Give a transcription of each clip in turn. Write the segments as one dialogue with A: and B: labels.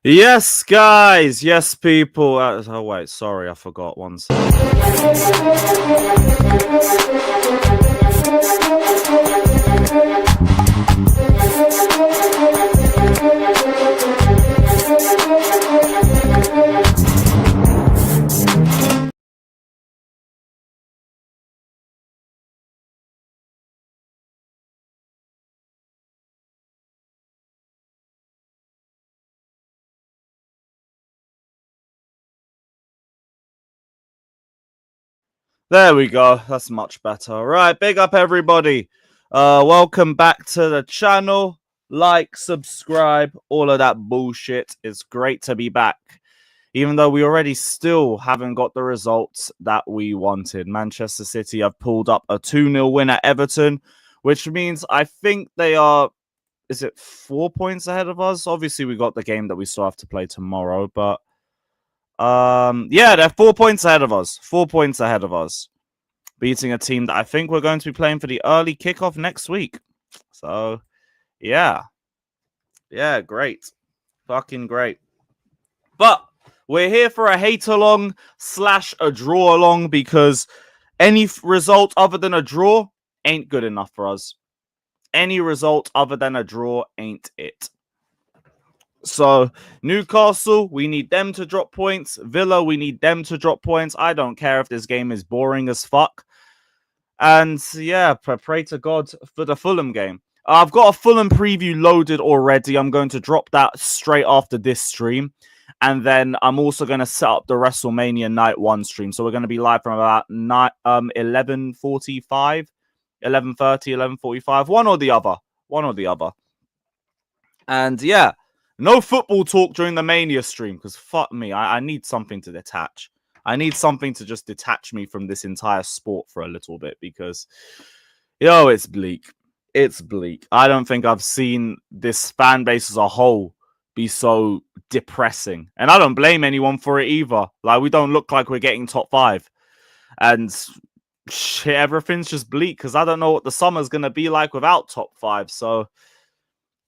A: Yes, guys. Yes, people. Oh, wait. Sorry, I forgot one second. There we go. That's much better. All right. Big up, everybody. Welcome back to the channel. Like, subscribe, all of that bullshit. It's great to be back. Even though we already still haven't got the results that we wanted. Manchester City have pulled up a 2-0 win at Everton, which means I think they are, is it 4 points ahead of us? Obviously, we got the game that we still have to play tomorrow, but yeah, they're 4 points ahead of us. 4 points ahead of us. Beating a team that I think we're going to be playing for the early kickoff next week. So, yeah. Yeah, great. Fucking great. But we're here for a hate-along / a draw-along because any result other than a draw ain't good enough for us. Any result other than a draw ain't it. So, Newcastle, we need them to drop points. Villa, we need them to drop points. I don't care if this game is boring as fuck. And yeah, pray to God for the Fulham game. I've got a Fulham preview loaded already. I'm going to drop that straight after this stream. And then I'm also going to set up the WrestleMania Night 1 stream. So we're going to be live from about 11:45, 11:30, 11:45. One or the other. One or the other. And yeah, no football talk during the Mania stream because fuck me. I need something to detach. I need something to just detach me from this entire sport for a little bit because, yo, it's bleak. It's bleak. I don't think I've seen this fan base as a whole be so depressing. And I don't blame anyone for it either. Like, we don't look like we're getting top 5. And shit, everything's just bleak because I don't know what the summer's going to be like without top 5. So,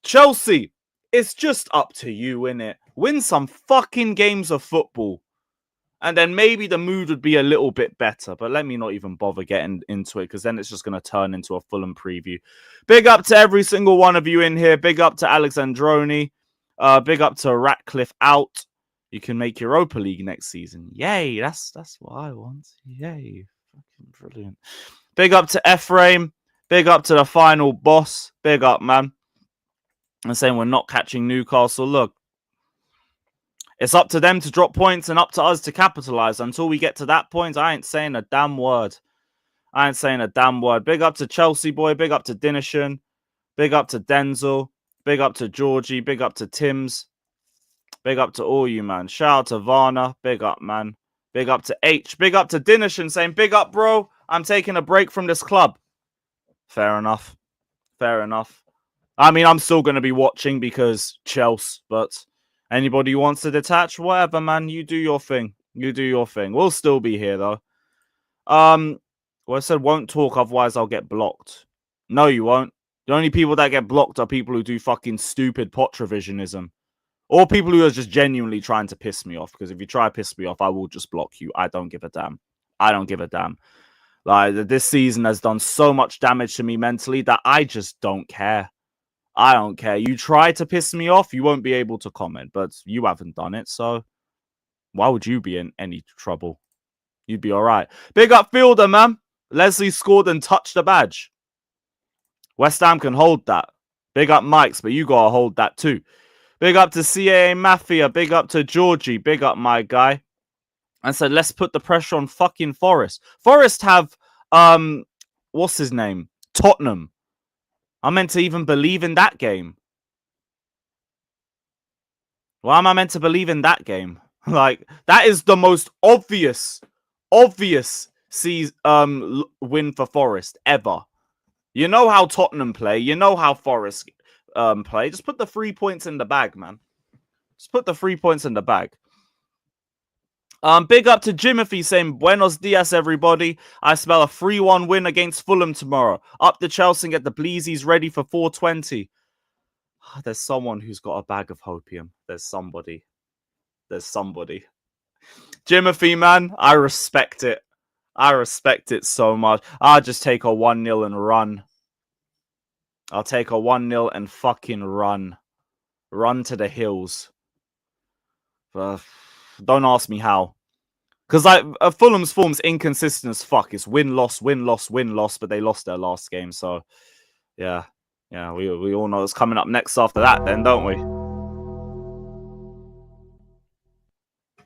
A: Chelsea, it's just up to you, innit? Win some fucking games of football. And then maybe the mood would be a little bit better. But let me not even bother getting into it because then it's just going to turn into a Fulham preview. Big up to every single one of you in here. Big up to Alexandroni. Big up to Ratcliffe out. You can make Europa League next season. Yay, that's what I want. Yay. Fucking brilliant. Big up to Ephraim. Big up to the final boss. Big up, man. And saying we're not catching Newcastle. Look, it's up to them to drop points and up to us to capitalize. Until we get to that point, I ain't saying a damn word. I ain't saying a damn word. Big up to Chelsea boy. Big up to Dinishan. Big up to Denzel. Big up to Georgie. Big up to Tim's. Big up to all you, man. Shout out to Varna. Big up, man. Big up to H. Big up to Dinishan saying, big up, bro. I'm taking a break from this club. Fair enough. Fair enough. I mean, I'm still going to be watching because Chelsea, but anybody who wants to detach, whatever, man, you do your thing. You do your thing. We'll still be here, though. Well, I said won't talk, otherwise I'll get blocked. No, you won't. The only people that get blocked are people who do fucking stupid pot revisionism. Or people who are just genuinely trying to piss me off. Because if you try to piss me off, I will just block you. I don't give a damn. I don't give a damn. Like, this season has done so much damage to me mentally that I just don't care. I don't care. You try to piss me off, you won't be able to comment, but you haven't done it, so why would you be in any trouble? You'd be all right. Big up Fielder, man. Leslie scored and touched the badge. West Ham can hold that. Big up Mikes, but you got to hold that too. Big up to CAA Mafia. Big up to Georgie. Big up my guy. And said, let's put the pressure on fucking Forest. Forest have, what's his name? Tottenham. I'm meant to even believe in that game. Why am I meant to believe in that game? Like, that is the most obvious win for Forest ever. You know how Tottenham play. You know how Forest play. Just put the 3 points in the bag, man. Just put the 3 points in the bag. Big up to Jimothy saying, Buenos dias, everybody. I spell a 3-1 win against Fulham tomorrow. Up the Chelsea and get the Bleezies ready for 420. There's someone who's got a bag of hopium. There's somebody. There's somebody. Jimothy, man, I respect it. I respect it so much. I'll just take a 1-0 and run. I'll take a 1-0 and fucking run. Run to the hills. Don't ask me how. Because like Fulham's form's inconsistent as fuck. It's win, loss, win, loss, win, loss, but they lost their last game. So, yeah. Yeah, we all know what's coming up next after that then, don't we?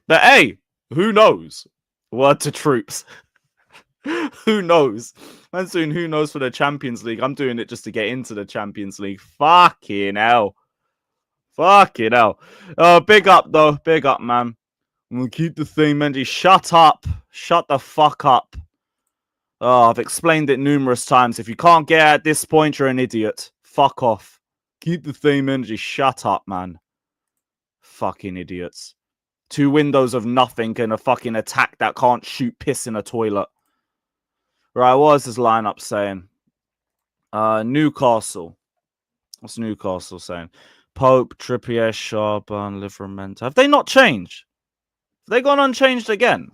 A: But hey, who knows? Word to troops. Who knows? Man, soon who knows for the Champions League. I'm doing it just to get into the Champions League. Fucking hell. Fucking hell. Big up, though. Big up, man. I'm gonna keep the thing, Mendy. Shut up. Shut the fuck up. Oh, I've explained it numerous times. If you can't get at this point, you're an idiot. Fuck off. Keep the same energy. Shut up, man. Fucking idiots. 2 windows of nothing and a fucking attack that can't shoot piss in a toilet. Right, what is this lineup saying? Newcastle. What's Newcastle saying? Pope, Trippier, Sharp, and Livramento. Have they not changed? Have they gone unchanged again?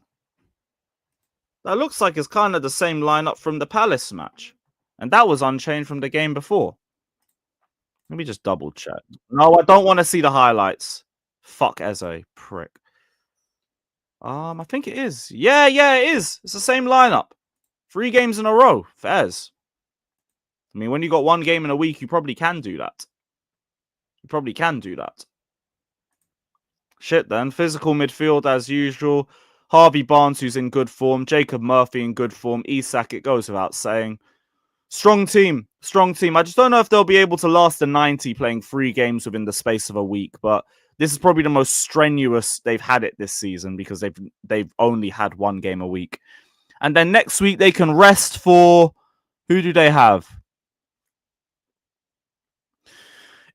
A: That looks like it's kind of the same lineup from the Palace match. And that was unchanged from the game before. Let me just double check. No, I don't want to see the highlights. Fuck Eze, prick. I think it is. Yeah, it is. It's the same lineup. 3 games in a row for Ez. I mean, when you got 1 game in a week, you probably can do that. You probably can do that. Shit then. Physical midfield as usual. Harvey Barnes, who's in good form. Jacob Murphy in good form. Isak, it goes without saying. Strong team. Strong team. I just don't know if they'll be able to last the 90 playing 3 games within the space of a week. But this is probably the most strenuous they've had it this season because they've only had 1 game a week. And then next week they can rest for... Who do they have?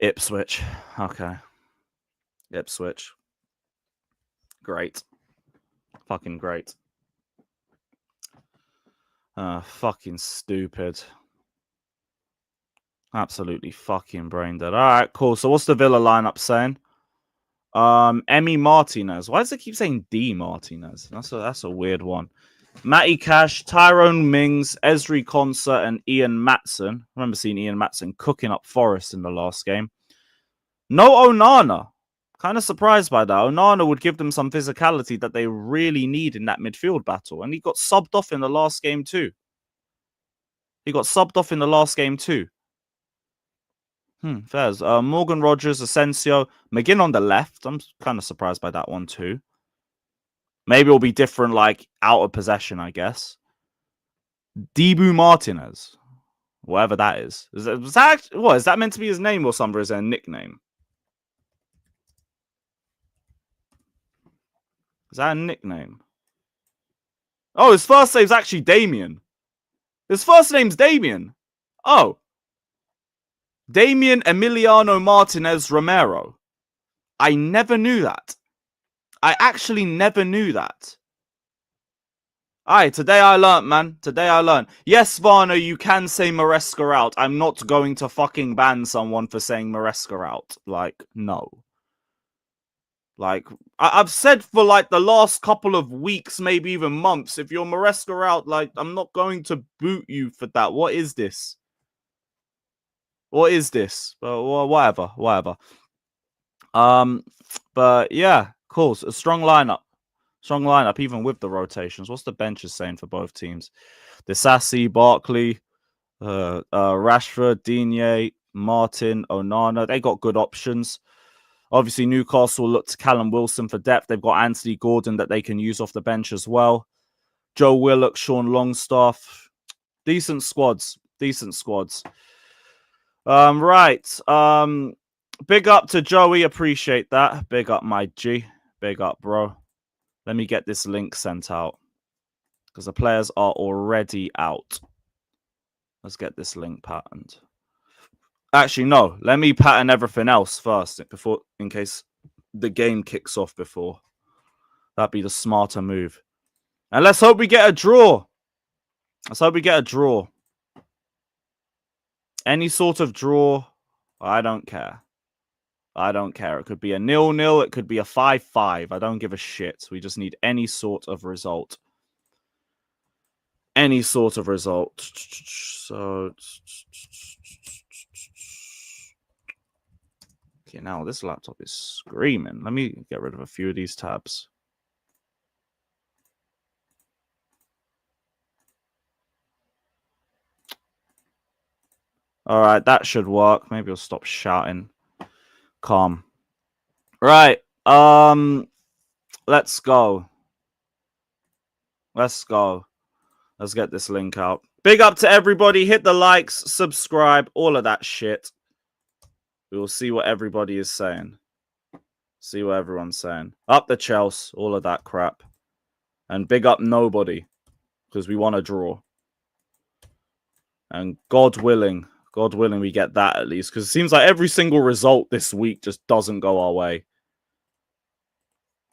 A: Ipswich. Okay. Ipswich. Great. Fucking great. Fucking stupid. Absolutely fucking brain dead. All right, cool. So what's the Villa lineup saying? Emi Martinez. Why does it keep saying D Martinez? That's a weird one. Matty Cash, Tyrone Mings, Esri Konsa, and Ian Matson. I remember seeing Ian Matson cooking up Forest in the last game. No Onana. Kind of surprised by that. Onana would give them some physicality that they really need in that midfield battle. And he got subbed off in the last game too. Fairs. Morgan Rogers, Asensio, McGinn on the left. I'm kind of surprised by that one too. Maybe it'll be different, like out of possession, I guess. Dibu Martinez, whatever that is. Is that meant to be his name or something? Or is it a nickname? Is that a nickname? Oh, his first name's actually Damien. His first name's Damien. Oh. Damien Emiliano Martinez Romero. I never knew that. I actually never knew that. Aye, today I learnt, man. Today I learnt. Yes, Varner, you can say Maresca out. I'm not going to fucking ban someone for saying Maresca out. Like, no. Like, I've said for like the last couple of weeks, maybe even months, if you're Maresca out, like, I'm not going to boot you for that. What is this? What is this? Whatever. But yeah, cool. So a strong lineup. Strong lineup, even with the rotations. What's the benches saying for both teams? Disasi, Barkley, Rashford, Digne, Martin, Onana. They got good options. Obviously, Newcastle look to Callum Wilson for depth. They've got Anthony Gordon that they can use off the bench as well. Joe Willock, Sean Longstaff. Decent squads. Right. Big up to Joey. Appreciate that. Big up, my G. Big up, bro. Let me get this link sent out because the players are already out. Let's get this link patterned. Actually, no. Let me pattern everything else first in case the game kicks off before. That'd be the smarter move. And let's hope we get a draw. Any sort of draw, I don't care. I don't care. It could be a 0-0. It could be a 5-5. I don't give a shit. We just need any sort of result. Any sort of result. So, okay, now this laptop is screaming. Let me get rid of a few of these tabs. All right, that should work. Maybe I'll stop shouting. Calm. Right. Let's go. Let's go. Let's get this link out. Big up to everybody. Hit the likes, subscribe, all of that shit. We will see what everybody is saying. See what everyone's saying. Up the Chelsea, all of that crap. And big up nobody, because we want to draw. And God willing, we get that at least. Because it seems like every single result this week just doesn't go our way.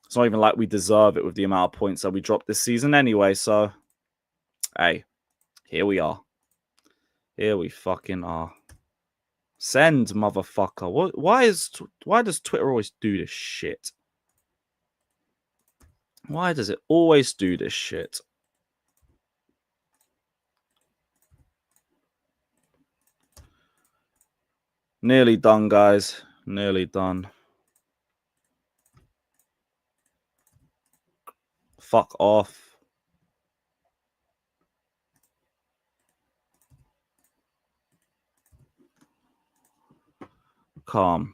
A: It's not even like we deserve it with the amount of points that we dropped this season anyway. So, hey, here we are. Here we fucking are. Send, motherfucker. Why does Twitter always do this shit? Why does it always do this shit? Nearly done, guys. Nearly done. Fuck off. Calm.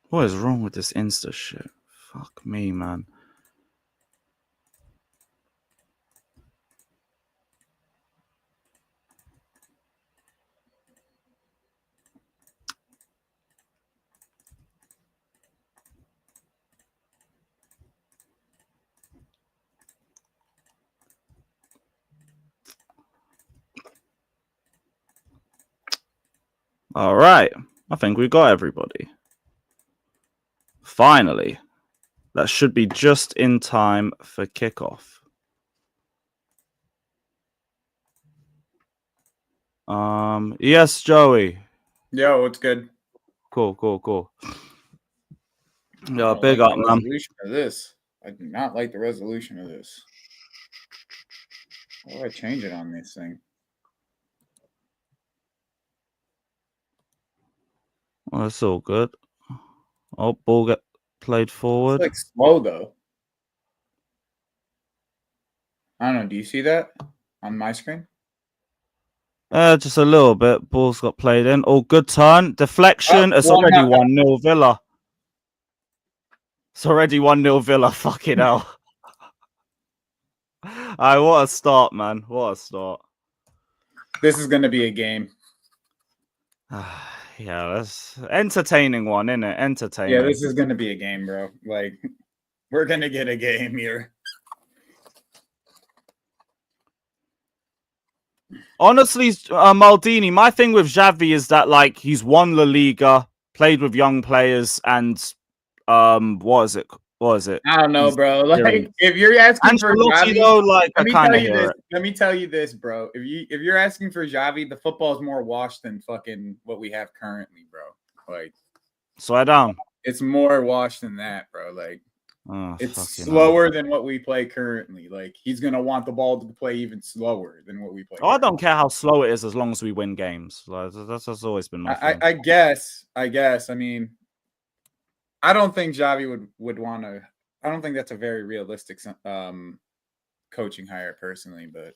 A: What is wrong with this Insta shit? Fuck me, man. All right. I think we got everybody. Finally. That should be just in time for kickoff. Yes, Joey.
B: Yo, what's good?
A: Cool. Yeah, big up, man.
B: Of this. I do not like the resolution of this. How do I change it on this thing?
A: Well, that's all good. Oh, ball get played forward.
B: It's like slow though. I don't know. Do you see that on my screen?
A: Just a little bit. Ball's got played in. Oh, good turn. Deflection. It's already 1-0 Villa. It's already 1-0 Villa. Fucking hell. Alright, what a start, man. What a start.
B: This is going to be a game.
A: Yeah, that's entertaining one, isn't it? Entertaining.
B: Yeah, this is going to be a game, bro. Like, we're going to get a game here.
A: Honestly, Maldini, my thing with Xavi is that, like, he's won La Liga, played with young players, and what is it?
B: I don't know, bro. Like, if you're asking for Xavi,
A: though, like,
B: let me tell you this, bro. If you're asking for Xavi, the football is more washed than fucking what we have currently, bro. Like,
A: slow down.
B: It's more washed than that, bro. Like, it's slower than what we play currently. Like, he's gonna want the ball to play even slower than what we play.
A: I don't care how slow it is as long as we win games. Like, that's always been my thing.
B: I guess. I mean, I don't think Xavi would want to. I don't think that's a very realistic coaching hire personally, but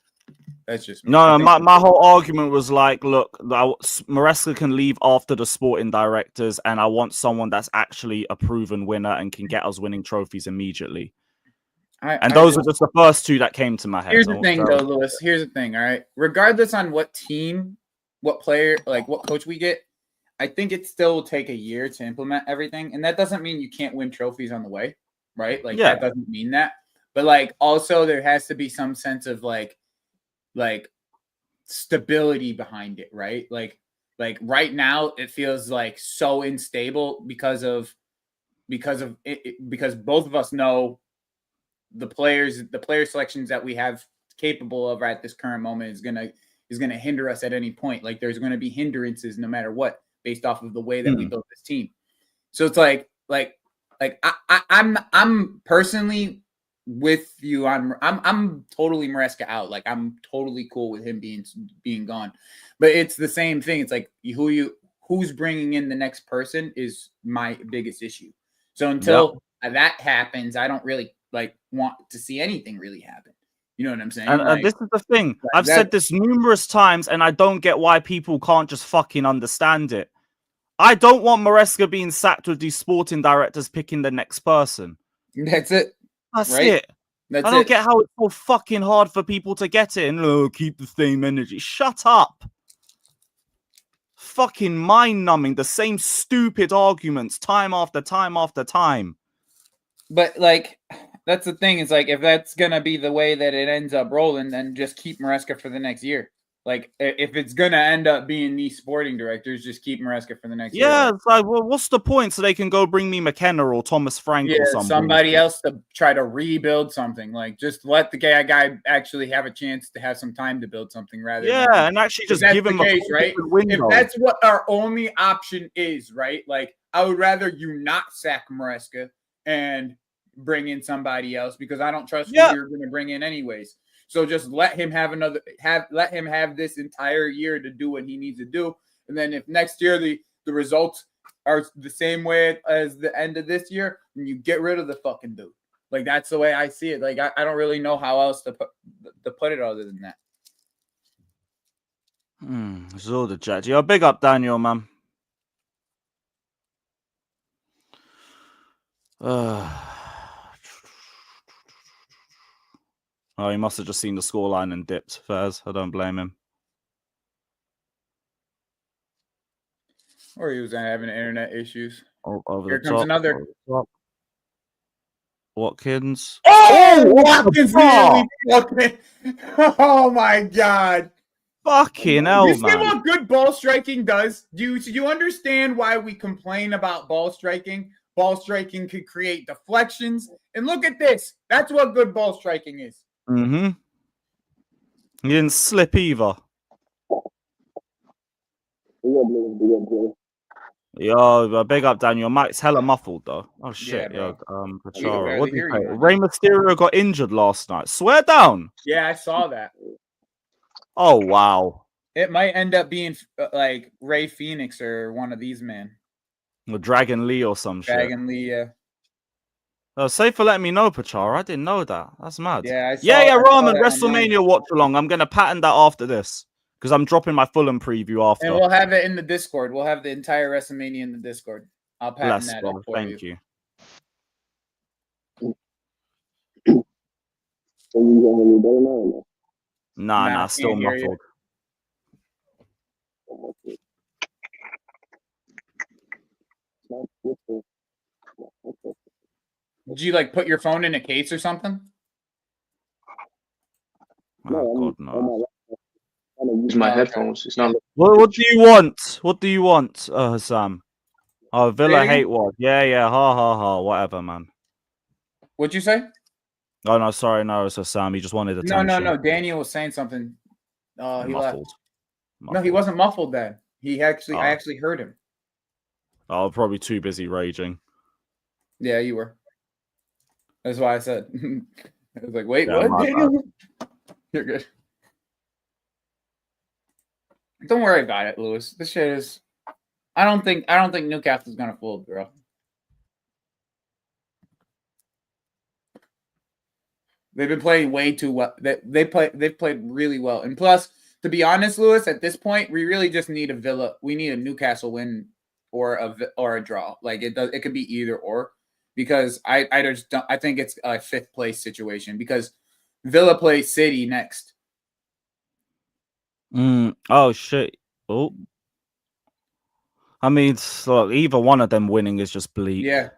B: that's just me.
A: No. My whole argument was like, look, Maresca can leave after the sporting directors, and I want someone that's actually a proven winner and can get us winning trophies immediately. Those are just the first two that came to my head.
B: Here's the thing, though, Lewis. Here's the thing. All right, regardless on what team, what player, like what coach we get, I think it still will take a year to implement everything. And that doesn't mean you can't win trophies on the way, right? Like, that doesn't mean that. But, like, also there has to be some sense of, like stability behind it, right? Like right now it feels like so unstable because both of us know the player selections that we have capable of at this current moment is gonna hinder us at any point. Like there's gonna be hindrances no matter what, based off of the way that we built this team. So it's like I'm personally with you. I'm totally Maresca out. Like I'm totally cool with him being gone. But it's the same thing. It's like who's bringing in the next person is my biggest issue. So until that happens, I don't really want to see anything really happen. You know what I'm saying?
A: And this is the thing. I've said this numerous times, and I don't get why people can't just fucking understand it. I don't want Maresca being sacked with these sporting directors picking the next person.
B: That's it.
A: That's it. I don't get how it's so fucking hard for people to get it and keep the same energy. Shut up. Fucking mind-numbing. The same stupid arguments time after time after time.
B: But that's the thing. Is if that's gonna be the way that it ends up rolling, then just keep Maresca for the next year. If it's gonna end up being these sporting directors, just keep Maresca for the next year.
A: Yeah, it's like, well, what's the point? So they can go bring me McKenna or Thomas Frank or
B: somebody else to try to rebuild something. Just let the guy actually have a chance to have some time to build something rather.
A: And actually just give him a case,
B: right? If that's what our only option is, right? I would rather you not sack Maresca and bring in somebody else because I don't trust who you're going to bring in anyways. So just let him have this entire year to do what he needs to do. And then if next year the results are the same way as the end of this year, then you get rid of the fucking dude. That's the way I see it. I don't really know how else to put it other than that.
A: It's all the chat. Yo, big up Daniel, man. Oh, he must have just seen the scoreline and dipped. Fairs. I don't blame him.
B: Or he was having internet issues.
A: Here comes
B: another.
A: Watkins.
B: Oh, Watkins! Oh my god!
A: Fucking hell, man!
B: You see what good ball striking does? Do you understand why we complain about ball striking? Ball striking could create deflections, and look at this. That's what good ball striking is.
A: He didn't slip either. Yo, big up Daniel. Mike's hella muffled though. Oh shit,
B: yeah,
A: Pachara. What did you say? Rey Mysterio got injured last night. Swear down.
B: Yeah, I saw that.
A: Oh wow.
B: It might end up being Ray Phoenix or one of these men.
A: Or Dragon Lee or some shit.
B: Dragon Lee, yeah.
A: Safe for letting me know, Pachara. I didn't know that. That's mad.
B: Yeah,
A: Ramen, WrestleMania watch along. I'm gonna patent that after this. Because I'm dropping my Fulham preview after.
B: And we'll have it in the Discord. We'll have the entire WrestleMania in the Discord. I'll patent that up for
A: Thank you. Nah, still muffled.
B: Did you put your phone in a case or something?
A: Oh, God, no.
C: Use my headphones. It's not.
A: What do you want? What do you want, Sam? Oh, Villa hate what? Yeah. Ha. Whatever, man.
B: What'd you say?
A: Oh no, sorry, no. It's Sam. He just wanted attention.
B: No. Daniel was saying something. He
A: muffled.
B: left. No, he wasn't muffled then. I actually heard him.
A: Oh, probably too busy raging.
B: Yeah, you were. That's why I said. I was like, wait, what? Daniel? You're good. Don't worry about it, Lewis. This shit is. I don't think Newcastle's gonna fold, bro. They've been playing way too well. They've played really well, and plus, to be honest, Lewis, at this point, we really just need a Villa. We need a Newcastle win or a draw. It could be either or, because I just don't. I think it's a fifth place situation because Villa plays City next.
A: Oh shit. Oh. I mean, look, either one of them winning is just bleak.
B: Yeah.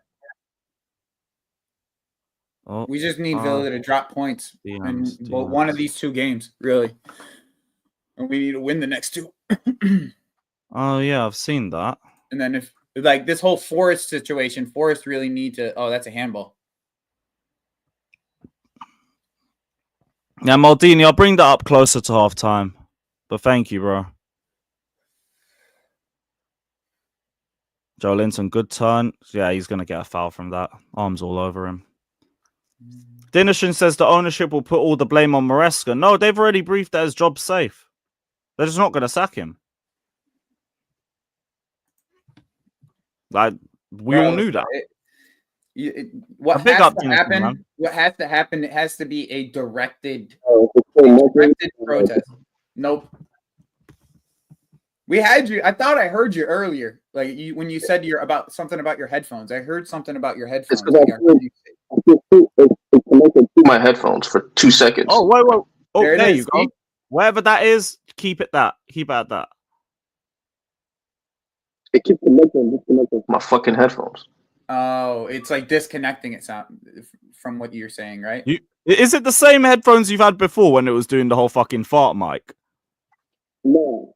A: Oh.
B: We just need Villa to drop points in one of these two games, really. And we need to win the next two.
A: Oh yeah, I've seen that.
B: And then if this whole Forest situation, Forest really need to. Oh, that's a handball.
A: Yeah, Maldini, I'll bring that up closer to half time. But thank you, bro. Joe Linton, good turn. Yeah, he's going to get a foul from that. Arms all over him. Dinishin says the ownership will put all the blame on Maresca. No, they've already briefed that his job's safe. They're just not going to sack him. Like, we all knew that.
B: What has to happen? What has to happen? It has to be a directed protest. Nope. We had you. I thought I heard you earlier, like when you said you're about something about your headphones. I heard something about your headphones.
C: It's connected to my headphones for 2 seconds.
A: Oh, wait. Oh, there you go. Wherever that is, keep it at that.
C: It keeps connecting and disconnecting my fucking headphones.
B: Oh, it's like disconnecting it from what you're saying, right?
A: Is it the same headphones you've had before when it was doing the whole fucking fart mic?
C: No.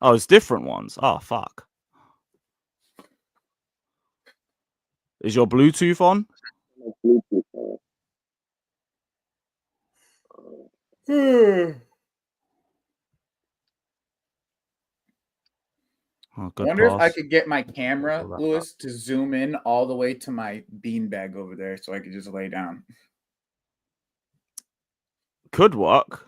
A: Oh, it's different ones. Oh, fuck. Is your Bluetooth on?
B: I wonder if I could get my camera, Lewis, to zoom in all the way to my beanbag over there so I could just lay down.
A: Could work.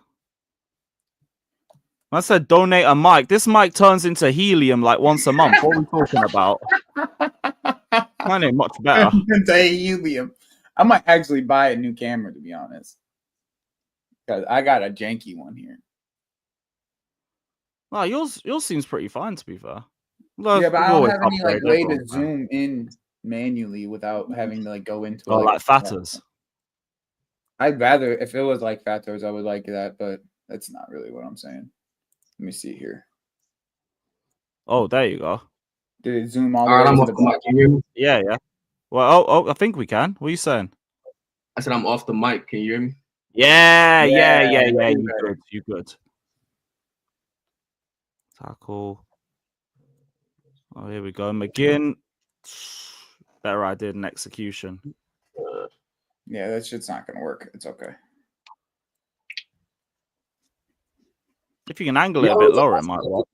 A: I said donate a mic. This mic turns into helium like once a month. What are we talking about? Mine ain't much better.
B: Into helium. I might actually buy a new camera, to be honest. Because I got a janky one here.
A: Oh, yours seems pretty fine, to be fair.
B: Yeah, but I don't have any like way to zoom in manually without having to like go into
A: it. Oh, like Fatters.
B: I'd rather, if it was like Fatters, I would like that, but that's not really what I'm saying. Let me see here.
A: Oh, there you go.
B: Did it zoom all the way to the
C: mic? Can you hear me?
A: Yeah. Well, I think we can. What are you saying?
C: I said I'm off the mic. Can you hear me?
A: Yeah. You good. Tackle. Oh, here we go. McGinn. Better idea than execution.
B: Yeah, that shit's not going to work. It's okay.
A: If you can angle it a bit lower, it might work.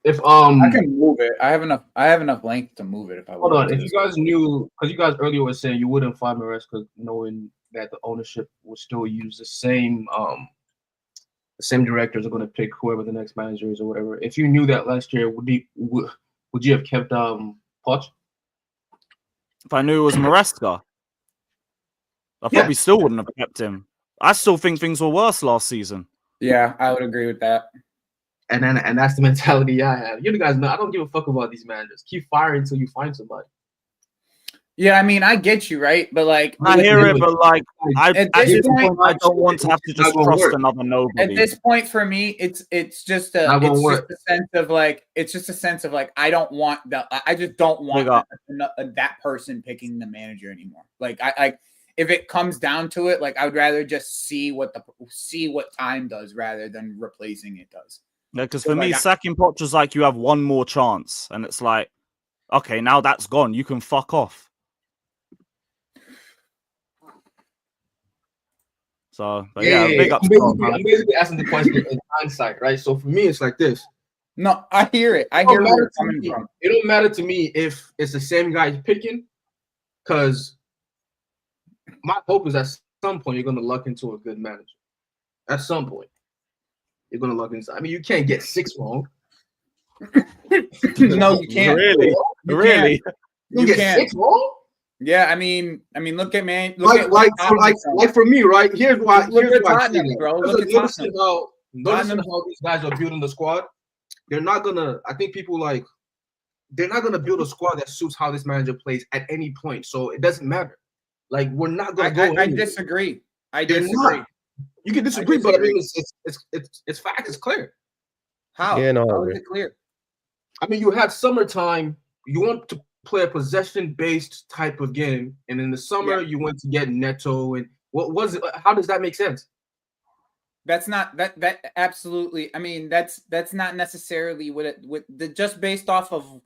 C: I
B: can move it. I have enough length to move it if I want.
C: Hold on. If you guys knew, because you guys earlier were saying you wouldn't fire Maresca knowing that the ownership will still use the same directors are going to pick whoever the next manager is or whatever. If you knew that last year, would you have kept Poch?
A: If I knew it was Maresca, I probably still wouldn't have kept him. I still think things were worse last season.
B: Yeah, I would agree with that.
C: And that's the mentality I have. You guys know I don't give a fuck about these managers. Keep firing until you find somebody.
B: Yeah, I mean, I get you, right? But like,
A: I hear it, but like, I don't want to have to just trust another nobody.
B: At this point, for me, it's just a sense of like I don't want that person picking the manager anymore. Like if it comes down to it, like I would rather just see what time does rather than replacing it does.
A: Yeah, because for me, sacking Poch is like you have one more chance, and it's like, okay, now that's gone. You can fuck off. So, but big up.
C: I'm basically asking the question in hindsight, right? So for me, it's like this.
B: No, I hear it. I hear where you're coming from.
C: It don't matter to me if it's the same guy picking, because my hope is at some point you're going to luck into a good manager. At some point, you're going to luck into. I mean, you can't get 6 wrong.
B: No, you can't.
A: Really?
C: You get 6 wrong?
B: Yeah, I mean, look at man.
C: Like for me, right? Here's why.
B: Tottenham, bro.
C: Notice how these guys are building the squad. They're not gonna. I think people they're not gonna build a squad that suits how this manager plays at any point. So it doesn't matter. Like we're not gonna go.
B: I disagree. I disagree.
C: You can disagree, but I mean, it's fact. It's clear.
B: How?
D: Yeah, no,
B: how is it clear?
C: I mean, you have summertime. You want to play a possession-based type of game, and in the summer you want to get Neto. And what was it? How does that make sense?
B: That's not that absolutely. I mean, that's not necessarily just based off of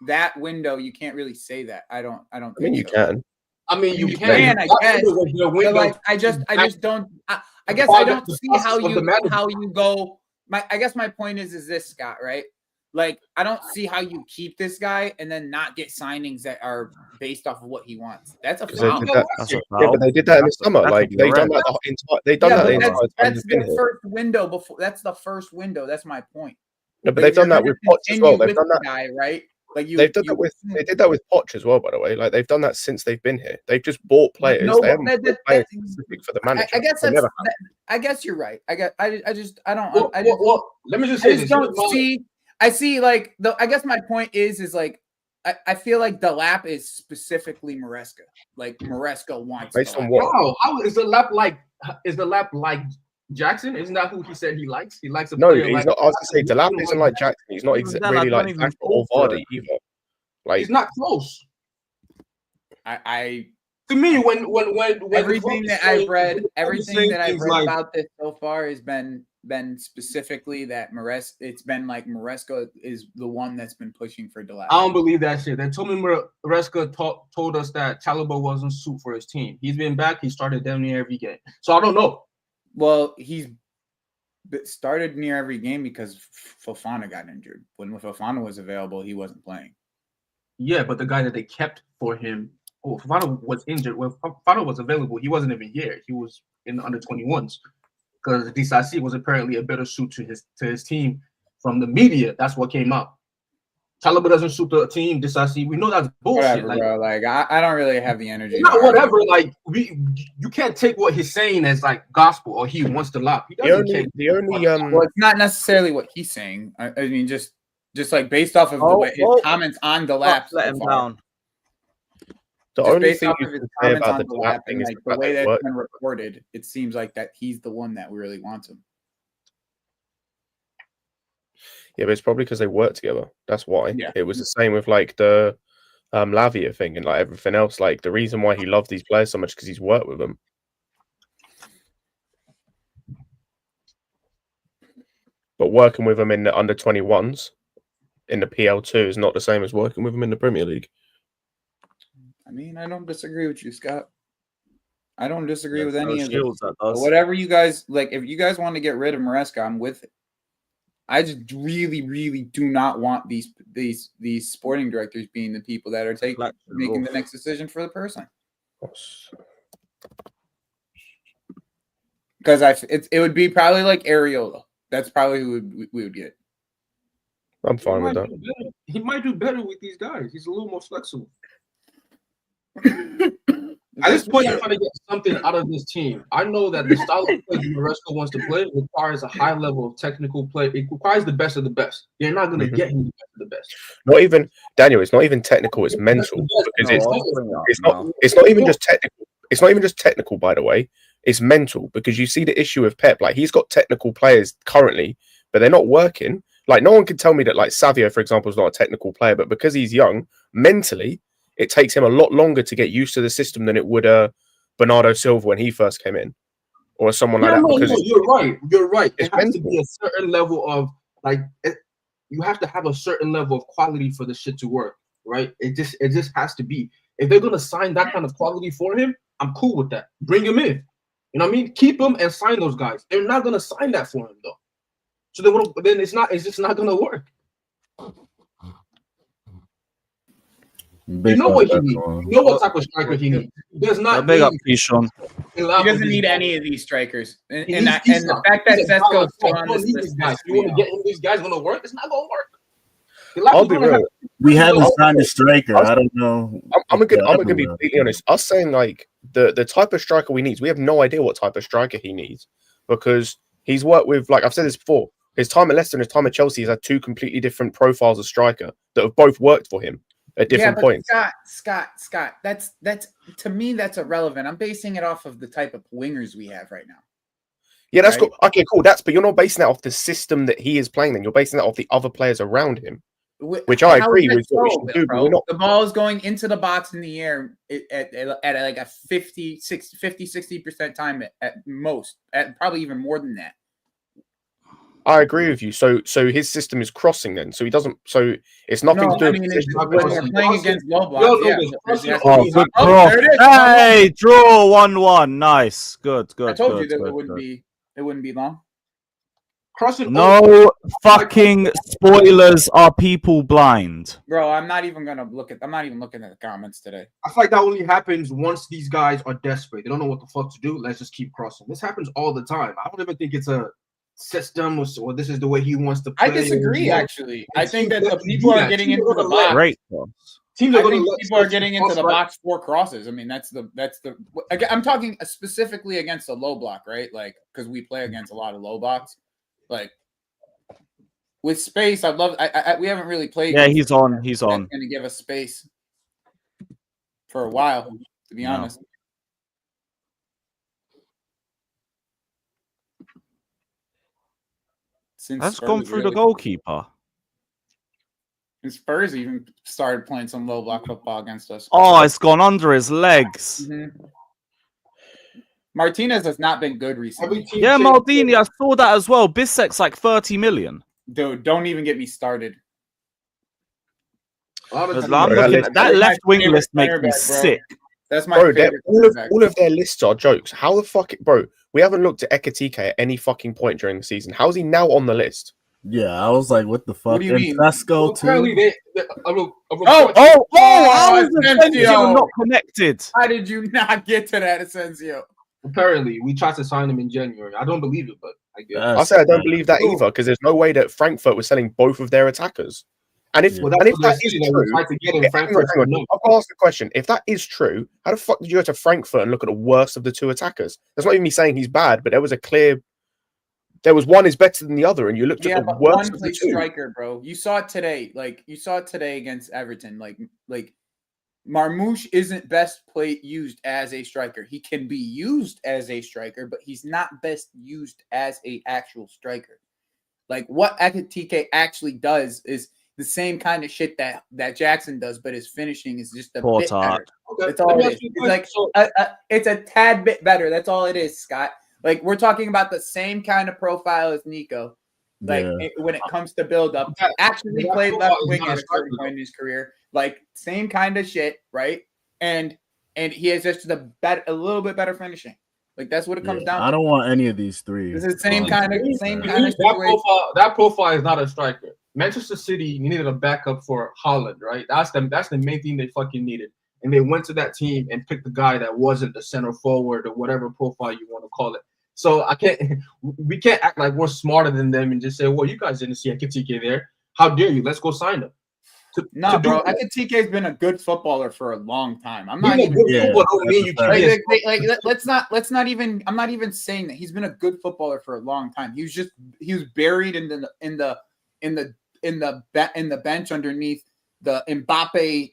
B: that window. You can't really say that. I don't.
D: I mean, you can.
C: I mean, you can.
B: I guess. Like, I just don't. I guess I don't see how you go. I guess my point is this, Scott, right? Like, I don't see how you keep this guy and then not get signings that are based off of what he wants. That's a foul.
D: Yeah, but they did that in the summer. Like they've done that the entire. They've done that the entire time.
B: That's the first window before. That's the first window. That's my point.
D: No, but they've done that with Poch as well. They've done that
B: guy, right? Like
D: they've done that with. They did that with Poch as well, by the way. Like they've done that since they've been here. They've just bought players.
B: No,
D: they haven't bought players specific for the manager.
B: I guess you're right. I don't.
C: Well, let me just say this.
B: I see. Like I guess my point is like I feel like the lap is specifically Maresca. Like Maresca wants.
D: Based on what?
C: How is the lap like? Is the lap like Jackson? Isn't that who he said he likes? He likes a
D: no.
C: player
D: He's not. I was gonna say the lap isn't like Jackson. He's not really like Jackson or Vardy either. Like
C: he's not close.
B: I
C: to me when
B: everything that I've read about this so far has been specifically that it's been like Maresca is the one that's been pushing for Delap.
C: I don't believe that shit. They told me Maresca told us that Chalobah wasn't suit for his team. He's been back. He started damn near every game. So I don't know.
B: Well, he's started near every game because Fofana got injured. When Fofana was available, he wasn't playing.
C: Yeah, but the guy that they kept for him, Fofana was injured. When Fofana was available, he wasn't even here. He was in the under-21s. Because Disasi was apparently a better suit to his team from the media. That's what came out. Chalobah doesn't suit the team. Disasi, we know that's bullshit.
B: Whatever, bro. Like I don't really have the energy.
C: Not whatever. Like you can't take what he's saying as like gospel or he wants to lie.
D: Well,
B: it's not necessarily what he's saying. I mean, just like based off of his comments on the lap.
A: Let him down.
D: The only thing you can say about the lap thing is
B: the way that's been recorded. It seems like that he's the one that really wants him.
D: Yeah, but it's probably because they work together. That's why.
B: Yeah.
D: It was the same with like the Lavia thing and like everything else. Like the reason why he loved these players so much because he's worked with them. But working with them in the under 21s in the PL2 is not the same as working with them in the Premier League.
B: I mean, I don't disagree with you, Scott. I don't disagree with any of
A: it.
B: Whatever you guys like, if you guys want to get rid of Maresca, I'm with it. I just really, really do not want these sporting directors being the people that are making the next decision for the person. Because it would be probably like Areola. That's probably who we would get.
D: I'm fine with that.
C: He might do better with these guys. He's a little more flexible. At this point, I'm trying to get something out of this team. I know that the style of play Maresca wants to play requires a high level of technical play. It requires the best of the best. You're not going to get him the best of the best.
D: Not even Daniel. It's not even technical. It's mental. Because it's not even just technical. It's not even just technical. By the way, it's mental because you see the issue with Pep. Like he's got technical players currently, but they're not working. Like no one can tell me that like Savić, for example, is not a technical player, but because he's young, mentally. It takes him a lot longer to get used to the system than it would Bernardo Silva when he first came in, or someone like that.
C: Because you're right. You're right. It has to be a certain level of you have to have a certain level of quality for the shit to work, right? It just has to be. If they're gonna sign that kind of quality for him, I'm cool with that. Bring him in. You know what I mean? Keep him and sign those guys. They're not gonna sign that for him though. So then it's just not gonna work. You know what he needs. You know what type of striker he needs. He does not.
A: Big up, Sean.
B: He doesn't need any of these strikers. And the fact that Sesko still on this list,
C: you want to get him these guys going to work? It's not going to work.
D: I'll be real.
E: We haven't signed a striker. I don't know.
D: I'm gonna be completely honest. Us saying like the type of striker we need, we have no idea what type of striker he needs because he's worked with, like I've said this before, his time at Leicester and his time at Chelsea, he's had two completely different profiles of striker that have both worked for him. At different points.
B: Scott, that's to me that's irrelevant. I'm basing it off of the type of wingers we have right now.
D: Yeah, that's cool. Okay, cool. But you're not basing that off the system that he is playing. Then you're basing that off the other players around him, which I agree with.
B: The ball is going into the box in the air at like a 50-60% time at most, at probably even more than that.
D: I agree with you. So his system is crossing then. So he doesn't. So it's nothing to do with
B: it's
D: position.
B: when we're playing against low blocks.
A: Oh, good cross.
B: There it is.
A: Hey, draw 1-1. Nice. Good.
B: I told you that it wouldn't be long.
C: Crossing.
A: No fucking spoilers. Are people blind?
B: Bro, I'm not even looking at the comments today.
C: I feel like that only happens once these guys are desperate. They don't know what the fuck to do. Let's just keep crossing. This happens all the time. I don't even think it's a system or this is the way he wants to play.
B: I disagree, actually. I think that the people are getting into the box.
A: Great cross.
B: People are getting into the box for crosses. I mean, that's the. I'm talking specifically against a low block, right? Like, because we play against a lot of low blocks. Like, with space, I'd love. We haven't really played.
A: Yeah, he's on. He's on.
B: Going to give us space for a while, to be honest.
A: That's gone through the goalkeeper.
B: And Spurs even started playing some low block football against us.
A: Oh, it's gone under his legs.
B: Mm-hmm. Martinez has not been good recently.
A: Yeah, Maldini, I saw that as well. Bisek's like 30 million.
B: Dude, don't even get me started.
A: That left wing list makes me sick.
B: That's my favorite.
D: All of their lists are jokes. How the fuck, bro? We haven't looked at Ekatike at any fucking point during the season. How is he now on the list?
E: Yeah, I was like, what the fuck?
B: What do you mean?
E: Fesco too.
A: How is Asensio not connected?
B: How did you not get to that, Asensio?
C: Apparently, we tried to sign him in January. I don't believe it, but I guess.
D: I say I don't believe that either because there's no way that Frankfurt was selling both of their attackers. And if,
C: Well,
D: and if that is
C: true,
D: true, I'll ask the question. If that is true, how the fuck did you go to Frankfurt and look at the worst of the two attackers? That's not even me saying he's bad, but there was one is better than the other, and you looked at the worst of the two.
B: Striker, bro. You saw it today. You saw it today against Everton. Like Marmoush isn't best used as a striker. He can be used as a striker, but he's not best used as a actual striker. Like what Ekatike actually does is the same kind of shit that Jackson does, but his finishing is just a bit better. That's all it is. It's like it's a tad bit better. That's all it is, Scott. Like we're talking about the same kind of profile as Nico. Like when it comes to build up, actually played left wing at a certain point in his career. Like same kind of shit, right? And he has just a little bit better finishing. Like that's what it comes down to.
E: I don't want any of these three.
B: This is the same kind of
C: that profile is not a striker. Manchester City needed a backup for Holland, right? That's the main thing they fucking needed. And they went to that team and picked the guy that wasn't the center forward or whatever profile you want to call it. So we can't act like we're smarter than them and just say, well, you guys didn't see Ekatike there. How dare you? Let's go sign him.
B: No, bro. Ekatike has been a good footballer for a long time. I'm not even. Let's not even. I'm not even saying that he's been a good footballer for a long time. He was buried in the bench underneath the Mbappe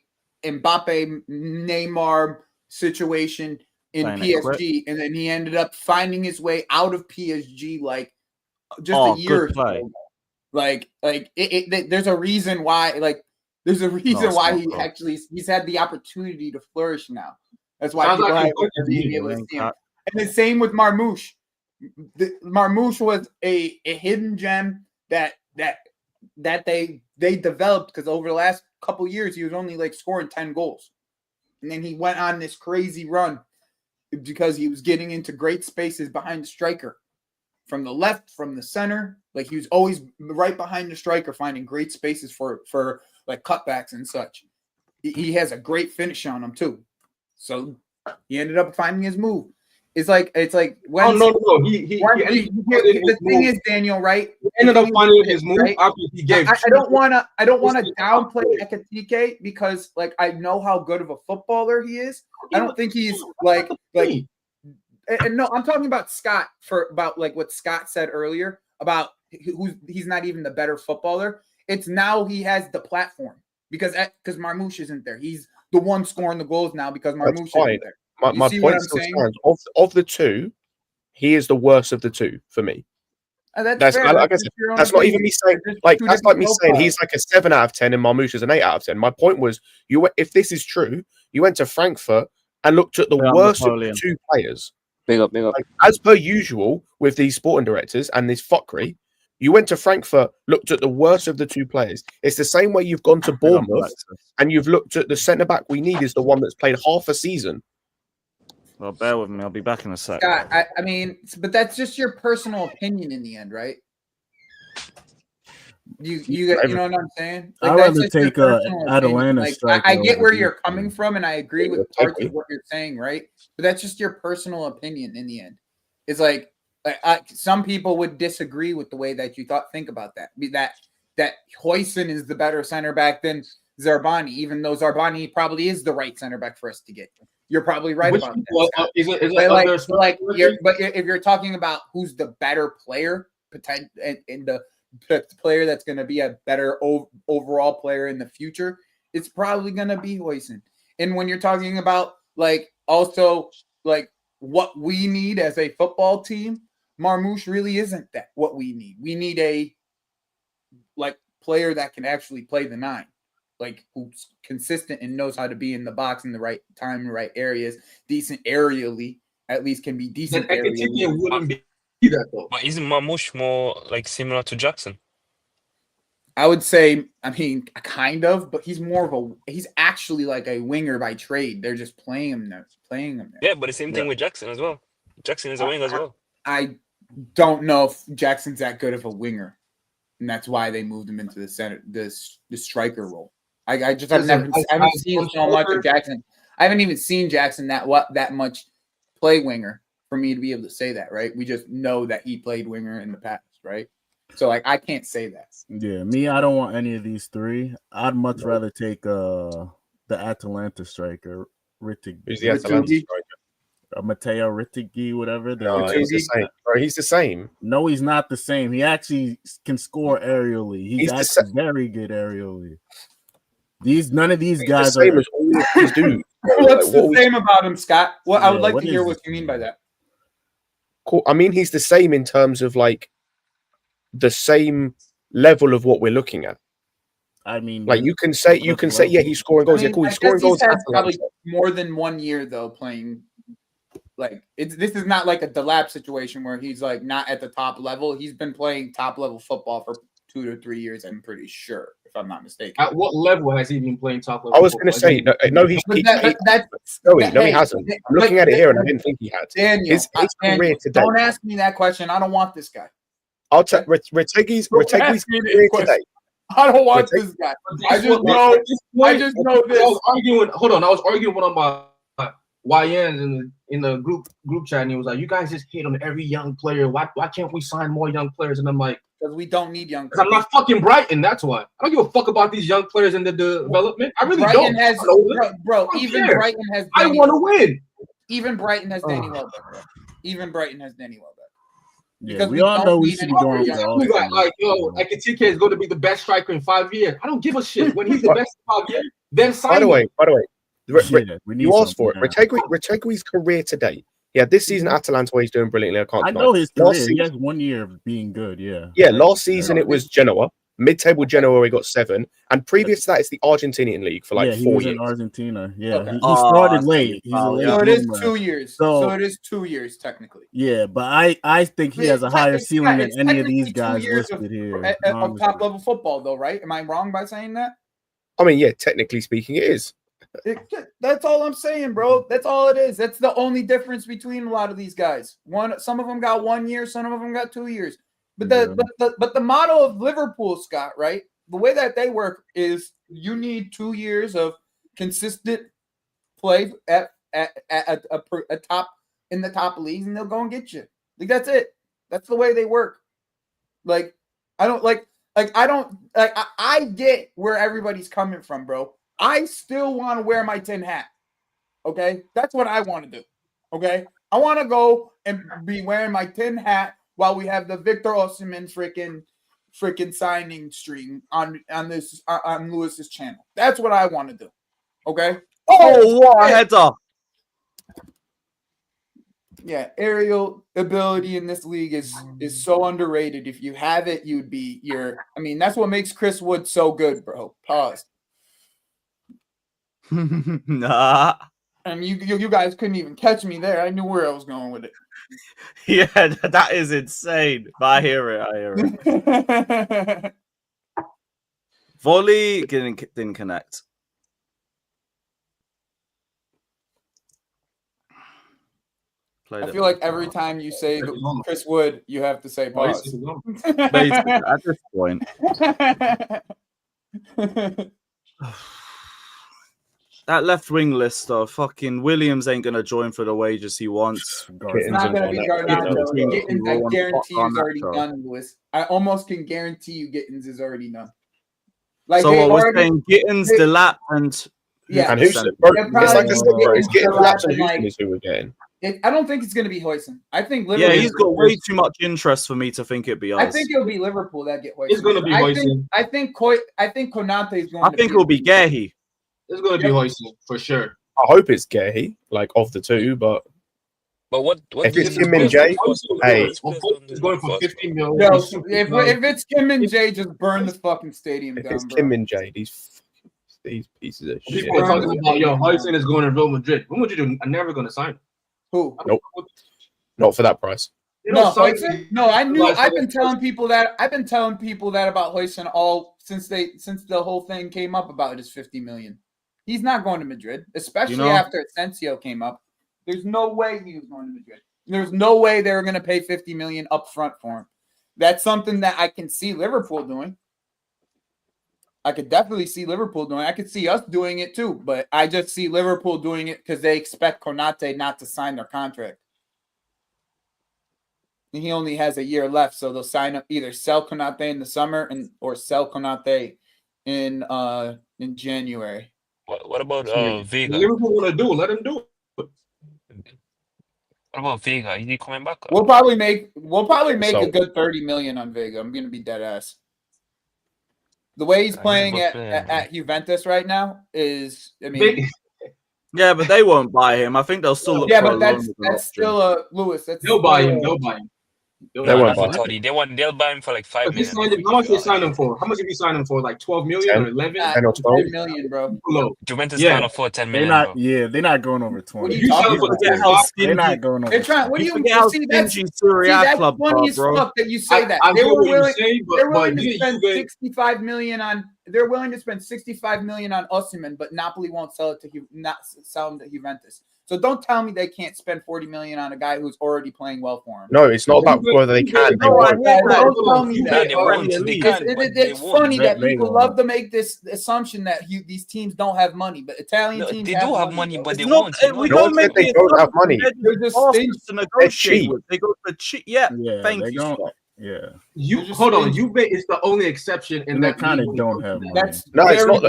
B: Neymar situation in PSG, and then he ended up finding his way out of PSG like just a year ago. Like there's a reason why he's had the opportunity to flourish now. That's why people have being able to see him. And the same with Marmoush. Marmoush was a hidden gem that they developed because over the last couple years he was only like scoring 10 goals. And then he went on this crazy run because he was getting into great spaces behind the striker. From the left, from the center, like he was always right behind the striker, finding great spaces for like cutbacks and such. He has a great finish on him too. So he ended up finding his move. It's like when the thing is, Daniel, right?
C: He ended up finding his move
B: right?
C: after he gave.
B: I don't want to downplay Ekatike because like I know how good of a footballer he is. I don't think he's like. And no, I'm talking about Scott about like what Scott said earlier about he's not even the better footballer. It's now he has the platform because Marmoush isn't there. He's the one scoring the goals now because Marmoush isn't there.
D: My point still stands. Of the two, he is the worst of the two for me. That's not even me saying that's like me saying he's like a 7 out of 10 and Marmoush is an 8 out of 10. My point was if this is true, you went to Frankfurt and looked at the worst of the two players.
F: Big up.
D: Like, as per usual with these sporting directors and this fuckery, You went to Frankfurt, looked at the worst of the two players. It's the same way you've gone to Bournemouth and you've looked at the centre back we need is the one that's played half a season.
A: Well, bear with me. I'll be back in a sec.
B: Scott, I mean, but that's just your personal opinion in the end, right? You know what I'm saying?
E: I'd rather take Atalanta
B: like,
E: striker.
B: I get where you're coming from, and I agree with parts of what you're saying, right? But that's just your personal opinion in the end. It's like some people would disagree with the way that you think about that. That Huijsen is the better center back than Zarbani, even though Zarbani probably is the right center back for us to get. You're probably right about that. But if you're talking about who's the better player, in the player that's going to be a better overall player in the future, it's probably going to be Huijsen. And when you're talking about also what we need as a football team, Marmoush really isn't that what we need. We need a player that can actually play the 9, who's consistent and knows how to be in the box in the right time, the right areas, decent aerially, at least can be decent aerially.
C: Wouldn't be that though.
F: But isn't Marmoush more similar to Jackson?
B: I would say, kind of, but he's more of he's actually like a winger by trade. They're just playing him there.
F: Yeah, but the same thing with Jackson as well. Jackson is a winger as well.
B: I don't know if Jackson's that good of a winger, and that's why they moved him into the center, the striker role. I haven't seen so much of Jackson. I haven't even seen Jackson that much play winger for me to be able to say that, right? We just know that he played winger in the past, right? So I can't say that.
E: Yeah, I don't want any of these three. I'd much rather take the Atalanta striker, Rittig.
D: Who's the Atalanta striker?
E: Matteo Rittig, whatever.
D: No, he's the same. Bro, he's the same.
E: No, he's not the same. He actually can score aerially. He's actually very good aerially. None of these guys
D: the same as all these dudes.
B: What's the same about him, Scott? Well, I would like to hear what you mean by that.
D: Cool. I mean, he's the same in terms of the same level of what we're looking at.
E: I mean,
D: you can say, yeah, he's scoring goals. Yeah, cool. He's scoring goals.
B: Probably more than 1 year though playing. This is not like a Delap situation where he's not at the top level. He's been playing top level football for 2 to 3 years. I'm pretty sure, if I'm not mistaken.
C: At what level has he been playing top level?
D: I was going to say no. He hasn't. I'm looking at it here, and I didn't think he had.
B: Daniel,
D: his career today.
B: Don't ask me that question. I don't want this guy.
D: I'll take Retegui's career today.
B: I don't want this guy. I just know this.
C: I was arguing with one of my YNs in the group chat, and he was like, "You guys just hate on every young player. Why can't we sign more young players?" And I'm like,
B: "Because we don't need young players.
C: I'm not fucking Brighton. That's why. I don't give a fuck about these young players in the development. I really
B: Brighton
C: don't.
B: Brighton has.
C: I want to win.
B: Even Brighton has Danny Welbeck. Bro. Even Brighton has Danny Welbeck.
E: Yeah, we all know we should be going
C: Ekitike is going to be the best striker in 5 years. I don't give a shit. When he's the best in 5 years, then sign
D: By the way,
E: you
D: asked for it. Retegui's career today. Yeah, this season Atalanta he's doing brilliantly.
E: I know his career. He has 1 year of being good. Yeah.
D: Last season it was Genoa. Mid-table Genoa, he got 7, and previous to that, it's the Argentinian league for 4 years.
E: He was in Argentina. Yeah, okay. He started late.
B: So it is 2 years. So it is 2 years technically.
E: Yeah, but I think he has a higher ceiling than any of these guys listed here.
B: Of top level football, though, right? Am I wrong by saying that?
D: I mean, yeah, technically speaking, it is.
B: That's all I'm saying, bro. That's all it is. That's the only difference between a lot of these guys. Some of them got 1 year, some of them got 2 years. But the model of Liverpool, Scott, right? The way that they work is you need 2 years of consistent play at a top in the top leagues, and they'll go and get you. That's it. That's the way they work. I get where everybody's coming from, bro. I still want to wear my tin hat. Okay, that's what I want to do. Okay, I want to go and be wearing my tin hat while we have the Victor Osimhen freaking signing stream on Lewis's channel. That's what I want to do. Okay.
A: Oh, what a header!
B: Yeah, aerial ability in this league is so underrated. If you have it, that's what makes Chris Wood so good, bro. Pause.
A: Nah.
B: And you guys couldn't even catch me there. I knew where I was going with it.
A: Yeah, that is insane. But I hear it. Volley didn't connect.
B: I feel like every time you say Chris Wood, you have to say pause.
A: Basically, at this point. That left wing list though, fucking Williams ain't gonna join for the wages he wants.
B: It's not gonna be Garnacho. Gittins, I guarantee is already done, Lewis. I almost can guarantee you Gittins is already done. Like
A: so what we're saying, Gittins, Delap, and
D: and Houston. It's like it's Gittins, Delap, and Houston is who we're getting.
B: I don't think it's going to be Hoyson. I think
A: Liverpool. Yeah, he's got way too much interest for me to think it'd be us.
B: I think it'll be Liverpool that get Hoyson.
C: It's going to be Hoyson.
B: I think Konate is going.
A: I think it'll be Gehi.
C: It's going to be Hoyson for sure.
D: I hope it's Gehi, like of the two, but
F: what
D: if it's Kim and Jay, hey,
C: it's going for 50 million.
B: No, if it's Kim and Jay, just burn the fucking stadium down.
D: If it's Kim and Jay, these pieces of shit.
C: People are talking about Hoyson is going to Real Madrid. Real Madrid are never going to sign him.
B: Who?
D: Nope. Not for that price.
B: No, I knew. I've been telling people that about Hoyson all since the whole thing came up about his 50 million. He's not going to Madrid, especially after Asensio came up. There's no way he was going to Madrid. There's no way they were going to pay 50 million up front for him. That's something that I can see Liverpool doing. I could definitely see Liverpool doing it. I could see us doing it too, but I just see Liverpool doing it because they expect Konate not to sign their contract. And he only has a year left, so they'll sign up either sell Konate in the summer or sell Konate in January.
F: What about Vega?
C: Liverpool want to do? Let him do it.
F: What about Vega? Is he coming back?
B: We'll probably make a good 30 million on Vega. I'm gonna be dead ass. The way he's playing at Juventus right now is, I mean,
A: yeah, but they won't buy him. I think they'll still look.
B: Yeah, but that's still a Lewis.
C: They'll buy him. They'll buy him.
F: They'll buy him for like 5 million.
C: How much they signed him for? How much did he sign him for? Like 12 million or 11?
D: 10 or 12
B: million, bro.
F: Juventus can't afford 10 million.
E: They're not going over 20.
B: What are you talking about?
E: They're not going over.
B: They're trying. What do you see? That's
A: funny as
B: fuck that you say that. They're willing to spend 65 million on. They're willing to spend 65 million on Osimhen, but Napoli won't sell him to Juventus. So don't tell me they can't spend 40 million on a guy who's already playing well for him.
D: No, it's not about whether they can. They won't.
B: Don't tell me that. It's funny that people love to make this assumption that these teams don't have money, but Italian teams
F: they do have money, but they
A: won't.
F: We
A: don't make
D: they don't have money.
A: They're just to negotiate with. They go for cheap. Yeah, thank you.
E: Yeah.
C: Hold on. Juve is the only exception in that
E: kind of don't have money.
D: It's not. It's not.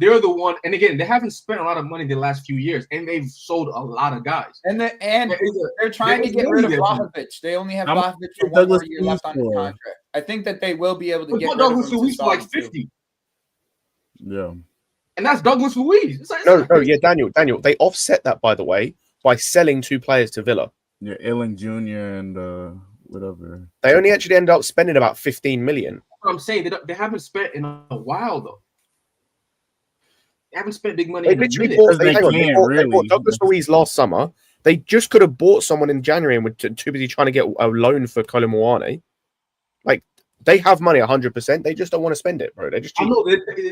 C: They're the one. And again, they haven't spent a lot of money the last few years, and they've sold a lot of guys.
B: And they're trying to get rid of Vlahovic. They only have Vlahovic for 1 more year left on his contract. I think that they will be able to get rid of him.
C: Luiz for like 50.
E: Yeah.
C: And that's Douglas Luiz.
D: No, Daniel. They offset that, by the way, by selling 2 players to Villa.
E: Yeah, Ealing Jr. and whatever.
D: They only actually ended up spending about 15 million.
C: What I'm saying, they haven't spent in a while though. They haven't spent big money.
D: They bought Douglas Luiz last summer. They just could have bought someone in January and were too busy trying to get a loan for Kolo Muani. Like, they have money 100%. They just don't want to spend it, bro. They're just cheap.
C: I know,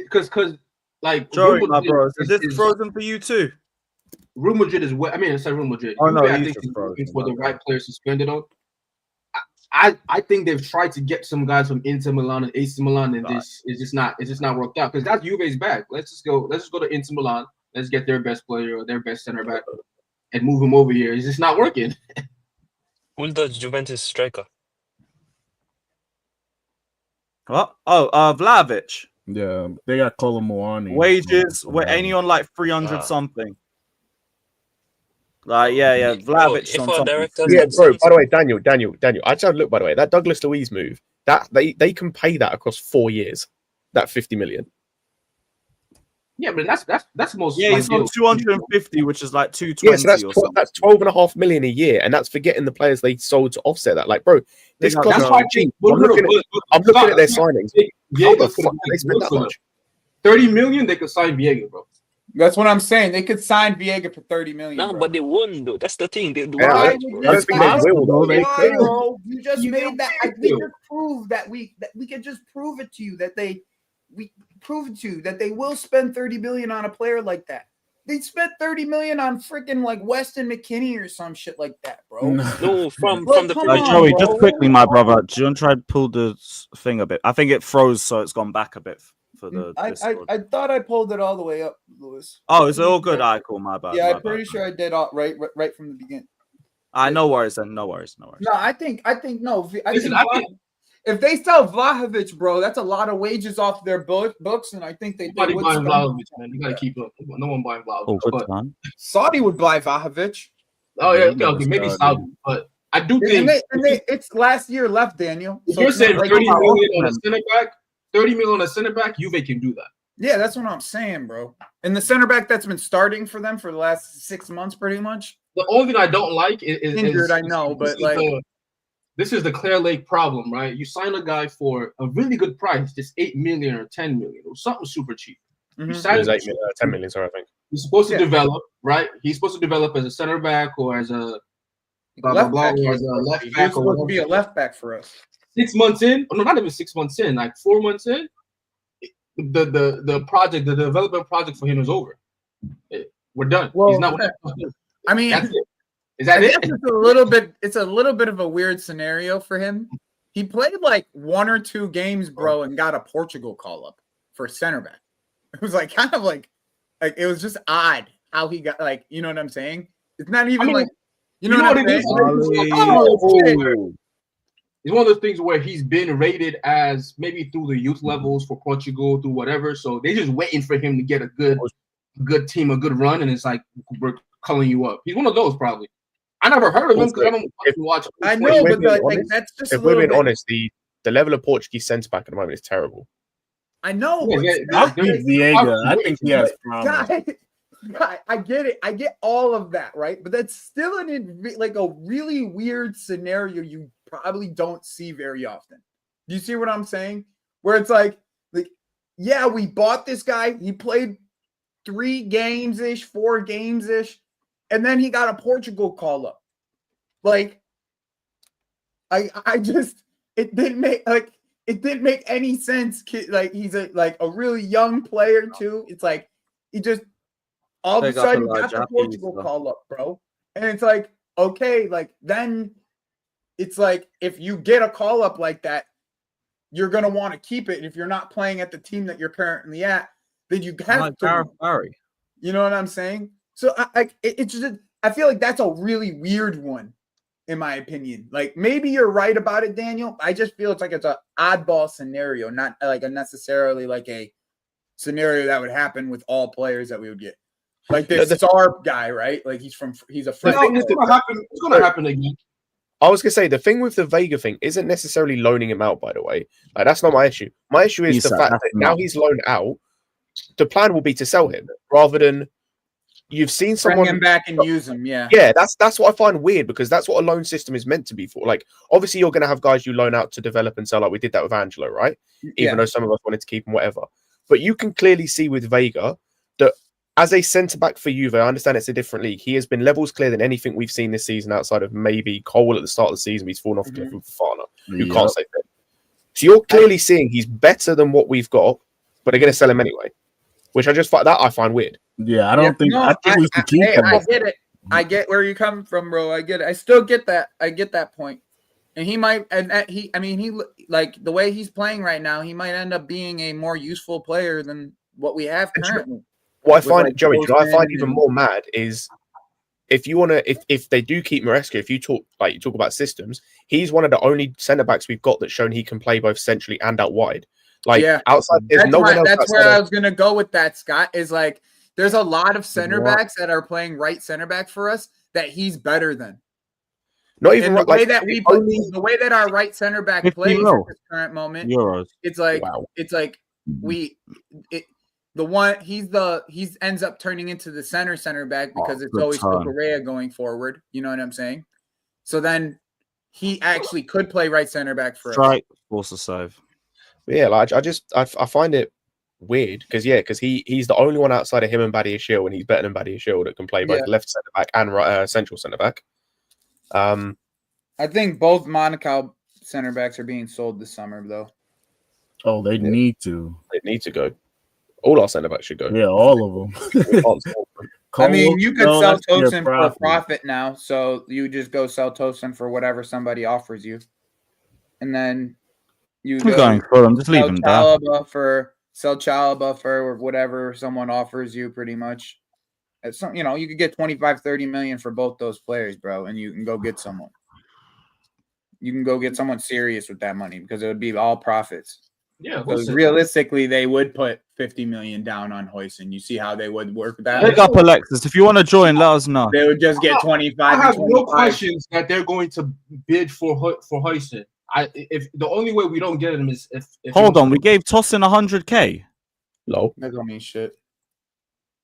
C: because like
A: Joey, my bro, is this frozen for you too?
C: Real Madrid is what I mean. It's like Real Madrid.
A: Oh no,
C: I think he's looking for the right players to spend it on. I think they've tried to get some guys from Inter Milan and AC Milan, and this is just not worked out because that's Juve's bag. Let's just go to Inter Milan. Let's get their best player or their best center back and move him over here. It's just not working.
F: Who's the Juventus striker?
A: What? Oh, Vlahovic.
E: Yeah, they got Kolo Muani.
A: Wages, ain't he on like 300 something? Like, yeah, Vlahovic on something.
D: Yeah, bro, by the way, Daniel, I just had a look, by the way, that Douglas Luiz move, that they can pay that across 4 years, that 50 million.
C: Yeah, but that's most.
A: Yeah, he's on 250, which is like 220.
D: Yeah, so that's 12.5 million a year, and that's forgetting the players they sold to offset that. Like, bro, this club is cheap. I'm looking at their signings. How the fuck did they spend that much?
C: 30 million, they could sign Viega, bro.
B: That's what I'm saying. They could sign Viega for 30 million.
F: No,
B: bro.
F: but they won't though. That's the thing. They
D: Yeah,
B: Why
F: won't,
B: would
F: bro.
B: you
D: I think they will, though.
B: Why,
E: could.
B: bro? You just
C: You
B: made that.
C: will.
B: We just proved that we could just prove it to you that we proved to you that they will spend 30 million on a player like that. They spent 30 million on freaking like Weston McKinney or some shit like that, bro.
F: No, from the
B: come
F: Premier
B: on,
A: Joey,
B: bro.
A: just quickly, my brother. Do you want to try to pull the thing a bit? I think it froze, so it's gone back a bit for the.
B: I thought I pulled it all the way up, Lewis.
A: Oh, is it all good? I cool. My bad.
B: Yeah,
A: my
B: I'm pretty
A: bad.
B: sure I did all right from the beginning.
A: No worries then. No worries. No worries.
B: No, I think no.
C: Listen,
B: If they sell Vlahovic, bro, that's a lot of wages off their books, and I think they
C: Nobody
B: would
C: buying
B: spend-
C: Vlahovic, man. You gotta keep up. No one buying Vlahovic.
A: Oh, good
C: But,
A: time.
B: Saudi would buy Vlahovic.
C: oh yeah,
E: Yeah,
C: okay, maybe
E: Saudi.
C: Saudi, but I do
B: And
C: think
B: they it's last year left, Daniel.
C: if
B: So
C: you're
B: it's not
C: saying
B: like-
C: 30 million on a center back, 30 million on a center back, Juve can do that.
B: Yeah, that's what I'm saying, bro. And the center back that's been starting for them for the last 6 months, pretty much.
C: The only thing I don't like is
B: Injured, I know, but
C: this is the Clear Lake problem, right? You sign a guy for a really good price, just 8 million or 10 million or something super cheap. You
B: Mhm.
C: sign
D: It was
C: him,
D: 8 million, 10 million, sorry, I think.
C: he's supposed to
B: Yeah.
C: develop, right? He's supposed to develop as a center back or as a blah,
B: left
C: blah,
B: back.
C: blah, or
B: He's
C: as a left
B: supposed
C: back or
B: to be a
C: whatever.
B: left back for us.
C: 6 months in, no, not even 6 months in, like 4 months in, the project, the development project for him is over. We're done.
B: Well,
C: He's not.
B: I mean,
C: That's it. Is that
B: I guess
C: it?
B: it's a little bit of a weird scenario for him. He played like 1 or 2 games, bro, and got a Portugal call up for center back. It was like kind of like it was just odd how he got like, you know what I'm saying? It's not even
C: mean,
B: like you know
C: what
B: what I'm
C: it
B: saying?
C: is?
B: Oh,
C: It's one of those things where he's been rated as maybe through the youth levels for Portugal, through whatever. So they're just waiting for him to get a good team, a good run, and it's like we're calling you up. He's one of those probably. I never heard of him because I don't watch.
B: I know, but
D: being
B: like
D: honest,
B: that's just a
D: If we're
B: little
D: being
B: bit.
D: honest, the level of Portuguese centre back at the moment is terrible.
B: I know.
C: Yeah,
B: but
C: yeah,
B: still,
E: I'll
C: yeah,
E: keep Viega. I think he has promise.
B: guy, I get it. I get all of that, right? But that's still like a really weird scenario you probably don't see very often. Do you see what I'm saying? Where it's like, yeah, we bought this guy. He played 3 games-ish, 4 games-ish, and then he got a Portugal call up. Like, I just it didn't make any sense. Like he's a really young player too. It's like he just all of a sudden got the Portugal call up, bro. And it's like, okay, like then it's like if you get a call up like that, you're gonna want to keep it. And if you're not playing at the team that you're currently at, then you have to. You know what I'm saying? So it's just I feel like that's a really weird one, in my opinion. Like maybe you're right about it, Daniel. I just feel it's an oddball scenario, not like a necessarily like a scenario that would happen with all players that we would get. Like this Sarp guy, right? Like he's a French.
C: It's gonna happen again.
D: I was gonna say the thing with the Vega thing isn't necessarily loaning him out, by the way. Like that's not my issue. My issue is the fact that now he's loaned out. The plan will be to sell him rather than you've seen someone
B: bring him back and use him. Yeah,
D: that's what I find weird because that's what a loan system is meant to be for. Like obviously you're gonna have guys you loan out to develop and sell, like we did that with Angelo, right? Even though some of us wanted to keep him, whatever. But you can clearly see with Vega that as a centre back for Juve, I understand it's a different league. He has been levels clear than anything we've seen this season outside of maybe Cole at the start of the season. He's fallen off a cliff with Fafana, who can't say that. So you're clearly seeing he's better than what we've got, but they're going to sell him anyway, which I find weird.
E: Yeah, I don't think. I think we should keep him.
B: I get it. I get where you come from, bro. I get it. I still get that. I get that point. And he might, he like the way he's playing right now, he might end up being a more useful player than what we have currently.
D: What I find, Joey, what I find even more mad is if you want to, if they do keep Maresca, if you talk about systems, he's one of the only centre backs we've got that's shown he can play both centrally and out wide. Like outside, there's no one else.
B: That's where I was gonna go with that, Scott. Is like there's a lot of center backs that are playing right center back for us that he's better than.
D: Not even
B: the way that we play, the way that our right center back plays at this current moment. It's like the one he ends up turning into the center back because it's always Correa going forward. You know what I'm saying? So then he actually could play right center back for us.
A: Strike, force a save.
D: Yeah, like I find it weird because he's the only one outside of him and Badiashile, and he's better than Badiashile that can play both left centre back and central centre back.
B: I think both Monaco center backs are being sold this summer, though.
E: Oh, they need to.
D: They need to go. All our centre backs should go.
E: Yeah, all of them.
B: I mean, you could sell Tosin for profit now, so you just go sell Tosin for whatever somebody offers you, and then you
A: I'm going for them. Just leave him down.
B: Sell Chalobah for whatever someone offers you, pretty much. It's you know, you could get 25, 30 million for both those players, bro, and you can go get someone. You can go get someone serious with that money because it would be all profits.
C: Yeah,
B: because realistically, they would put 50 million down on Huijsen. You see how they would work that?
A: Pick up Alexis. If you want to join, let us know.
B: They would just get 25.
C: I have no questions that they're going to bid for Huijsen. If the only way we don't get him is if
A: hold on, we gave Tosin 100K.
D: Low.
B: That don't mean shit.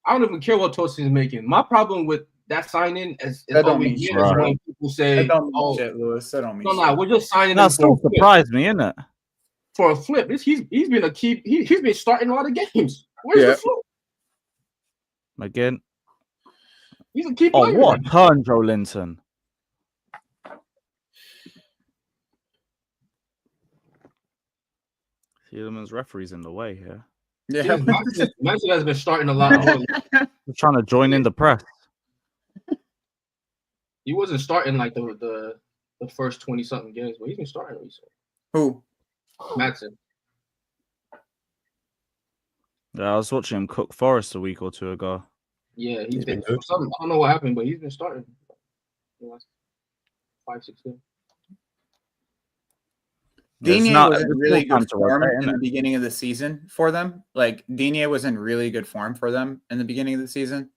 C: I don't even care what Tosin is making. My problem with that signing is always when people say,
B: that don't mean shit, Lewis. That don't mean shit.
C: No, we're just signing.
A: That still surprised me, innit?
C: For a flip, he's been a key. He's been starting a lot of games. Where's the flip?
A: Again.
C: He's a key player.
A: Oh, what a turn, Joe Linton. Thieleman's referee's in the way here.
C: Yeah, Manchester has been starting a lot.
A: They're trying to join in the press.
C: He wasn't starting like the first 20-something games, but he's been starting recently.
B: Who?
C: Maatsen.
A: Yeah, I was watching him cook Forest a week or two ago.
C: Yeah, he's been good. I don't know what happened, but he's been starting the last 5-6 games.
B: Digne was in really good form in the beginning of the season for them. Like, Digne was in really good form for them in the beginning of the season.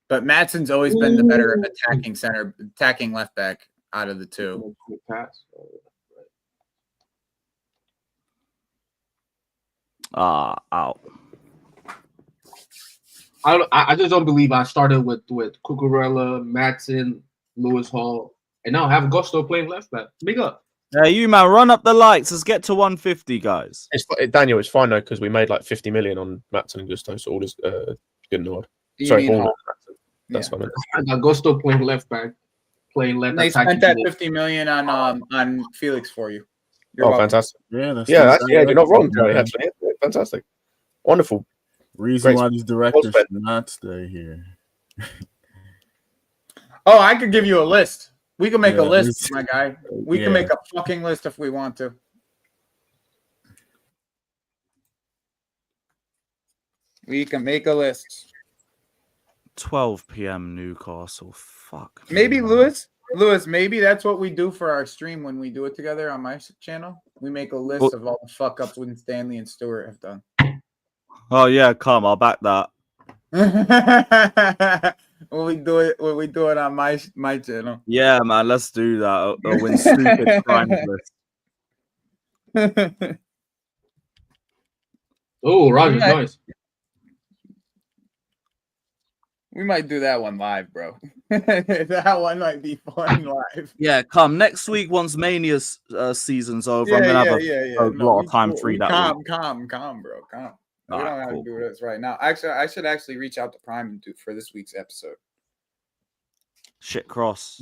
B: But Maatsen's always been the better attacking left back out of the two.
A: Out.
C: I just don't believe I started with Cucurella, Maatsen, Lewis Hall, and now have Gusto playing left back. Big up.
A: Hey, you man, run up the likes. Let's get to 150, guys.
D: Daniel, it's fine though because we made like 50 million on Maatsen and Gusto, so all is good and odd. Sorry, all that's what I meant.
C: I got Gusto playing left back, playing left.
B: They spent that 50 million on Felix for you.
D: You're welcome. Fantastic.
E: Yeah,
D: you're not wrong, Joey. Actually, fantastic, wonderful.
E: Reason why these directors should not stay here.
B: Oh, I could give you a list. We can make a list, my guy. We can make a fucking list if we want to. We can make a list.
A: 12 p.m. Newcastle. Fuck.
B: Maybe Lewis, maybe that's what we do for our stream when we do it together on my channel. We make a list of all the fuck ups when Stanley and Stewart have done.
A: Oh yeah, come, I'll back that.
B: when we do it on my channel.
A: Yeah, man, let's do that. Or when stupid crimes list.
C: Oh, Roger's nice.
B: We might do that one live, bro. That one might be fun live.
A: Yeah, come next week once Mania's season's over. I'm gonna have a lot of time free that week.
B: Calm, bro. Calm. We don't have to do this right now. Actually, I should actually reach out to Prime and do for this week's episode.
A: Shit cross.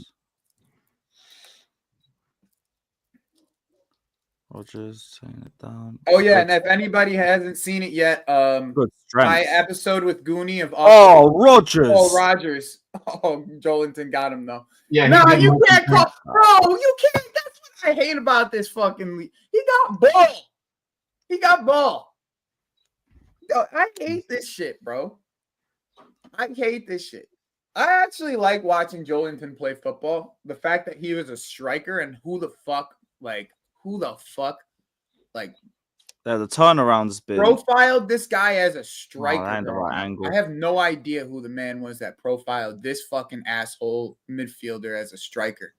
A: Rogers taking it down.
B: Oh yeah, and if anybody hasn't seen it yet, my episode with Goonie of
A: Rogers.
B: Oh, Rogers. Oh, Jolinton got him though.
C: Yeah.
B: No, you can't call, bro. You can't. That's what I hate about this fucking league. He got ball. Yo, I hate this shit, bro. I hate this shit. I actually like watching Jolinton play football. The fact that he was a striker and who the fuck, yeah,
A: the turnaround's been
B: profiled this guy as a striker.
A: Right angle.
B: I have no idea who the man was that profiled this fucking asshole midfielder as a striker.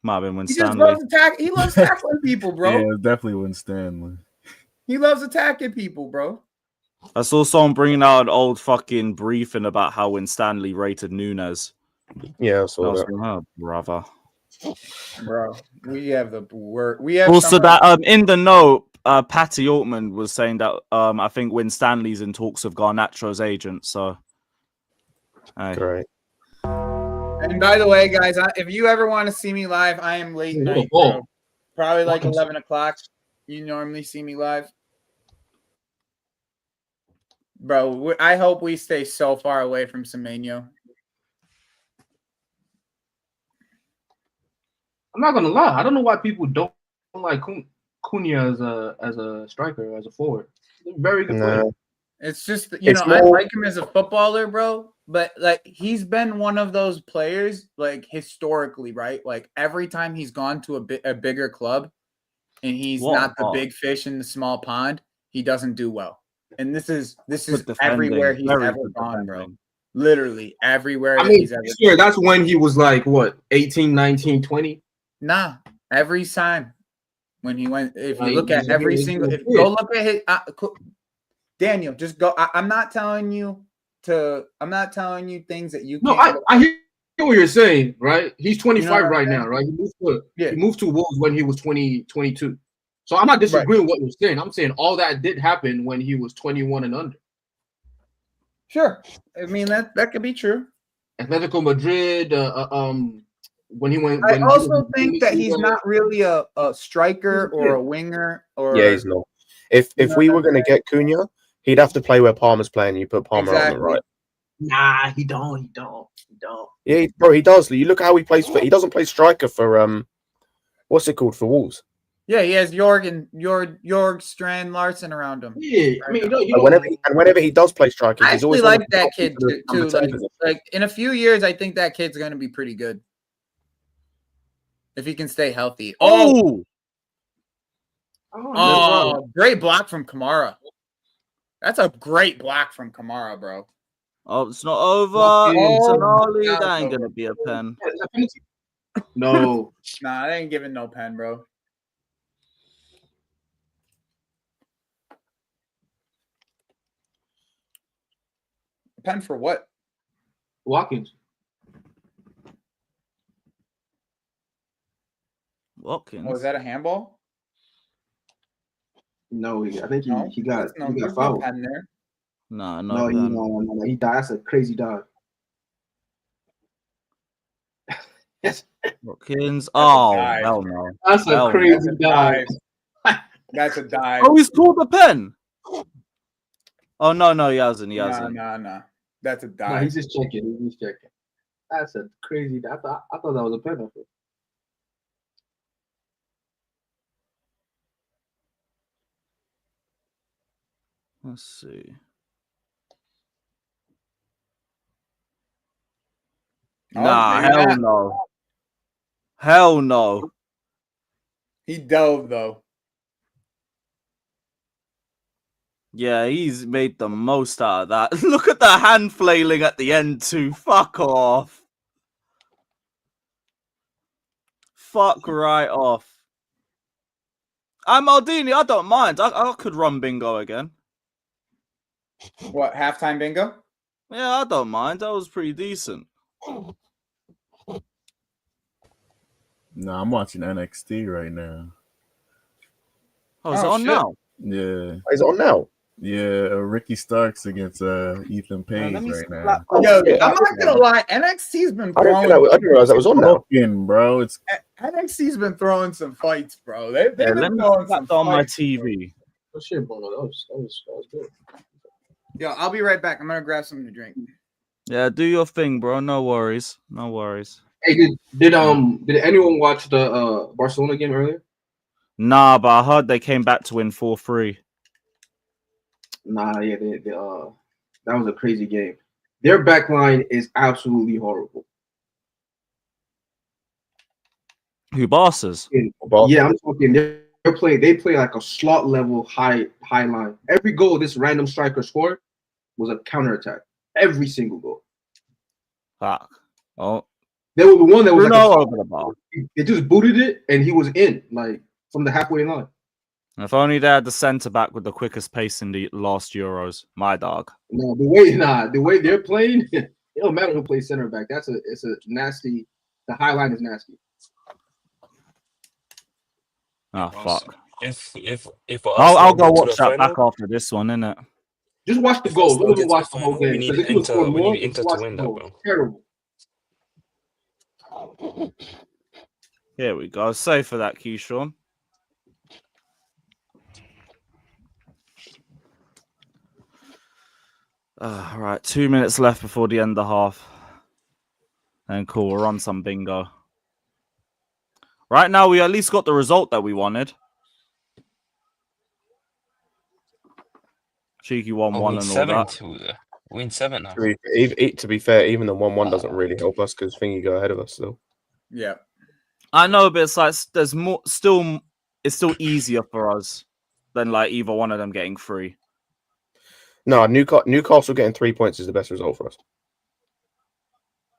A: Might have been Win
B: He
A: Stanley.
B: He loves tackling people, bro.
E: Yeah, definitely Win Stanley.
B: He loves attacking people, bro.
A: I saw someone bringing out an old fucking briefing about how Win Stanley rated Nunes.
D: Yeah, I saw that.
A: Oh, brother.
B: Bro, we have the word. We have
A: also that in the note, Patty Altman was saying that I think Win Stanley's in talks with Garnacho's agent. So,
D: Great.
B: And by the way, guys, if you ever want to see me live, I am late night, bro. Probably like 11 o'clock. You normally see me live. Bro, I hope we stay so far away from Semenyo.
C: I'm not gonna lie. I don't know why people don't like Cunha as a striker, as a forward. He's a very good player.
B: It's just, you know, I like him as a footballer, bro. But like, he's been one of those players, like historically, right? Like every time he's gone to a bigger club, and he's not the big fish in the small pond, he doesn't do well. And this is everywhere he's ever gone, bro. Literally everywhere he's ever gone.
C: That's when he was like, what, 18, 19, 20?
B: Nah, every time when he went, if you look at every single, go look at his, Daniel, just go. I'm not telling you things that you can't.
C: No, I hear what you're saying, right? He's 25 right now, right? He moved to Wolves when he was 22. So I'm not disagreeing with what you're saying. I'm saying all that did happen when he was 21 and under.
B: Sure. I mean, that could be true.
C: Atletico Madrid, when he went.
B: I also think that he's not really a striker or a winger.
D: He's not. If we were going to get Cunha, he'd have to play where Palmer's playing. You put Palmer on the right.
C: Nah, he don't.
D: Yeah, bro, he does. You look at how he plays he doesn't play striker for what's it called, for Wolves?
B: Yeah, he has Jorg Strand Larson around him.
C: Yeah, I mean,
D: whenever he does play striker,
B: I actually like that kid too. Like in a few years, I think that kid's going to be pretty good if he can stay healthy. Oh, great block from Kamara. That's a great block from Kamara, bro.
A: Oh, it's not over. That ain't gonna be a pen.
C: No.
B: Nah, I ain't giving no pen, bro. Pen for what?
C: Watkins.
A: Watkins.
B: Oh, is that a handball?
C: No, I think he got fouled.
B: No pen there.
C: No, he died. That's a crazy dog. Yes.
A: Watkins. Oh, hell no.
C: That's a crazy dive.
B: That's a dive.
A: Oh, he's called the pen. Oh no, he hasn't.
B: No. That's a dive.
C: No, he's just checking. That's a crazy dive. I thought that was a penalty.
A: Let's see. Hell no. Hell no.
B: He dove though.
A: Yeah, he's made the most out of that. Look at the hand flailing at the end too. Fuck off. Fuck right off. I'm Maldini. I don't mind. I could run bingo again.
B: What, halftime bingo?
A: Yeah, I don't mind. That was pretty decent.
E: No, I'm watching NXT right now.
A: Oh, is it on now?
E: Yeah.
D: Is it on now?
E: Yeah, Ricky Starks against Ethan Page right now.
B: Yo, I'm not gonna lie, NXT's been throwing.
D: I didn't realize that was on now.
E: Bro, it's
B: NXT's been throwing some fights, bro. They've been
A: let me
B: throwing
A: put that on my TV.
C: Oh shit, bro, that was good.
B: Yo, I'll be right back. I'm gonna grab something to drink.
A: Yeah, do your thing, bro. No worries. No worries.
C: Hey, did anyone watch the Barcelona game earlier?
A: Nah, but I heard they came back to win 4-3.
C: Nah, yeah, that was a crazy game. Their back line is absolutely horrible.
A: Who, Barca's?
C: Yeah, I'm talking. They play like a slot level high line. Every goal this random striker scored was a counterattack. Every single goal.
A: Fuck. Oh.
C: They were the one that was
A: over the ball.
C: They just booted it and he was in, like, from the halfway line.
A: If only they had the centre back with the quickest pace in the last Euros. My dog.
C: No, the way they're playing, it don't matter who plays center back. It's a nasty. The high line is nasty.
A: Oh, fuck.
F: if
A: I'll
F: Arsenal
A: go
F: go to
A: watch
F: the
A: that back
F: final,
A: after this one, innit?
C: Just watch the
F: if
C: goals.
F: Arsenal
C: Don't even
F: get to
C: watch
F: the
C: the whole
F: final, we
C: game.
F: need
C: Because if you score
F: Inter. We
C: more,
F: need
C: just
F: Inter to
C: watch
F: win
C: the
F: that,
C: goals.
F: bro.
C: Terrible.
A: Here we go. Save for that, Keyshawn. All right, 2 minutes left before the end of half. And cool, we'll run some bingo. Right now, we at least got the result that we wanted. Cheeky 1-1
F: Oh,
A: and all that.
F: Win 7 now.
D: To be fair, even the 1-1 doesn't really help us because Thingy go ahead of us still.
B: Yeah.
A: I know, but it's like there's more. Still, it's still easier for us than like either one of them getting 3.
D: No, Newcastle getting 3 points is the best result for us.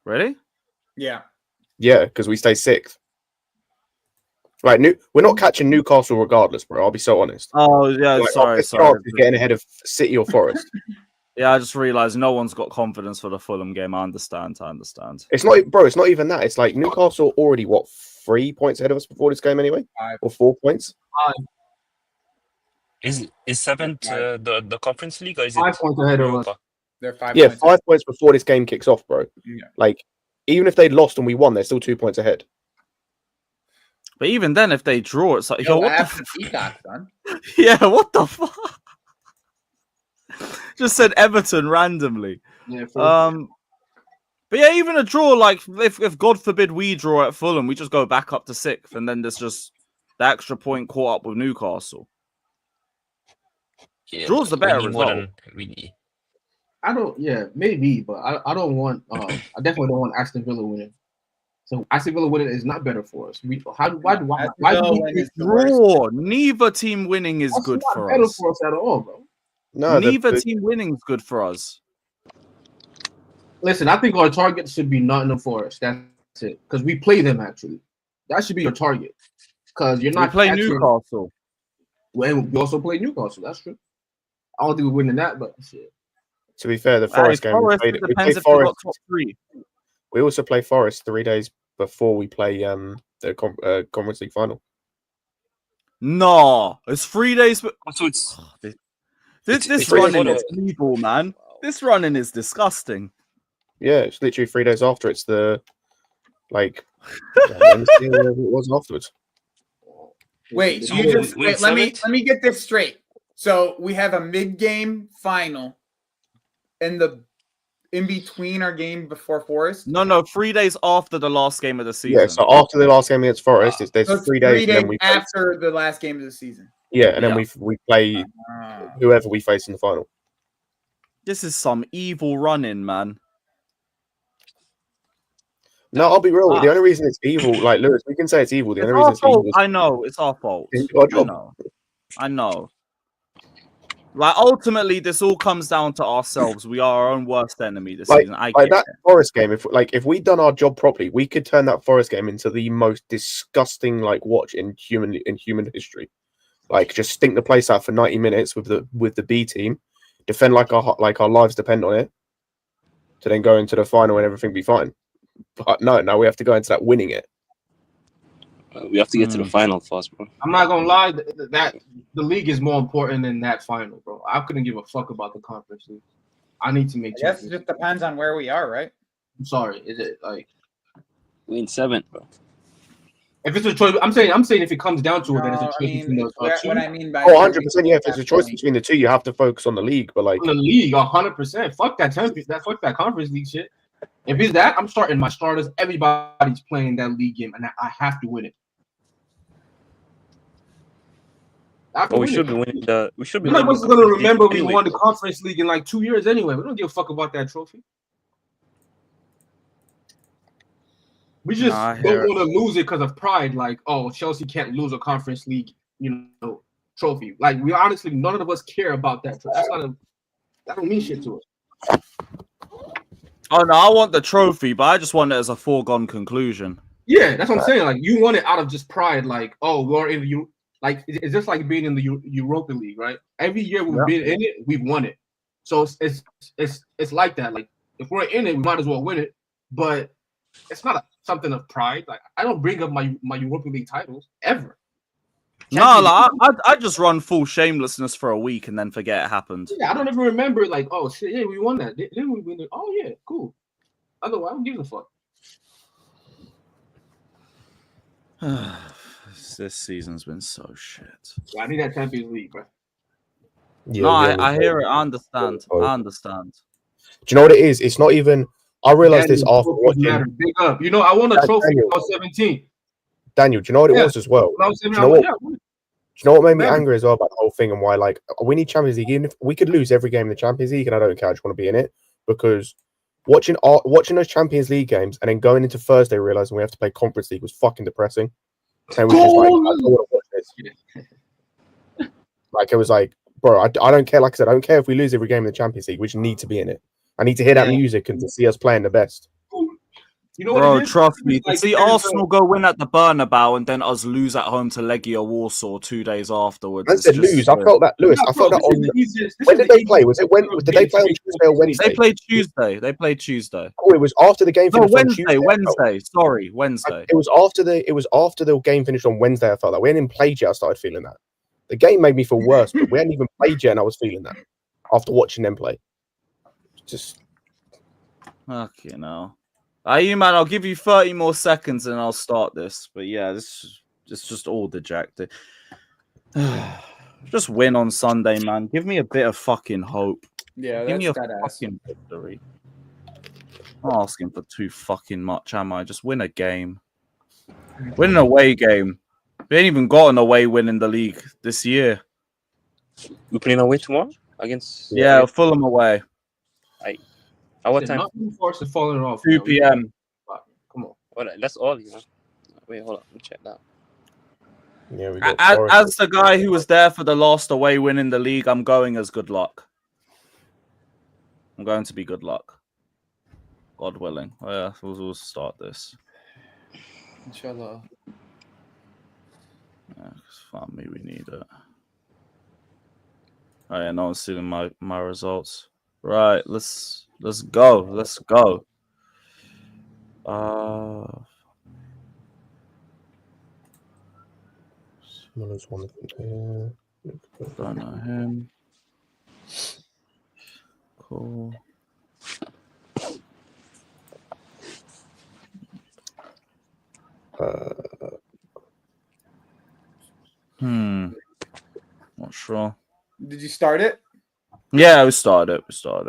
A: Really?
B: Yeah.
D: Yeah, because we stay 6th. Right, we're not catching Newcastle regardless, bro. I'll be so honest.
A: Oh yeah,
D: Like,
A: sorry.
D: Is getting ahead of City or Forest.
A: Yeah, I just realized no one's got confidence for the Fulham game. I understand.
D: It's not, bro. It's not even that. It's like Newcastle already 3 points ahead of us before this game anyway,
B: 5.
D: or 4 points.
F: Is 7th the Conference League or is
C: 5
F: it
C: points ahead of us.
F: Europa?
B: They're 5
D: Yeah,
B: points.
D: 5 points before this game kicks off, bro.
B: Yeah.
D: Like, even if they lost and we won, they're still 2 points ahead.
A: But even then, if they draw, it's like,
B: Yo,
A: what the
B: Aston Peacock, son.
A: yeah, what the fuck? Just said Everton randomly.
C: Yeah,
A: But yeah, even a draw, like if God forbid we draw at Fulham, we just go back up to 6th, and then there's just the extra point caught up with Newcastle.
F: Yeah,
A: Draw's the better
F: we need more
A: result.
F: than
C: I don't. Yeah, maybe, but I don't want. I definitely don't want Aston Villa winning. So Aston Villa winning is not better for us. Why do we
A: draw? Neither team winning is
C: That's
A: good
C: not
A: for
C: better
A: us.
C: for us at all, bro.
D: No,
A: Neither team winning is good for us.
C: Listen, I think our target should be Nottingham Forest. That's it. Because we play them actually. That should be your target. Because you're not.
A: We play Newcastle.
C: Well, we also play Newcastle. That's true. I don't think we're winning that, but shit.
D: To be fair, the Forest game we played Forest.
A: Top 3.
D: We also play Forest 3 days before we play the Conference League final.
A: No, it's 3 days.
F: So it's
A: This running is evil, man. This running is disgusting.
D: Yeah, it's literally 3 days after. It's the Wednesday, whatever it was afterwards.
B: Wait, so you just let me get this straight. So we have a mid-game final, and in between our game before Forest.
A: No, 3 days after the last game of the season.
D: Yeah, so after the last game against Forest, there's
B: so
D: 3 days.
B: 3 days after the last game of the season.
D: Yeah, and then we play whoever we face in the final.
A: This is some evil running, man.
D: No, I'll be real. The only reason it's evil, like Lewis, we can say it's evil. The only reason it's evil is
A: I know it's our fault.
D: it's our job.
A: I know. Like ultimately, this all comes down to ourselves. We are our own worst enemy this season. I get
D: that Forest game. If we'd done our job properly, we could turn that Forest game into the most disgusting watch in human history. Like just stink the place out for 90 minutes with the B team, defend like our lives depend on it, to then go into the final and everything be fine. But no, now we have to go into that winning it.
G: We have to get to the final first, bro.
C: I'm not gonna lie, that the league is more important than that final, bro. I couldn't give a fuck about the conference league. I need to make.
B: I guess it just depends on where we are, right?
C: I'm sorry. Is it like
G: we in 7th, bro?
C: If it's a choice, I'm saying if it comes down to it, then it's a choice between those two.
B: What I mean by
D: 100%. Yeah, if it's a choice between the two, you have to focus on the league. But
C: on the league, 100%. Fuck that fuck that conference league shit. If it's that, I'm starting my starters. Everybody's playing that league game, and I have to win it.
G: We should be winning the. We should be.
C: None of us is gonna remember we won the conference league in 2 years anyway. We don't give a fuck about that trophy. We just don't want to lose it because of pride. Like, oh, Chelsea can't lose a conference league, trophy. Like, we honestly, none of us care about that. That don't mean shit to us.
A: Oh no, I want the trophy, but I just want it as a foregone conclusion.
C: Yeah, that's what I'm saying. Like, you want it out of just pride. Like, oh, we're in the it's just like being in the Europa League, right? Every year we've been in it, we've won it. So it's like that. Like, if we're in it, we might as well win it. But it's not something of pride. Like, I don't bring up my Europa League titles ever.
A: No, like, I just run full shamelessness for a week and then forget it happened.
C: Yeah, I don't even remember. Like, oh shit, yeah, we won that. Then we win it. Oh yeah, cool. Otherwise, who gives a fuck?
A: This season's been so shit.
C: Yeah, I need that Champions League, bro.
D: Yeah,
A: No,
D: yeah,
A: I hear it. I understand.
D: Oh.
A: I understand.
D: Do you know what it is? It's not even. I realized this
C: Daniel,
D: after watching.
C: Big up. You know, I won a trophy
D: Daniel.
C: when I was 17.
D: Daniel, do you know what it was as well?
C: When I was 17,
D: Do you know what?
C: yeah,
D: Do you know what made me
C: Better.
D: angry as well about the whole thing and why, like, we need Champions League. Even if we could lose every game in the Champions League, and I don't care, I just want to be in it, because watching those Champions League games and then going into Thursday realizing we have to play Conference League was fucking depressing. And we just like, I don't want to watch this. Like, it was like, bro, I don't care. Like I said, I don't care if we lose every game in the Champions League. We just need to be in it. I need to hear that music and to see us playing the best.
C: You know
A: Bro,
C: what it is?
A: trust me. To
C: Like,
A: see Arsenal go win at the Bernabeu and then us lose at home to Legia Warsaw 2 days afterwards.
D: I said lose. I felt that, Lewis. I felt that on. When did they play? Was it when? Did they play on Tuesday or Wednesday?
A: They played Tuesday. They played Tuesday.
D: Oh, it was after the game
A: No,
D: finished on
A: Wednesday.
D: Tuesday.
A: Wednesday. Sorry, Wednesday.
D: It was after the game finished on Wednesday. I felt that we hadn't even played yet. I started feeling that. The game made me feel worse, but we hadn't even played yet, and I was feeling that after watching them play. Just
A: Okay, now. You man, I'll give you 30 more seconds and I'll start this. But yeah, it's just all dejected. Just win on Sunday, man. Give me a bit of fucking hope.
B: Yeah,
A: Give me a
B: that's
A: fucking victory. I'm not asking for too fucking much, am I? Just win a game. Win an away game. We ain't even got an away win in the league this year.
G: We playing away tomorrow against.
A: Yeah, Fulham away.
G: At what time?
C: Nothing for us to fall off.
A: 2 p.m.
C: Come on.
G: Well, that's all, you know. Wait, hold on. Let me check that.
D: yeah, we got
A: As the guy who was there for the last away win in the league, I'm going as good luck. I'm going to be good luck. God willing. Oh, yeah, we'll start this.
B: Inshallah.
A: Yeah, fuck me, we need it. Oh yeah, no one's seeing my results. Right, let's go. Let's go.
D: Someone's one here.
A: Don't know him. Cool. Not sure.
B: Did you start it?
A: Yeah, we started. Don't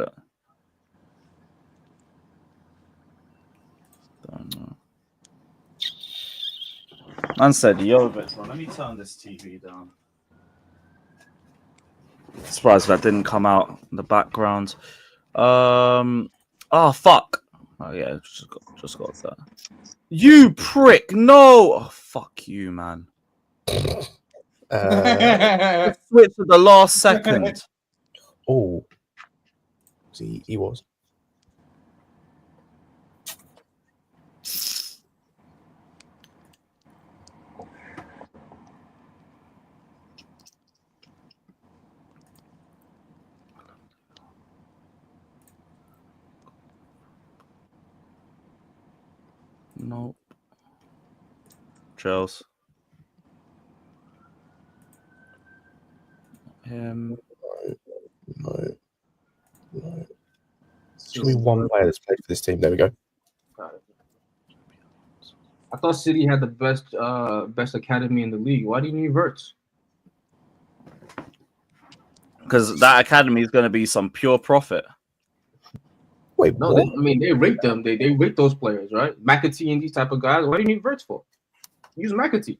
A: know. Man said Jovic. Let me turn this TV down. Surprised that didn't come out in the background. Oh fuck. Oh yeah, just got that. You prick! No. Oh, fuck you, man. Switch at the last second.
D: Oh, he was.
A: Nope. Chels. Him.
D: No. There's only one player that's played for this team. There we go.
C: I thought City had the best academy in the league. Why do you need Verts?
A: Because that academy is going to be some pure profit.
D: Wait,
C: No,
D: what?
C: they rate them. They rate those players, right? McAtee and these type of guys. Why do you need Verts for? Use McAtee.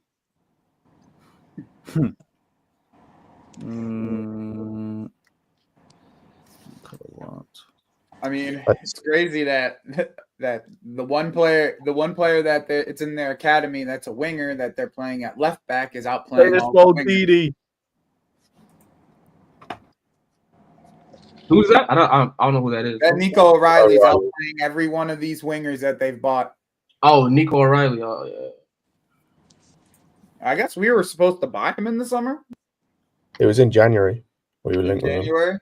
B: I mean, it's crazy that the one player that it's in their academy that's a winger that they're playing at left back is out playing all the wingers.
C: Who's that? I don't know who that is.
B: That Nico O'Reilly's out playing every one of these wingers that they've bought.
C: Oh, Nico O'Reilly. Oh yeah.
B: I guess we were supposed to buy him in the summer.
D: It was in January. We were
B: In
D: linked with him.
B: January.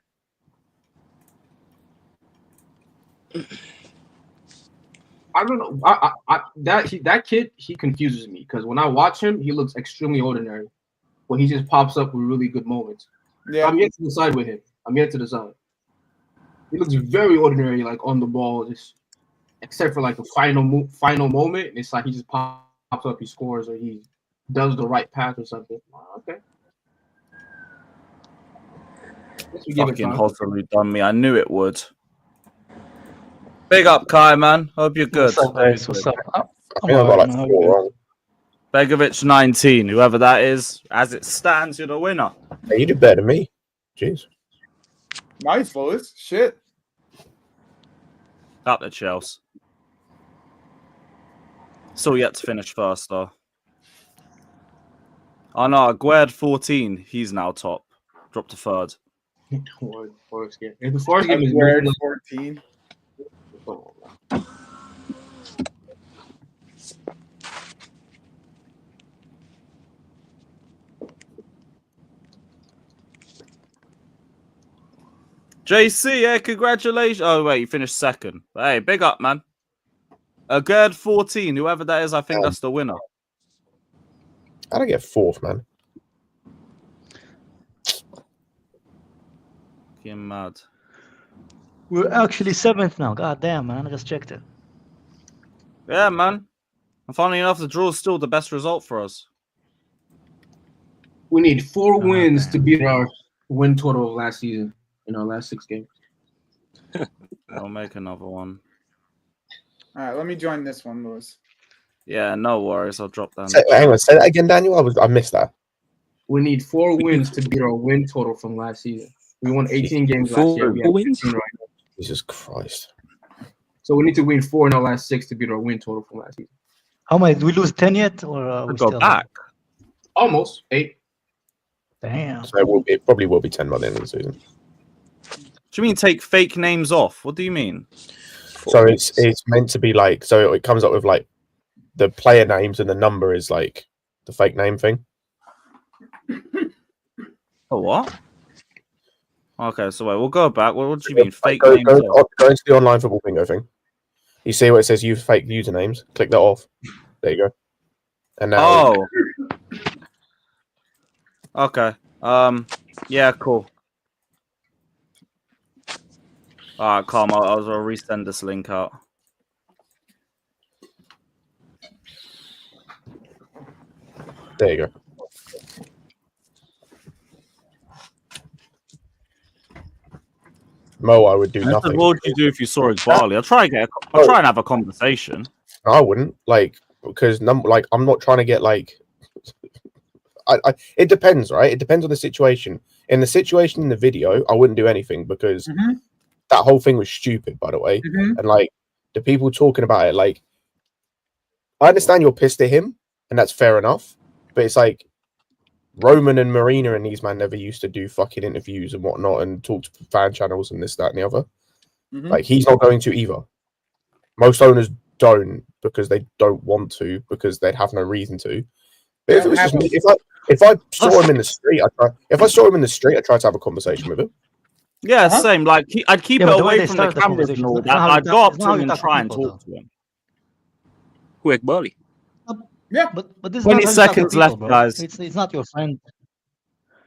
C: I don't know. That kid, he confuses me because when I watch him, he looks extremely ordinary. where he just pops up with really good moments.
B: Yeah.
C: I'm yet to decide with him. I'm yet to decide. He looks very ordinary, like on the ball, just except for like the final moment. It's like he just pops up, he scores, or he does the right pass or something. Okay.
A: Fucking Hosserly done me. I knew it would. Big up, Kai, man. Hope you're good.
H: What's up, guys? What's up?
D: I think I got like 4 wrong.
A: Begovic 19, whoever that is. As it stands, you're the winner.
D: Hey, you did better than me. Jeez.
B: Nice, boys. Shit.
A: Up the Chelsea. Still yet to finish first, though. Oh, no. Aguerd 14. He's now top. Dropped to third.
C: Forest game. If the Forest game is
B: Aguerd 14.
A: JC, yeah, congratulations. Oh, wait, you finished second. Hey, big up, man. Aguerd 14, whoever that is, I think that's the winner.
D: How'd I get 4th, man?
A: You're mad.
H: We're actually 7th now. God damn, man. I just checked it.
A: Yeah, man. And funnily enough, the draw is still the best result for us.
C: We need 4 wins to beat our win total of last season in our last 6 games.
A: I'll make another one.
B: All right, let me join this one, Lewis.
A: Yeah, no worries. I'll drop that.
D: Hang on, say that again, Daniel. I missed that.
C: We need 4 wins to beat our win total from last season. We won 18 games last year. We have 15 right now.
D: Jesus Christ.
C: So we need to win 4 in our last 6 to beat our win total from last season.
H: How many? Did we lose 10 yet? Or we
A: Go
H: still
A: back.
C: Almost 8.
H: Damn.
D: So it probably will be 10 by the end of the season.
A: Do you mean take fake names off? What do you mean?
D: So it's meant to be like, so it comes up with like the player names and the number is like the fake name thing.
A: Oh, what? Okay, so wait, we'll go back. What do you mean? Fake
D: Go
A: names off?
D: into the online football bingo thing. You see where it says use fake usernames? Click that off. There you go. And now.
A: Oh. Okay. Yeah, cool. Alright, calm. I'll resend this link out.
D: There you go. Mo, I would do nothing.
A: What would you do if you saw Igbali? I'll try and have a conversation.
D: I wouldn't, like, because I'm not trying to get like. It depends, right? It depends on the situation. In the situation in the video, I wouldn't do anything because that whole thing was stupid, by the way. And like the people talking about it, like, I understand you're pissed at him, and that's fair enough. But it's like Roman and Marina and these man never used to do fucking interviews and whatnot and talk to fan channels and this, that, and the other. Like, he's not going to either. Most owners don't because they don't want to because they'd have no reason to. But if it was just me, if I saw him in the street, I'd try to have a conversation with him.
A: Yeah, same. Like I'd keep it away from the
H: the
A: cameras and all that.
H: how
A: I'd go up
H: that's
A: to
H: how
A: him
H: you
A: and
H: talk to
A: try and
H: people,
A: talk
H: though.
A: to him.
G: Who Bali?
B: Yeah,
H: but this is
A: 20
H: not how you talk to
A: seconds
H: people,
A: left,
H: bro.
A: guys.
H: It's not your friend.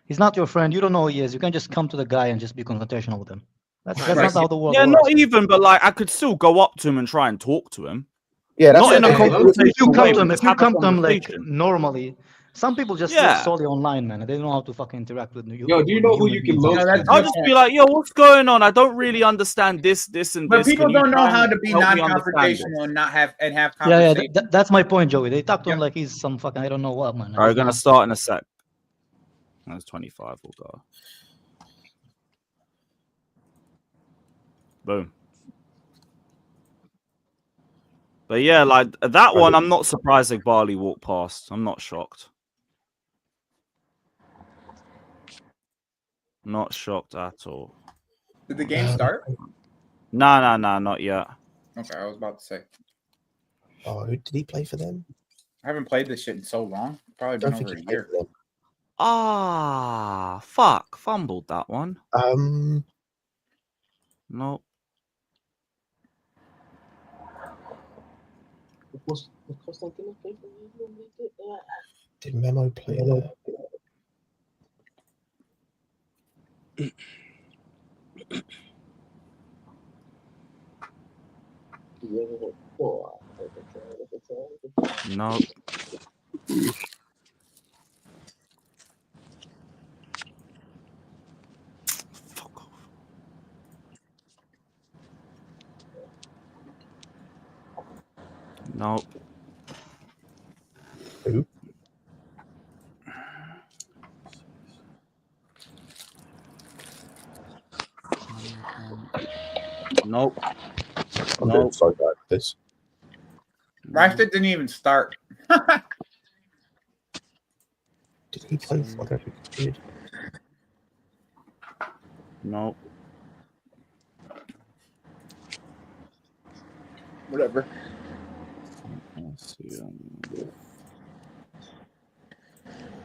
H: He's not your friend. You don't know who he is. You can just come to the guy and just be confrontational with him. That's not how the world
A: Yeah,
H: works.
A: not even, but like I could still go up to him and try and talk to him.
D: Yeah, that's
A: not in a
H: If you come
A: way,
H: to him,
A: just
H: if you
A: have a
H: come to him like
A: conversation.
H: normally, some people just live solely online, man. They don't know how to fucking interact with you.
C: Yo, do you know who you can look?
A: I'll just be like, yo, what's going on? I don't really understand this, and
B: but
A: this.
B: people
A: Can you
B: don't know
A: try
B: how
A: and
B: to be
A: help me understand
B: non-confrontational and have
H: Yeah,
B: conversation.
H: that's my point, Joey. They talk to him like he's some fucking I don't know what, man.
A: All right, we're gonna start in a sec. That's 25. We'll go. Boom. But yeah, like that one, I'm not surprised Igbali walked past. I'm not shocked. Not shocked at all.
B: Did the game start?
A: No, not yet.
B: Okay, I was about to say.
D: Oh, did he play for them?
B: I haven't played this shit in so long. Probably been over a year.
A: Ah, fuck. Fumbled that one. Nope.
D: Did Memo play there?
A: No. Fuck off. No.
D: Who?
A: Nope.
D: I'm
A: No.
D: doing so bad at this.
B: Rashford didn't even start.
D: Did he play? I don't think he did.
A: Nope.
B: Whatever.
A: Let's see.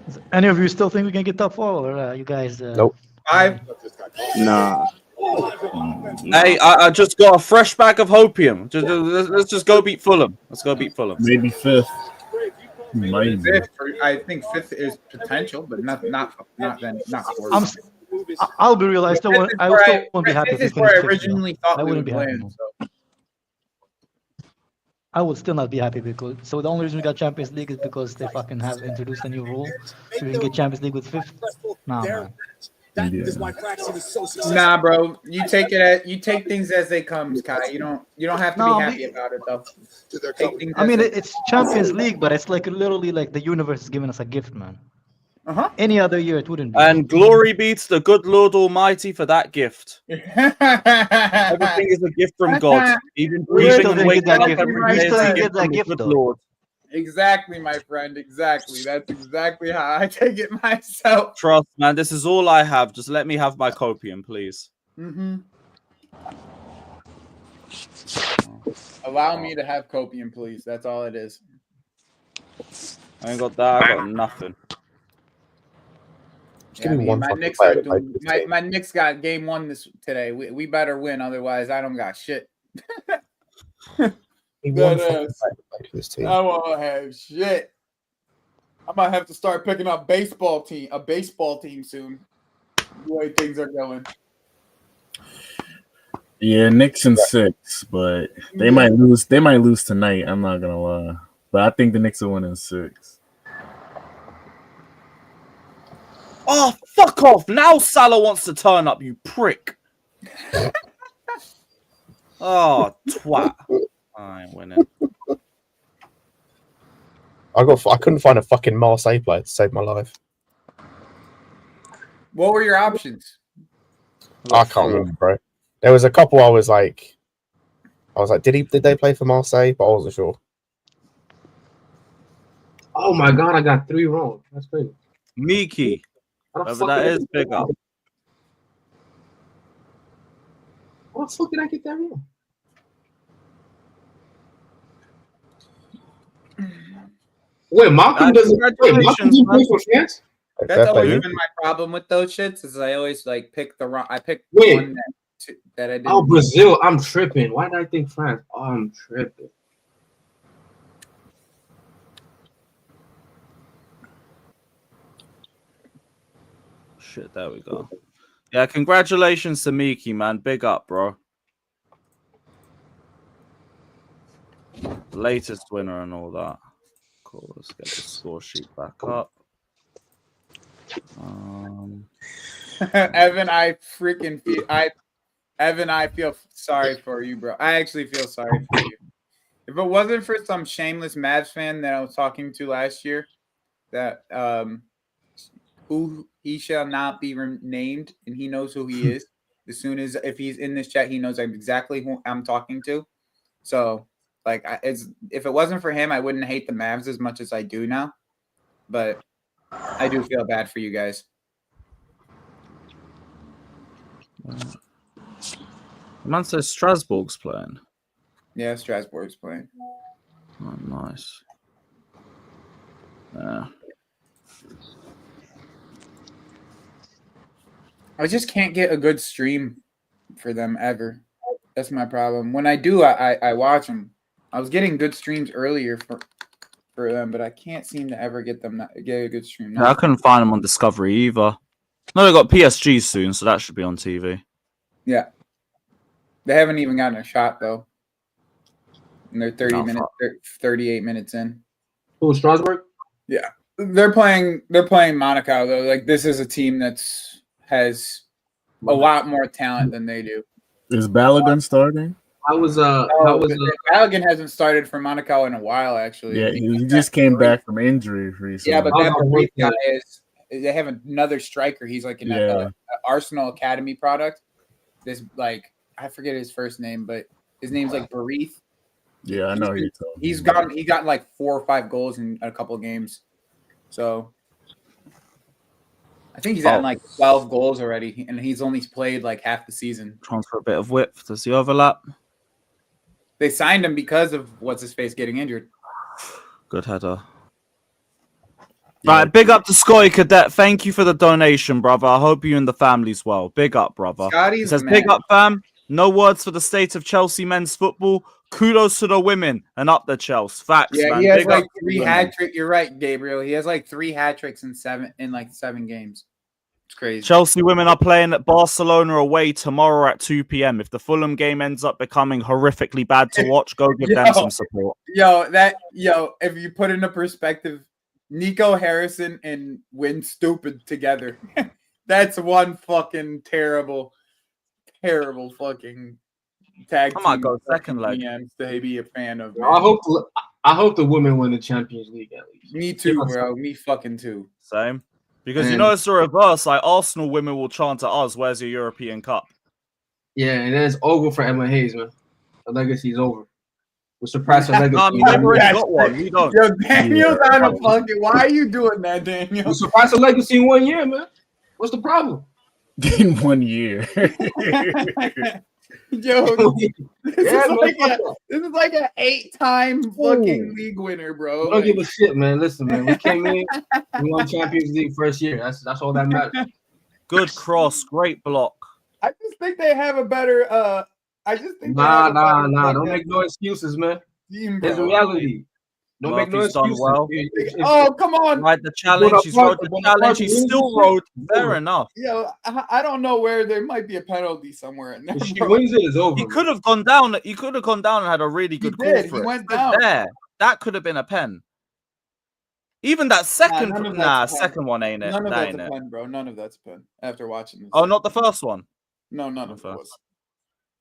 H: Does any of you still think we can get top 4, or you guys?
D: Nope.
B: 5.
G: Nah.
A: Hey, I just got a fresh bag of hopium. Let's just go beat Fulham. Let's go beat Fulham.
E: Maybe 5th. Maybe.
B: Fifth, I think 5th is potential, but not 4th.
H: I'll be real. I still won't be happy if we
B: This is where
H: finish
B: I
H: 5th,
B: originally thought
H: I
B: we
H: wouldn't
B: would
H: be happy.
B: win. So.
H: I would still not be happy because the only reason we got Champions League is because they fucking have introduced a new rule. So we can get Champions League with 5th. Nah, man.
B: Nah, bro. You take things as they come, Kai. You don't have to be happy about it though.
H: I mean, it's Champions League, but it's like literally like the universe is giving us a gift, man. Any other year it wouldn't be.
A: And glory be to the good Lord Almighty for that gift. Everything is a gift from God. Even breathing and waking up every day is a gift from the good Lord.
B: Exactly, my friend. Exactly. That's exactly how I take it myself.
A: Trust, man. This is all I have. Just let me have my copium, please.
B: Allow me to have copium, please. That's all it is.
A: I ain't got that. I got nothing.
B: Yeah, my Knicks got game 1 today. We better win, otherwise I don't got shit.
D: He
B: That
D: won
B: is.
D: for this team.
B: I won't have shit. I might have to start picking up a baseball team soon. The way things are going.
E: Yeah, Knicks in 6, but they might lose. They might lose tonight. I'm not gonna lie, but I think the Knicks will win in 6.
A: Oh, fuck off! Now Salah wants to turn up, you prick. Oh, twat. I ain't winning.
D: I couldn't find a fucking Marseille player to save my life.
B: What were your options?
D: I can't remember, bro. There was a couple I was like, did they play for Marseille? But I wasn't sure.
C: Oh my god, I got 3 wrong. That's crazy.
A: Miki. Whatever that is, big up.
C: What the fuck did I get that wrong? Wait, Malcolm doesn't play for France?
B: That's always been my problem with those shits. Is I always like pick the wrong. I picked one that I didn't.
C: Oh, Brazil! I'm tripping. Why did I think France? Oh, I'm tripping.
A: Shit, there we go. Yeah, congratulations to Miki, man. Big up, bro. Latest winner and all that. Cool. Let's get the score sheet back up.
B: Evan, I feel sorry for you, bro. I actually feel sorry for you. If it wasn't for some shameless Mavs fan that I was talking to last year, that who he shall not be named, and he knows who he is. As soon as if he's in this chat, he knows exactly who I'm talking to. So, like, if it wasn't for him, I wouldn't hate the Mavs as much as I do now. But I do feel bad for you guys.
A: Man says Strasbourg's playing.
B: Yeah, Strasbourg's playing.
A: Oh, nice. Yeah.
B: I just can't get a good stream for them ever. That's my problem. When I do, I watch them. I was getting good streams earlier for them, but I can't seem to ever get a good stream now.
A: I couldn't find them on Discovery either. No, they got PSG soon, so that should be on TV.
B: Yeah. They haven't even gotten a shot though. And they're 38 minutes in.
C: Who, Strasbourg?
B: Yeah. They're playing Monaco though. Like this is a team has a lot more talent than they do.
E: Is Balogun starting?
B: Balogun hasn't started for Monaco in a while, actually.
E: Yeah, he just came back from injury recently.
B: Yeah, but that Barif guy is. They have another striker. He's like an Arsenal Academy product. This I forget his first name, but his name's like Barif.
E: Yeah, I know
B: he got like 4 or 5 goals in a couple of games. So I think he's at like 12 goals already, and he's only played like half the season.
A: Transfer a bit of width. Does he overlap?
B: They signed him because of what's his face getting injured.
A: Good header. Right, big up to Scotty Cadet. Thank you for the donation, brother. I hope you and the family's well. Big up, brother.
B: Scotty's
A: it says, big up, fam. No words for the state of Chelsea men's football. Kudos to the women and up the Chelsea. Facts,
B: yeah,
A: man.
B: He has
A: big
B: like 3 hat tricks. You're right, Gabriel. He has like 3 hat tricks in 7 games. It's crazy.
A: Chelsea women are playing at Barcelona away tomorrow at 2 p.m. If the Fulham game ends up becoming horrifically bad to watch, go give them some support.
B: If you put into perspective, Nico Harrison and Win Stupid together. That's one fucking terrible fucking tag team.
A: I might go second leg.
B: To be a fan of.
C: I hope the women win the Champions League at least.
B: Me too, bro. Me fucking too.
A: Same. Because it's the reverse. Like Arsenal women will chant at us, "Where's your European Cup?"
C: Yeah, and then it's over for Emma Hayes, man. The legacy's over. We're surprised her legacy.
A: We've already got one. We don't.
B: Yo, Daniel's on a fucking. Why are you doing that, Daniel?
C: We're surprised her legacy in 1 year, man. What's the problem?
E: In 1 year.
B: Yo, this is like an 8-time fucking league winner, bro.
C: We don't give a shit, man. Listen, man. We came in, we won Champions League first year. That's all that matters.
A: Good cross, great block.
B: I just think they have a better.
C: Nah. Don't make no excuses, man. It's reality. Don't make no excuses.
A: Well.
B: Oh, come on.
A: Right, the challenge. He's rode the challenge. He still rode. Fair enough.
B: Yo, I don't know where there might be a penalty somewhere in there.
C: If she wins it, it's over.
A: He could have gone down. He could have gone down and had a really good call for
B: he
A: it.
B: went down.
A: There. That could have been a pen. Even that second, second one ain't it?
B: None of that's
A: ain't
B: a pen, bro. None of that's a pen. After watching this.
A: Oh, not the first one.
B: No, none of it was.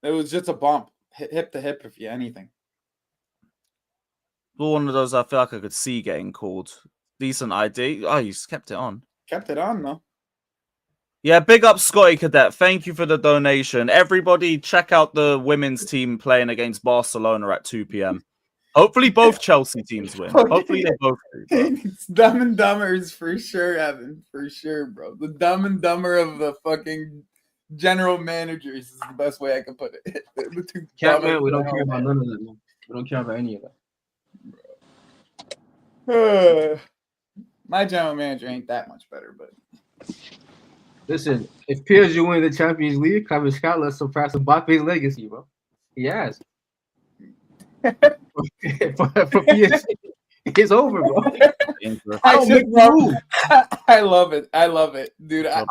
B: It was just a bump, hip to hip, if you anything.
A: One of those I feel like I could see getting called. Decent ID. Oh, he's kept it on.
B: Kept it on though.
A: Yeah, big up Scotty Cadet. Thank you for the donation. Everybody, check out the women's team playing against Barcelona at 2 p.m. Hopefully, both Chelsea teams win. Hopefully, they both do.
B: It's Dumb and Dumbers for sure, Evan. For sure, bro. The Dumb and Dumber of the fucking general managers is the best way I can put it.
C: Man, we don't care about none of that, man. We don't care about any of that.
B: My general manager ain't that much better, but
C: listen, if PSG win the Champions League, Kevin Scott let's surpass Mbappe's legacy, bro. He has. for PSG, it's over, bro.
B: I love it, dude. I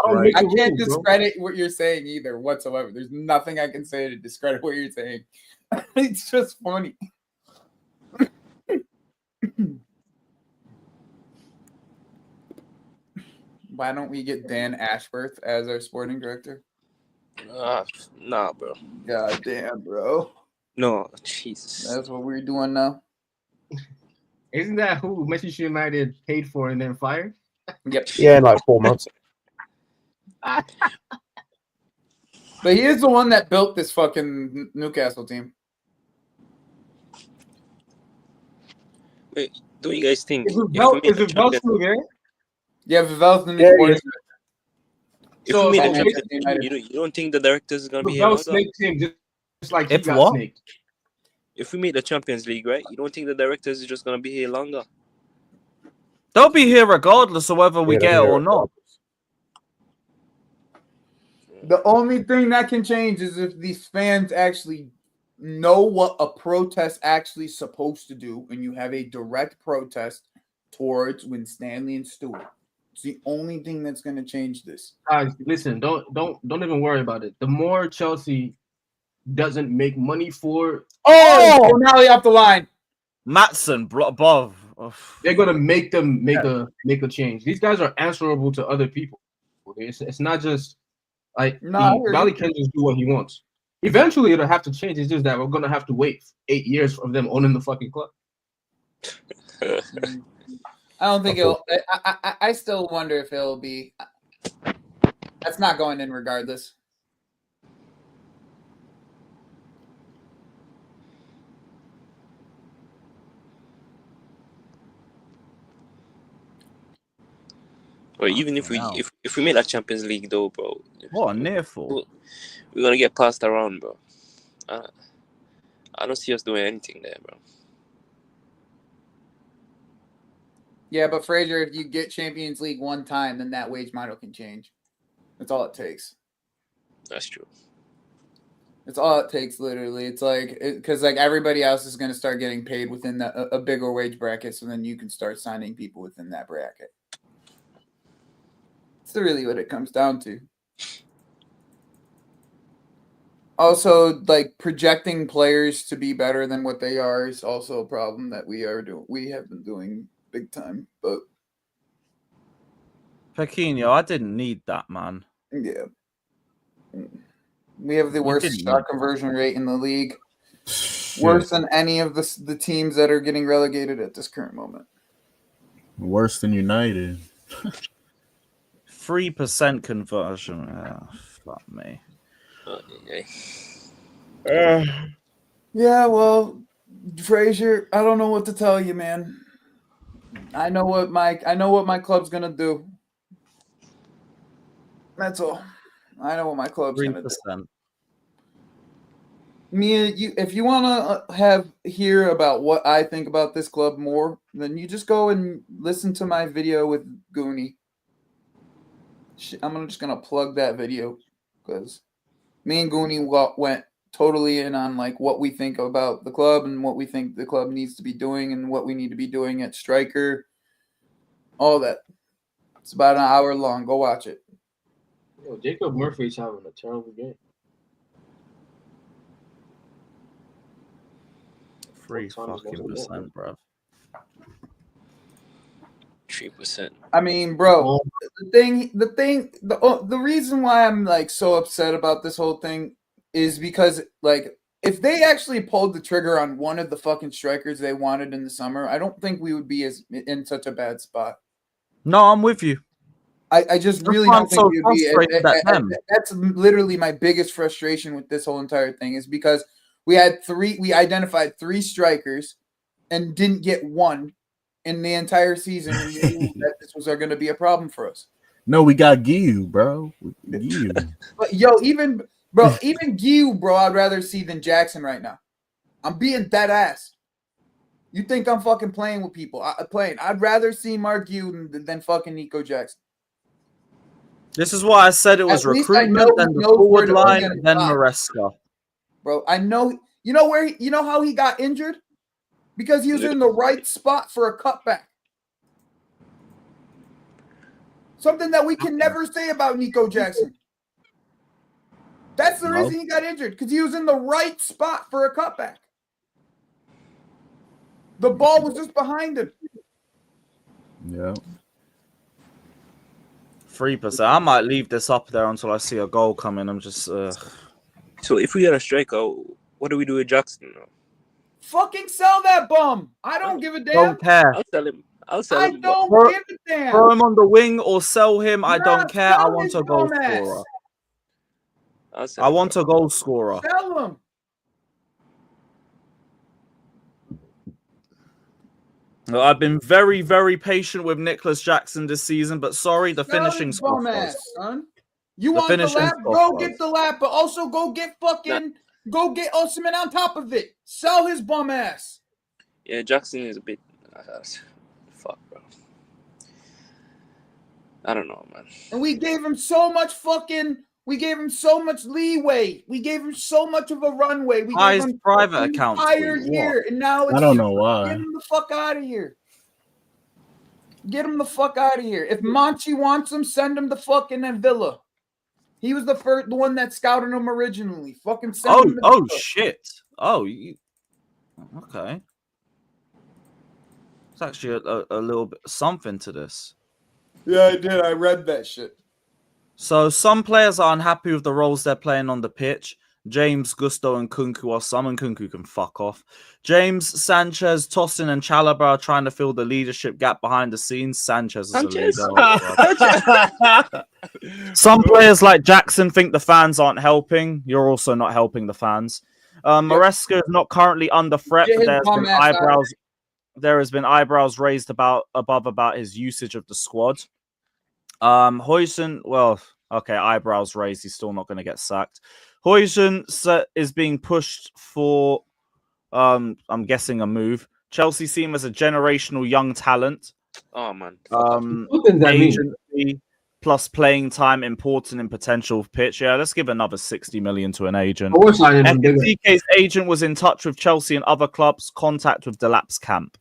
B: can't discredit what you're saying either whatsoever. There's nothing I can say to discredit what you're saying. It's just funny. Why don't we get Dan Ashworth as our sporting director?
G: Nah, bro.
B: God damn, bro.
G: No, Jesus.
B: That's what we're doing now.
C: Isn't that who Manchester United paid for and then fired?
B: Yep.
D: Yeah, in like 4 months.
B: But he is the one that built this fucking Newcastle team.
G: Wait, do you guys think?
C: Is Vivell still there?
B: Yeah, Vivell's the new sporting director.
G: If we made a Champions League, you don't think the directors is gonna be here?
C: Snaked him just like
A: he got
C: snaked.
G: If we meet the Champions League, right? You don't think the directors is just gonna be here longer?
A: They'll be here regardless of whether we get it or not.
B: The only thing that can change is if these fans actually know what a protest actually supposed to do, and you have a direct protest towards Winstanley and Stewart. It's the only thing that's going to change this.
C: Guys, listen, don't even worry about it. The more Chelsea doesn't make money for,
B: Now he off the line.
A: Matson above.
C: they're gonna make them make a change. These guys are answerable to other people. It's not just like Bally can just do what he wants. Eventually, it'll have to change. It's just that we're gonna have to wait 8 years of them owning the fucking club.
B: I don't think it'll. I still wonder if it'll be. That's not going in regardless.
G: Or even if we make that Champions League though, bro.
A: What a near fall.
G: We're gonna get passed around, bro. I don't see us doing anything there, bro.
B: Yeah, but Fraser, if you get Champions League one time, then that wage model can change. That's all it takes.
G: That's true.
B: It's all it takes, literally. It's like because like everybody else is going to start getting paid within a bigger wage bracket, so then you can start signing people within that bracket. It's really what it comes down to. Also, like projecting players to be better than what they are is also a problem that we have been doing big time. But
A: Pequeno, I didn't need that, man.
B: Yeah. We have the worst shot conversion rate in the league. Shit. Worse than any of the teams that are getting relegated at this current moment.
E: Worse than United.
A: 3% conversion. Oh, fuck me.
B: Yeah, well, Fraser, I don't know what to tell you, man. I know what my club's gonna do. That's all. I know what my club's
A: 3%.
B: gonna do. Mia, if you want to hear about what I think about this club more, then you just go and listen to my video with Goonie. I'm just gonna plug that video because me and Goonie went totally in on like what we think about the club and what we think the club needs to be doing and what we need to be doing at striker. All that. It's about an hour long. Go watch it.
C: Yo, Jacob Murphy's having a terrible game.
A: 3% bro.
G: 3%.
B: I mean, bro, the reason why I'm like so upset about this whole thing is because like if they actually pulled the trigger on one of the fucking strikers they wanted in the summer, I don't think we would be in such a bad spot.
A: No, I'm with you.
B: I just really don't think we would be. That's literally my biggest frustration with this whole entire thing is because we identified 3 strikers and didn't get one in the entire season. And we knew that this was going to be a problem for us.
E: No, we got Giu, bro. Giu.
B: But even Giu, bro, I'd rather see than Jackson right now. I'm being dead ass. You think I'm fucking playing with people? I'd rather see Mark Giu than fucking Nico Jackson.
A: This is why I said it was recruitment and the forward line, then Maresca.
B: Bro, I know. You know how he got injured? Because he was in the right spot for a cutback. Something that we can never say about Nico Jackson. That's the reason he got injured, because he was in the right spot for a cutback. The ball was just behind him.
E: Yeah.
A: 3%. I might leave this up there until I see a goal coming. I'm just.
G: So if we get a striker, what do we do with Jackson?
B: Fucking sell that bum. I don't give a damn.
A: Don't care.
G: I'll sell him.
B: I don't give a damn.
A: Throw him on the wing or sell him. I don't care. I want a goal scorer. I want a goal scorer.
B: Sell him.
A: I've been very, very patient with Nicholas Jackson this season, but sorry, the finishing score.
B: You want the lap? Go get the lap, but also go get Osimhen on top of it. Sell his bum ass.
G: Yeah, Jackson is a bit fuck, bro. I don't know, man.
B: And we gave him so much leeway. We gave him so much of a runway. We gave him
A: private account
B: entire year, and now it's
E: I don't know why.
B: Get him the fuck out of here. Get him the fuck out of here. If Monchi wants him, send him to fucking Villa. He was the one that scouted him originally. Fucking send him to Villa.
A: Shit. Oh, okay. It's actually a little bit something to this.
B: Yeah, I did. I read that shit.
A: So some players are unhappy with the roles they're playing on the pitch. James, Gusto, and Kunku are some, and Kunku can fuck off. James, Sanchez, Tosin, and Chalobah are trying to fill the leadership gap behind the scenes. Sanchez is a leader. Some players like Jackson think the fans aren't helping. You're also not helping the fans. Maresca is not currently under threat, but there has been eyebrows raised above his usage of the squad. Huijsen, well, okay, eyebrows raised. He's still not going to get sacked. Huijsen is being pushed for, I'm guessing, a move. Chelsea see him as a generational young talent.
G: Oh, man.
C: What does that
A: mean? Plus playing time important in potential pitch. Yeah, let's give another 60 million to an agent. TK's agent was in touch with Chelsea and other clubs. Contact with Delap's camp.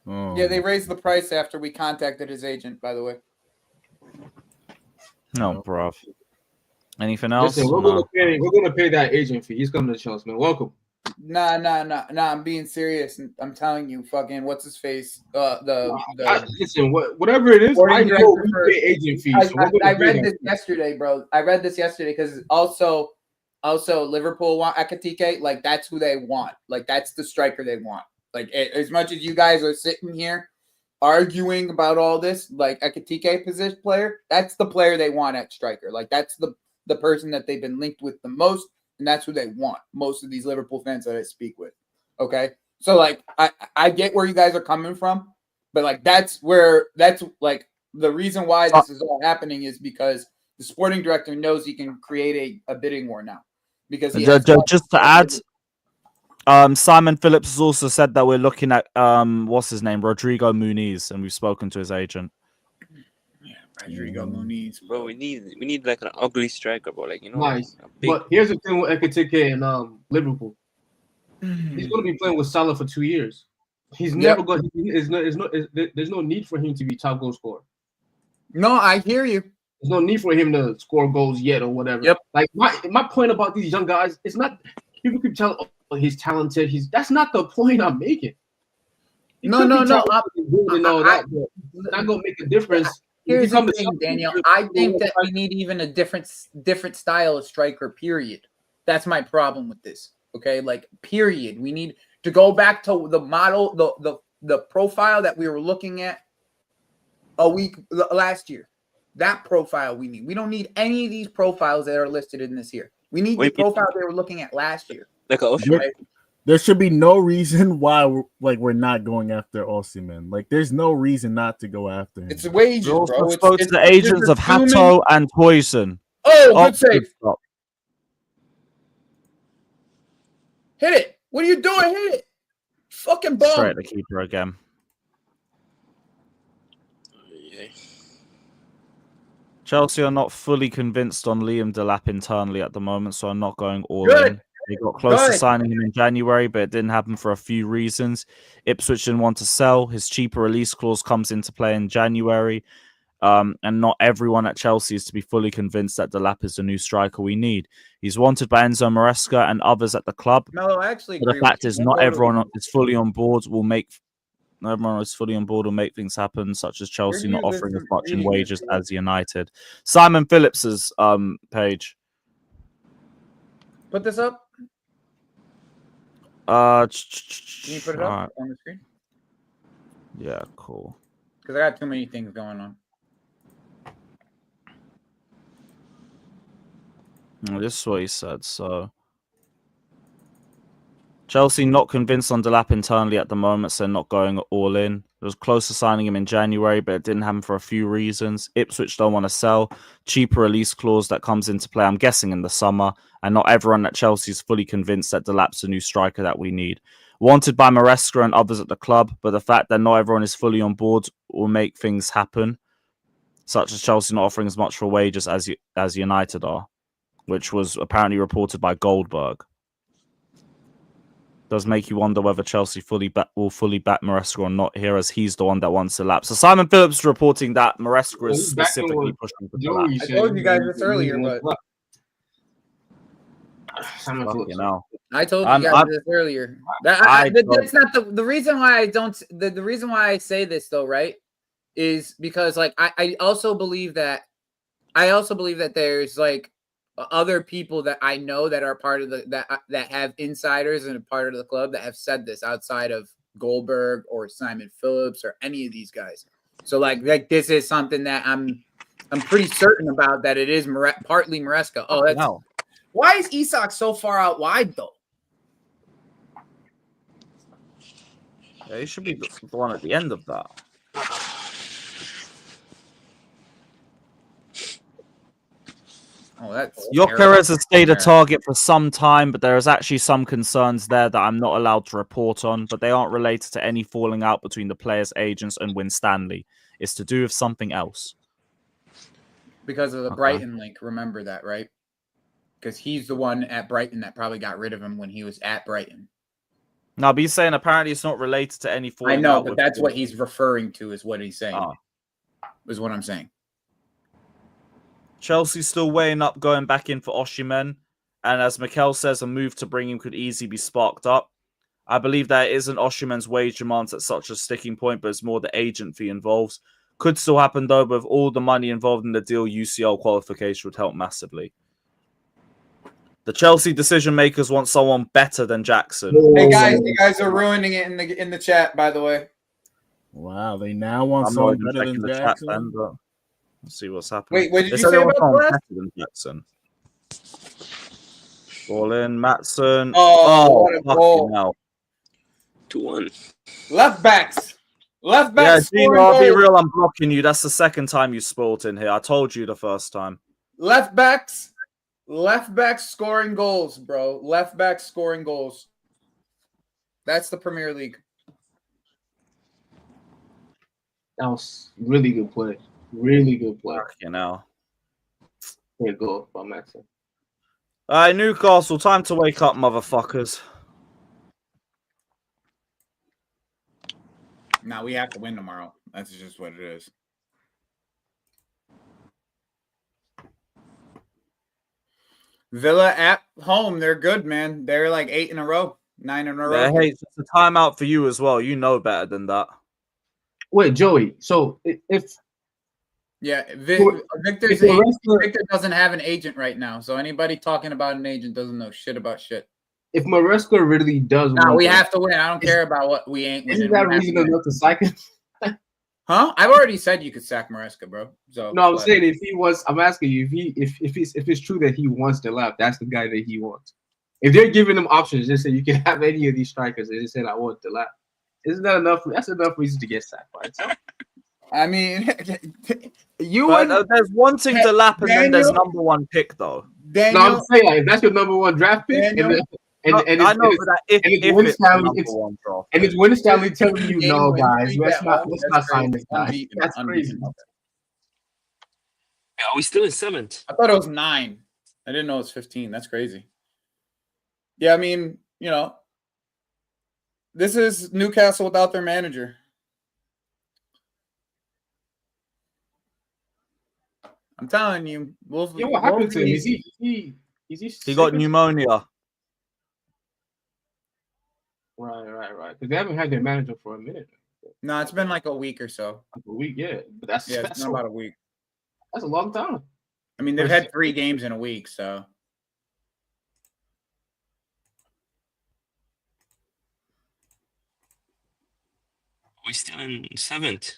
B: Oh. Yeah, they raised the price after we contacted his agent, by the way.
A: No, bruv. Anything else?
C: Listen, we're gonna pay that agent fee. He's coming to Chelsea, man. Welcome.
B: Nah. I'm being serious. I'm telling you, fucking what's his face?
C: Listen, whatever it is, I know we pay agent fees.
B: I read this yesterday, bro. I read this yesterday because also Liverpool want Ekitike. Like that's who they want. Like that's the striker they want. Like as much as you guys are sitting here arguing about all this, like Ekitike position player, that's the player they want at striker. Like that's the person that they've been linked with the most, and that's who they want. Most of these Liverpool fans that I speak with. Okay, so like I get where you guys are coming from, but like that's like the reason why this is all happening is because the sporting director knows he can create a bidding war now. Because
A: just to add. Simon Phillips has also said that we're looking at what's his name, Rodrigo Muniz, and we've spoken to his agent.
B: Yeah, Rodrigo Muniz,
G: bro. We need like an ugly striker, bro. Like
C: nice. But here's the thing with Ekitike and Liverpool. He's going to be playing with Salah for 2 years. He's never going. There's no need for him to be top goal scorer.
B: No, I hear you.
C: There's no need for him to score goals yet or whatever.
B: Yep.
C: Like my point about these young guys, it's not people keep telling. He's talented. That's not the point I'm making.
B: No.
C: And all that, it's not gonna make a difference.
B: Here's the thing, Daniel. I think that we need even a different style of striker. Period. That's my problem with this. Okay, like period. We need to go back to the model, the profile that we were looking at last year. That profile we need. We don't need any of these profiles that are listed in this here. We need the profile they were looking at last year.
G: Like
E: there should be no reason why we're not going after Osimhen. Like there's no reason not to go after him.
B: It's wages, bro.
A: It's the agents of Hato and Huijsen.
B: Oh, good save. Hit it. What are you doing? Hit it. Fucking ball.
A: Straight at the keeper again. Chelsea are not fully convinced on Liam Delap internally at the moment, so I'm not going all in. They got close to signing him in January, but it didn't happen for a few reasons. Ipswich didn't want to sell. His cheaper release clause comes into play in January. And not everyone at Chelsea is to be fully convinced that Delap is the new striker we need. He's wanted by Enzo Maresca and others at the club.
B: No, I actually agree.
A: But the fact is, not everyone is fully on board will make things happen, such as Chelsea not offering as much in wages as United. Simon Phillips's page.
B: Put this up.
A: Can
B: you put it up on the screen?
A: Yeah, cool.
B: Because I got too many things going on.
A: Well, this is what he said. So, Chelsea not convinced on Delap internally at the moment, so not going all in. It was close to signing him in January, but it didn't happen for a few reasons. Ipswich don't want to sell. Cheaper release clause that comes into play, I'm guessing, in the summer. And not everyone at Chelsea is fully convinced that Delap's the new striker that we need. Wanted by Maresca and others at the club, but the fact that not everyone is fully on board will make things happen, such as Chelsea not offering as much for wages as United are, which was apparently reported by Goldberg. does make you wonder whether Chelsea will fully back Maresca or not here, as he's the one that wants to lapse. So Simon Phillips reporting that Maresca is specifically pushing for the lapse.
B: I told you guys this earlier, but I told you guys this earlier. That's not the reason why I don't. The reason why I say this though, right, is because like I also believe that there's like other people that I know that are part of that have insiders and a part of the club that have said this outside of Goldberg or Simon Phillips or any of these guys. So like this is something that I'm pretty certain about, that it is partly Maresca. Oh, that's no. Why is Isak so far out wide though?
A: Yeah, he should be the one at the end of that.
B: Oh, that's
A: Gyökeres has stayed a target for some time, but there is actually some concerns there that I'm not allowed to report on, but they aren't related to any falling out between the players' agents and Winstanley. It's to do with something else.
B: Because of the Brighton link, remember that, right? Because he's the one at Brighton that probably got rid of him when he was at Brighton.
A: No, but he's saying apparently it's not related to any falling out.
B: I know, but that's what he's referring to, is what he's saying. Is what I'm saying.
A: Chelsea still weighing up going back in for Osimhen, and as Mikel says, a move to bring him could easily be sparked up. I believe that it isn't Osimhen's wage demands at such a sticking point, but it's more the agent fee involved. Could still happen though, but with all the money involved in the deal, UCL qualification would help massively. The Chelsea decision makers want someone better than Jackson.
B: Hey guys, you guys are ruining it in the chat, by the way.
E: Wow, they now want someone better than Jackson.
A: Then, but let's see what's happening.
B: Wait, what did you say about
A: better than Jackson? Ball in, Maatsen.
B: Oh, what a goal.
G: 2-1.
B: Left backs.
A: Yeah, Gino, I'll be real, I'm blocking you. That's the second time you spoiled in here. I told you the first time.
B: Left backs scoring goals, bro. Left backs scoring goals. That's the Premier League.
C: That was really good play. Really good play.
A: You know.
C: Great goal by Maatsen.
A: All right, Newcastle, time to wake up, motherfuckers.
B: Now we have to win tomorrow. That's just what it is. Villa at home, they're good, man. They're like 8 in a row, 9 in a row.
A: Yeah, hey, it's a timeout for you as well. You know better than that.
C: Wait, Joey. So if
B: Victor doesn't have an agent right now, so anybody talking about an agent doesn't know shit about shit.
C: If Maresca really does,
B: we have to win. I don't care about what we ain't winning.
C: Isn't that reason enough to sack him?
B: Huh? I've already said you could sack Maresca, bro. So
C: no, I'm saying if he was, I'm asking you if it's true that he wants to left, that's the guy that he wants. If they're giving him options, just say you can have any of these strikers, and just say I want to left. Isn't that enough? That's enough reason to get sacked by itself.
B: I mean,
A: there's one thing to lap, and then there's number one pick though.
C: No, I'm saying like, if that's your number one draft pick, and it's Winstanley telling you, no, guys, let's not sign this guy. That's crazy.
F: Are we still in 7th?
B: I thought it was 9. I didn't know it was 15. That's crazy. Yeah, I mean, you know, this is Newcastle without their manager. I'm telling you,
C: what happened to him?
A: He got pneumonia.
C: Right. Because they haven't had their manager for a minute.
B: No, it's been like a week or so.
C: A week, yeah. But that's
B: it's been about a week.
C: That's a long time.
B: I mean, they've had 3 games in a week, so.
F: We're still in 7th.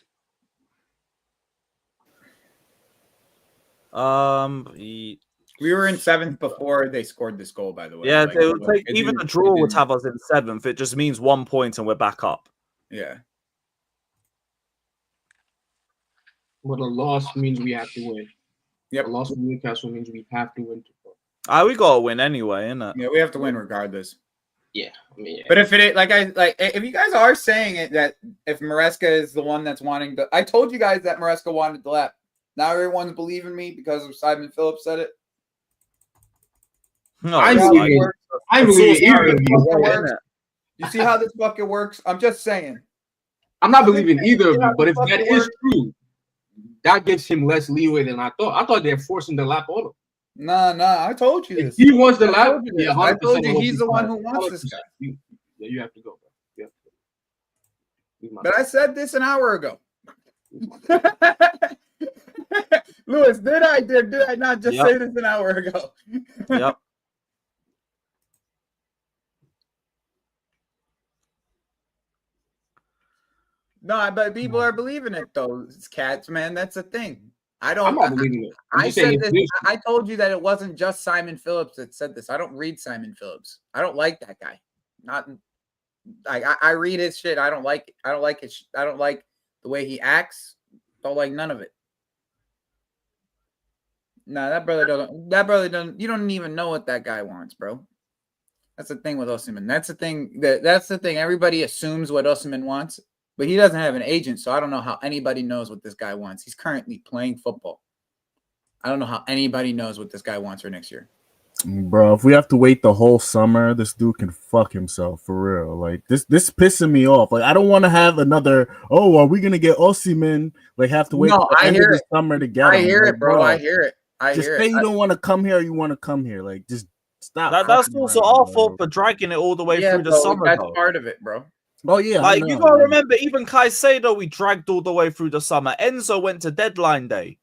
B: We were in 7th before they scored this goal, by the way.
A: Yeah, like, they would take even a draw would have us in 7th. It just means 1 point and we're back up.
B: Yeah.
C: But a loss means we have to win.
B: Yep.
C: A loss for Newcastle means we have to win.
A: We gotta win anyway, innit?
B: Yeah, we have to win regardless.
C: Yeah, I mean, yeah.
B: But if if you guys are saying it that if Maresca is the one that's wanting to, I told you guys that Maresca wanted to left. Now everyone's believing me because of Simon Phillips said it.
A: No,
C: I believe it.
B: You see how this fucking works? I'm just saying.
C: I'm not believing either of you, but if that is true, that gives him less leeway than I thought. I thought they're forcing the lap on him.
B: Nah. I told you this.
C: If he wants the lap,
B: I told you he's the one who wants this guy.
C: You have to go, bro. You have to go.
B: But I said this an hour ago. Lewis, did I not just say this an hour ago?
A: Yep.
B: No, but people are believing it though. It's cats, man. That's the thing. I'm not
C: believing it.
B: I said this. I told you that it wasn't just Simon Phillips that said this. I don't read Simon Phillips. I don't like that guy. I read his shit. I don't like it. I don't like his. I don't like the way he acts. Don't like none of it. No, that brother doesn't. You don't even know what that guy wants, bro. That's the thing with Osimhen. That's the thing. That's the thing. Everybody assumes what Osimhen wants. But he doesn't have an agent, so I don't know how anybody knows what this guy wants. He's currently playing football. I don't know how anybody knows what this guy wants for next year.
E: Bro, if we have to wait the whole summer, this dude can fuck himself for real. Like this pissing me off. Like I don't want to have another. Oh, are we gonna get Osimhen? Like have to wait the end of the summer to get him.
B: I hear it, bro. I hear it.
E: Just say you don't want to come here. You want to come here. Like just stop.
A: That's also our fault for dragging it all the way through the summer.
B: That's part of it, bro.
E: Oh yeah,
A: like you gotta remember, even Caicedo we dragged all the way through the summer. Enzo went to deadline day.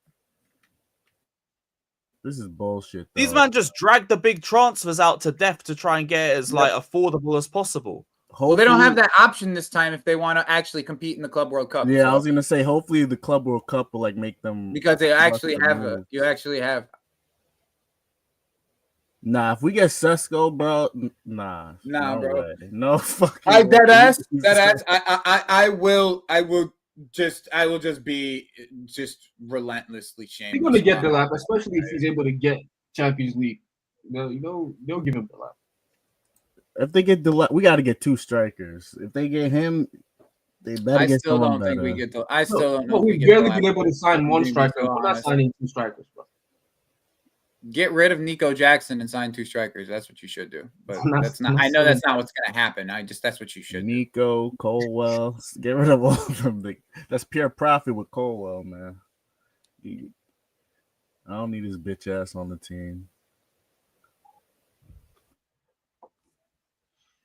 E: This is bullshit.
A: These man just dragged the big transfers out to death to try and get it as like affordable as possible.
B: Well, they don't have that option this time if they want to actually compete in the Club World Cup.
E: Yeah, so. I was gonna say hopefully the Club World Cup will like make them
B: because they actually have you actually have.
E: Nah, if we get Sesko, bro, nah,
B: bro,
E: way. No fucking.
B: That ass. I will just be relentlessly shameless.
C: He's gonna get the lap, especially if he's able to get Champions League. They'll give him the lap.
E: If they get the lap, we got to get 2 strikers. If they get him, they better get someone better.
B: I still don't know.
C: We've barely been able to sign 1 striker. We're not signing 2 strikers, bro.
B: Get rid of Nico Jackson and sign 2 strikers. That's what you should do. But that's not. I know that's not what's going to happen. That's what you should.
E: Nico, Colwell, get rid of all of them. That's pure profit with Colwell, man. I don't need his bitch ass on the team.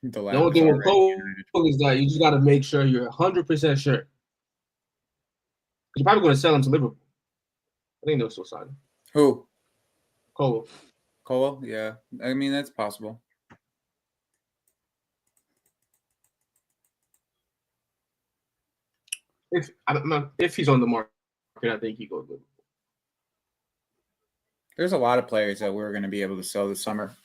C: The only thing with Colwell is that you just got to make sure you're 100% sure. You're probably going to sell him to Liverpool. I think they'll still sign him.
B: Who?
C: Colwell,
B: yeah. I mean, that's possible.
C: If he's on the market, I think he goes Liverpool.
B: There's a lot of players that we're going to be able to sell this summer.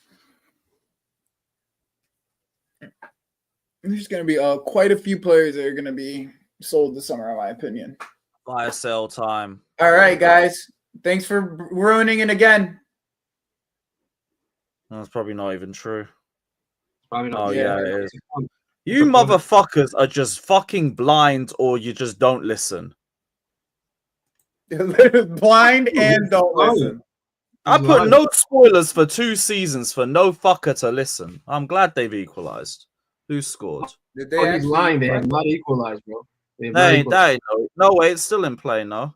B: There's going to be quite a few players that are going to be sold this summer, in my opinion.
A: Buy sell time.
B: All right, guys. Thanks for ruining it again.
A: That's probably not even true.
C: Probably not.
A: Oh, yeah, it is. You motherfuckers are just fucking blind or you just don't listen.
B: Blind and don't listen.
A: I put no spoilers for 2 seasons for no fucker to listen. I'm glad they've equalized. Who scored?
C: He's lying. They have not equalized, bro.
A: No way. It's still in play, no?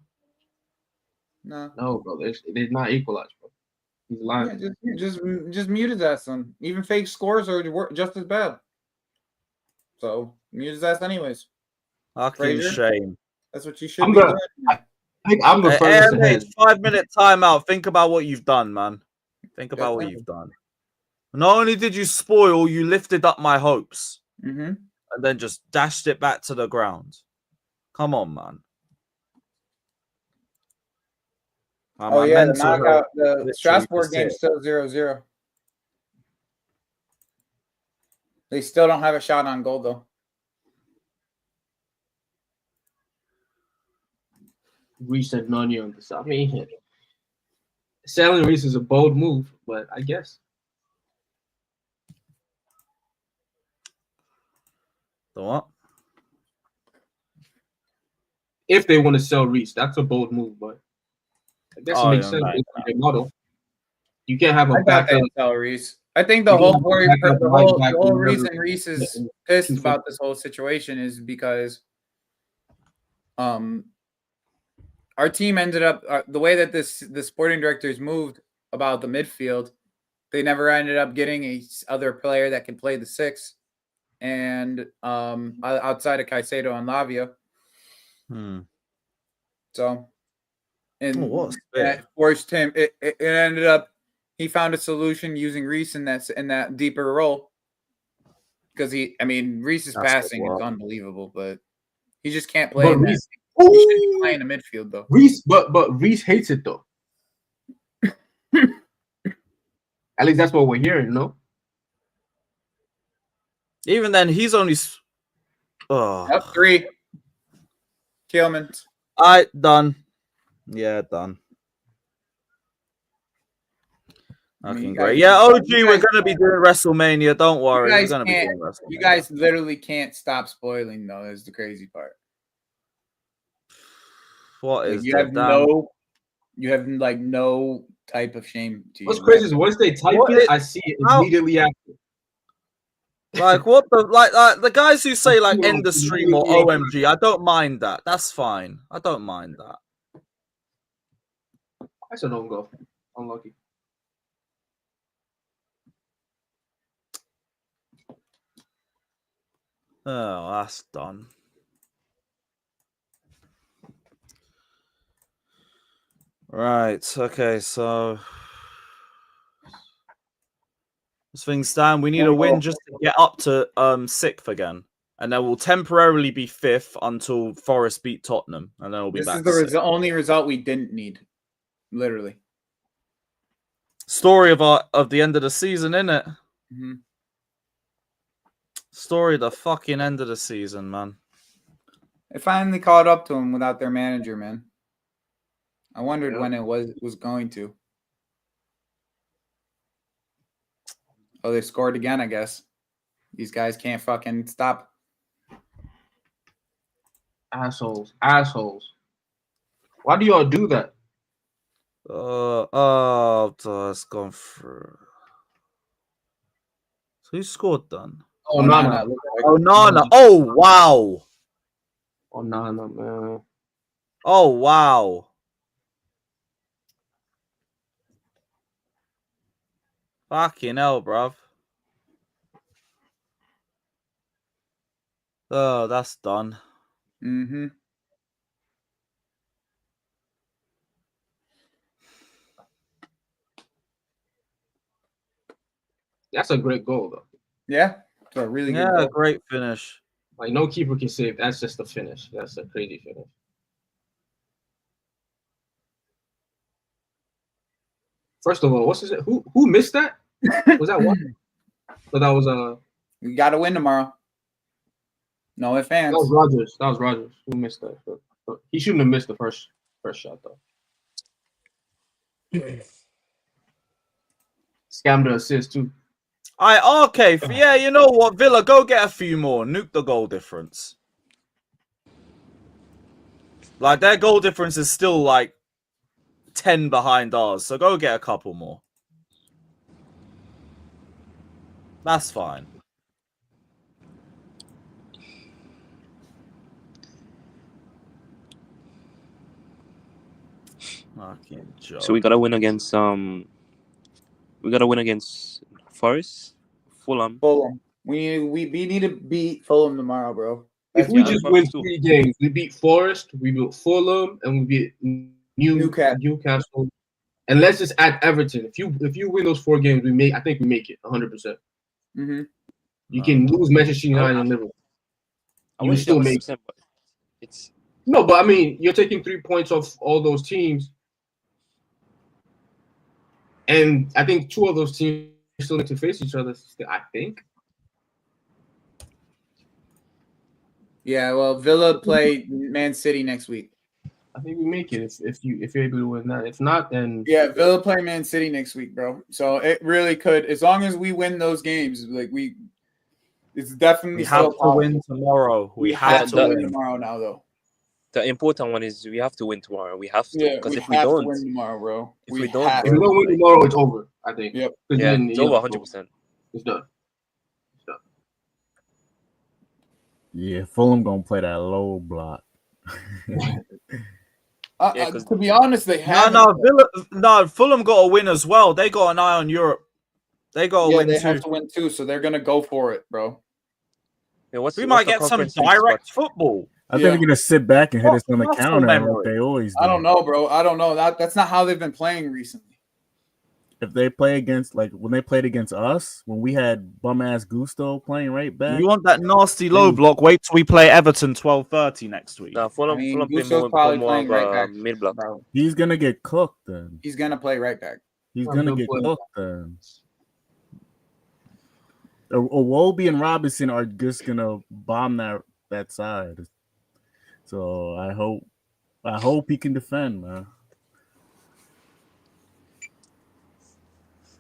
B: No,
C: bro. They're not equalized, bro. He's lying.
B: Yeah, just mute his ass. Son. Even fake scores are just as bad. So mute his ass anyways.
A: Fucking shame.
B: That's what you should be doing.
C: I think I'm the first.
A: 5-minute timeout. Think about what you've done, man. Think about what you've done. Not only did you spoil, you lifted up my hopes.
B: And
A: then just dashed it back to the ground. Come on, man.
B: The knockout. The Strasbourg game still 0-0. They still don't have a shot on goal, though.
C: Reece and Nani on this. I mean, selling Reece is a bold move, but I guess.
A: The what?
C: If they want to sell Reece, that's a bold move, but I guess it makes sense. Model. You can't have a backup.
B: Sell Reece. I think the whole
C: the
B: reason Reese is pissed about this whole situation is because our team ended up the way that the sporting directors moved about the midfield. They never ended up getting a other player that can play the 6, and outside of Caicedo and Lavia. So, and that forced him. It ended up he found a solution using Reese in that deeper role because Reese's passing is unbelievable, but he just can't play. He shouldn't play in the midfield though.
C: But Reese hates it though. At least that's what we're hearing, no?
A: Even then, he's only.
B: Up 3. Tielemans.
A: All right, done. Yeah, done. Fucking great. Yeah, OG, we're gonna be doing WrestleMania. Don't worry, we're gonna be doing WrestleMania.
B: You guys literally can't stop spoiling, though. Is the crazy part.
A: What is
B: you have no type of shame to you.
C: What's crazy is once they type it, I see it immediately after.
A: Like what the like the guys who say like end the stream or OMG, I don't mind that. That's fine. I don't mind that.
C: That's a don't go. Unlucky.
A: Oh, that's done. Right. Okay. So as things stand, we need a win just to get up to 6th again, and then we'll temporarily be 5th until Forest beat Tottenham, and then we'll be back.
B: This is the only result we didn't need, literally.
A: Story of the end of the season, innit?
B: Mm-hmm.
A: Story of the fucking end of the season, man.
B: They finally caught up to him without their manager, man. I wondered when it was going to. Oh, they scored again, I guess. These guys can't fucking stop.
C: Assholes. Why do y'all do that?
A: It's gone through. So who scored then?
C: Oh, Nana.
A: Oh, Nana. Oh, wow.
C: Oh, Nana, man.
A: Oh, wow. Fucking hell, bruv. Oh, that's done.
B: Mm-hmm.
C: That's a great goal, though.
B: Yeah, it's a really good goal.
A: Great finish.
C: Like, no keeper can save. That's just a finish. That's a crazy finish. First of all, what's his? Who missed that? Was that one? So that was
B: We got to win tomorrow. No ifs, ands.
C: That was Rogers. Who missed that? But he shouldn't have missed the first shot though. Scammed the assist too.
A: Okay. Yeah, you know what, Villa, go get a few more. Nuke the goal difference. Like their goal difference is still like 10 behind ours, so go get a couple more. That's fine. Fucking joke.
G: So we gotta win against Forest, Fulham.
B: We need to beat Fulham tomorrow, bro.
C: If we just win 3 games, we beat Forest, we beat Fulham, and we beat Newcastle. And let's just add Everton. If you win those 4 games, I think we make it 100%.
B: Mm-hmm.
C: You can lose Manchester United and Liverpool. You still make it. No, but I mean, you're taking 3 points off all those teams. And I think 2 of those teams still need to face each other, I think.
B: Yeah, well, Villa play Man City next week.
C: I think we make it if you're able to win that. If not, then
B: Villa play Man City next week, bro. So it really could, as long as we win those games, it's definitely
A: we have to win tomorrow. We have to win
B: tomorrow now, though.
G: The important one is we have to win tomorrow. We have to,
B: Yeah,
G: because
B: we
G: if we
B: have
G: don't,
B: to win tomorrow, bro.
G: if we don't,
B: have
C: If we
B: to.
C: don't win tomorrow, it's over. I think.
B: Yep.
G: yeah,
C: Then,
G: it's
C: you
G: over
C: know,
G: 100%.
C: It's done.
E: Yeah, Fulham gonna play that low block.
G: Yeah, 'cause-
B: To be honest, they have.
A: Fulham got to win as well. They got an eye on Europe. They got to win
B: they
A: too.
B: have to win too, so they're gonna go for it, bro.
G: Yeah,
A: We
G: what's
A: might
G: the
A: get some
G: Conference League
A: direct
G: spot?
A: football.
E: I think they're gonna sit back and hit us on the
A: Muscle
E: counter like
A: memory.
E: they always do.
B: I don't know, bro. I don't know. That's not how they've been playing recently.
E: If they play against, like when they played against us, when we had bum ass Gusto playing right back.
A: You want that nasty low block? Wait till we play Everton 12:30 next week.
G: Nah, Fulham play
B: Gusto's
G: more
B: probably
G: of
B: playing right
G: a
B: back,
G: mid block.
B: bro.
E: He's gonna get cooked then.
B: He's gonna play right back.
E: He's
C: I'm
E: gonna
C: gonna
E: get
C: play.
E: cooked then. Iwobi and Robinson are just gonna bomb that side. So I hope he can defend, man.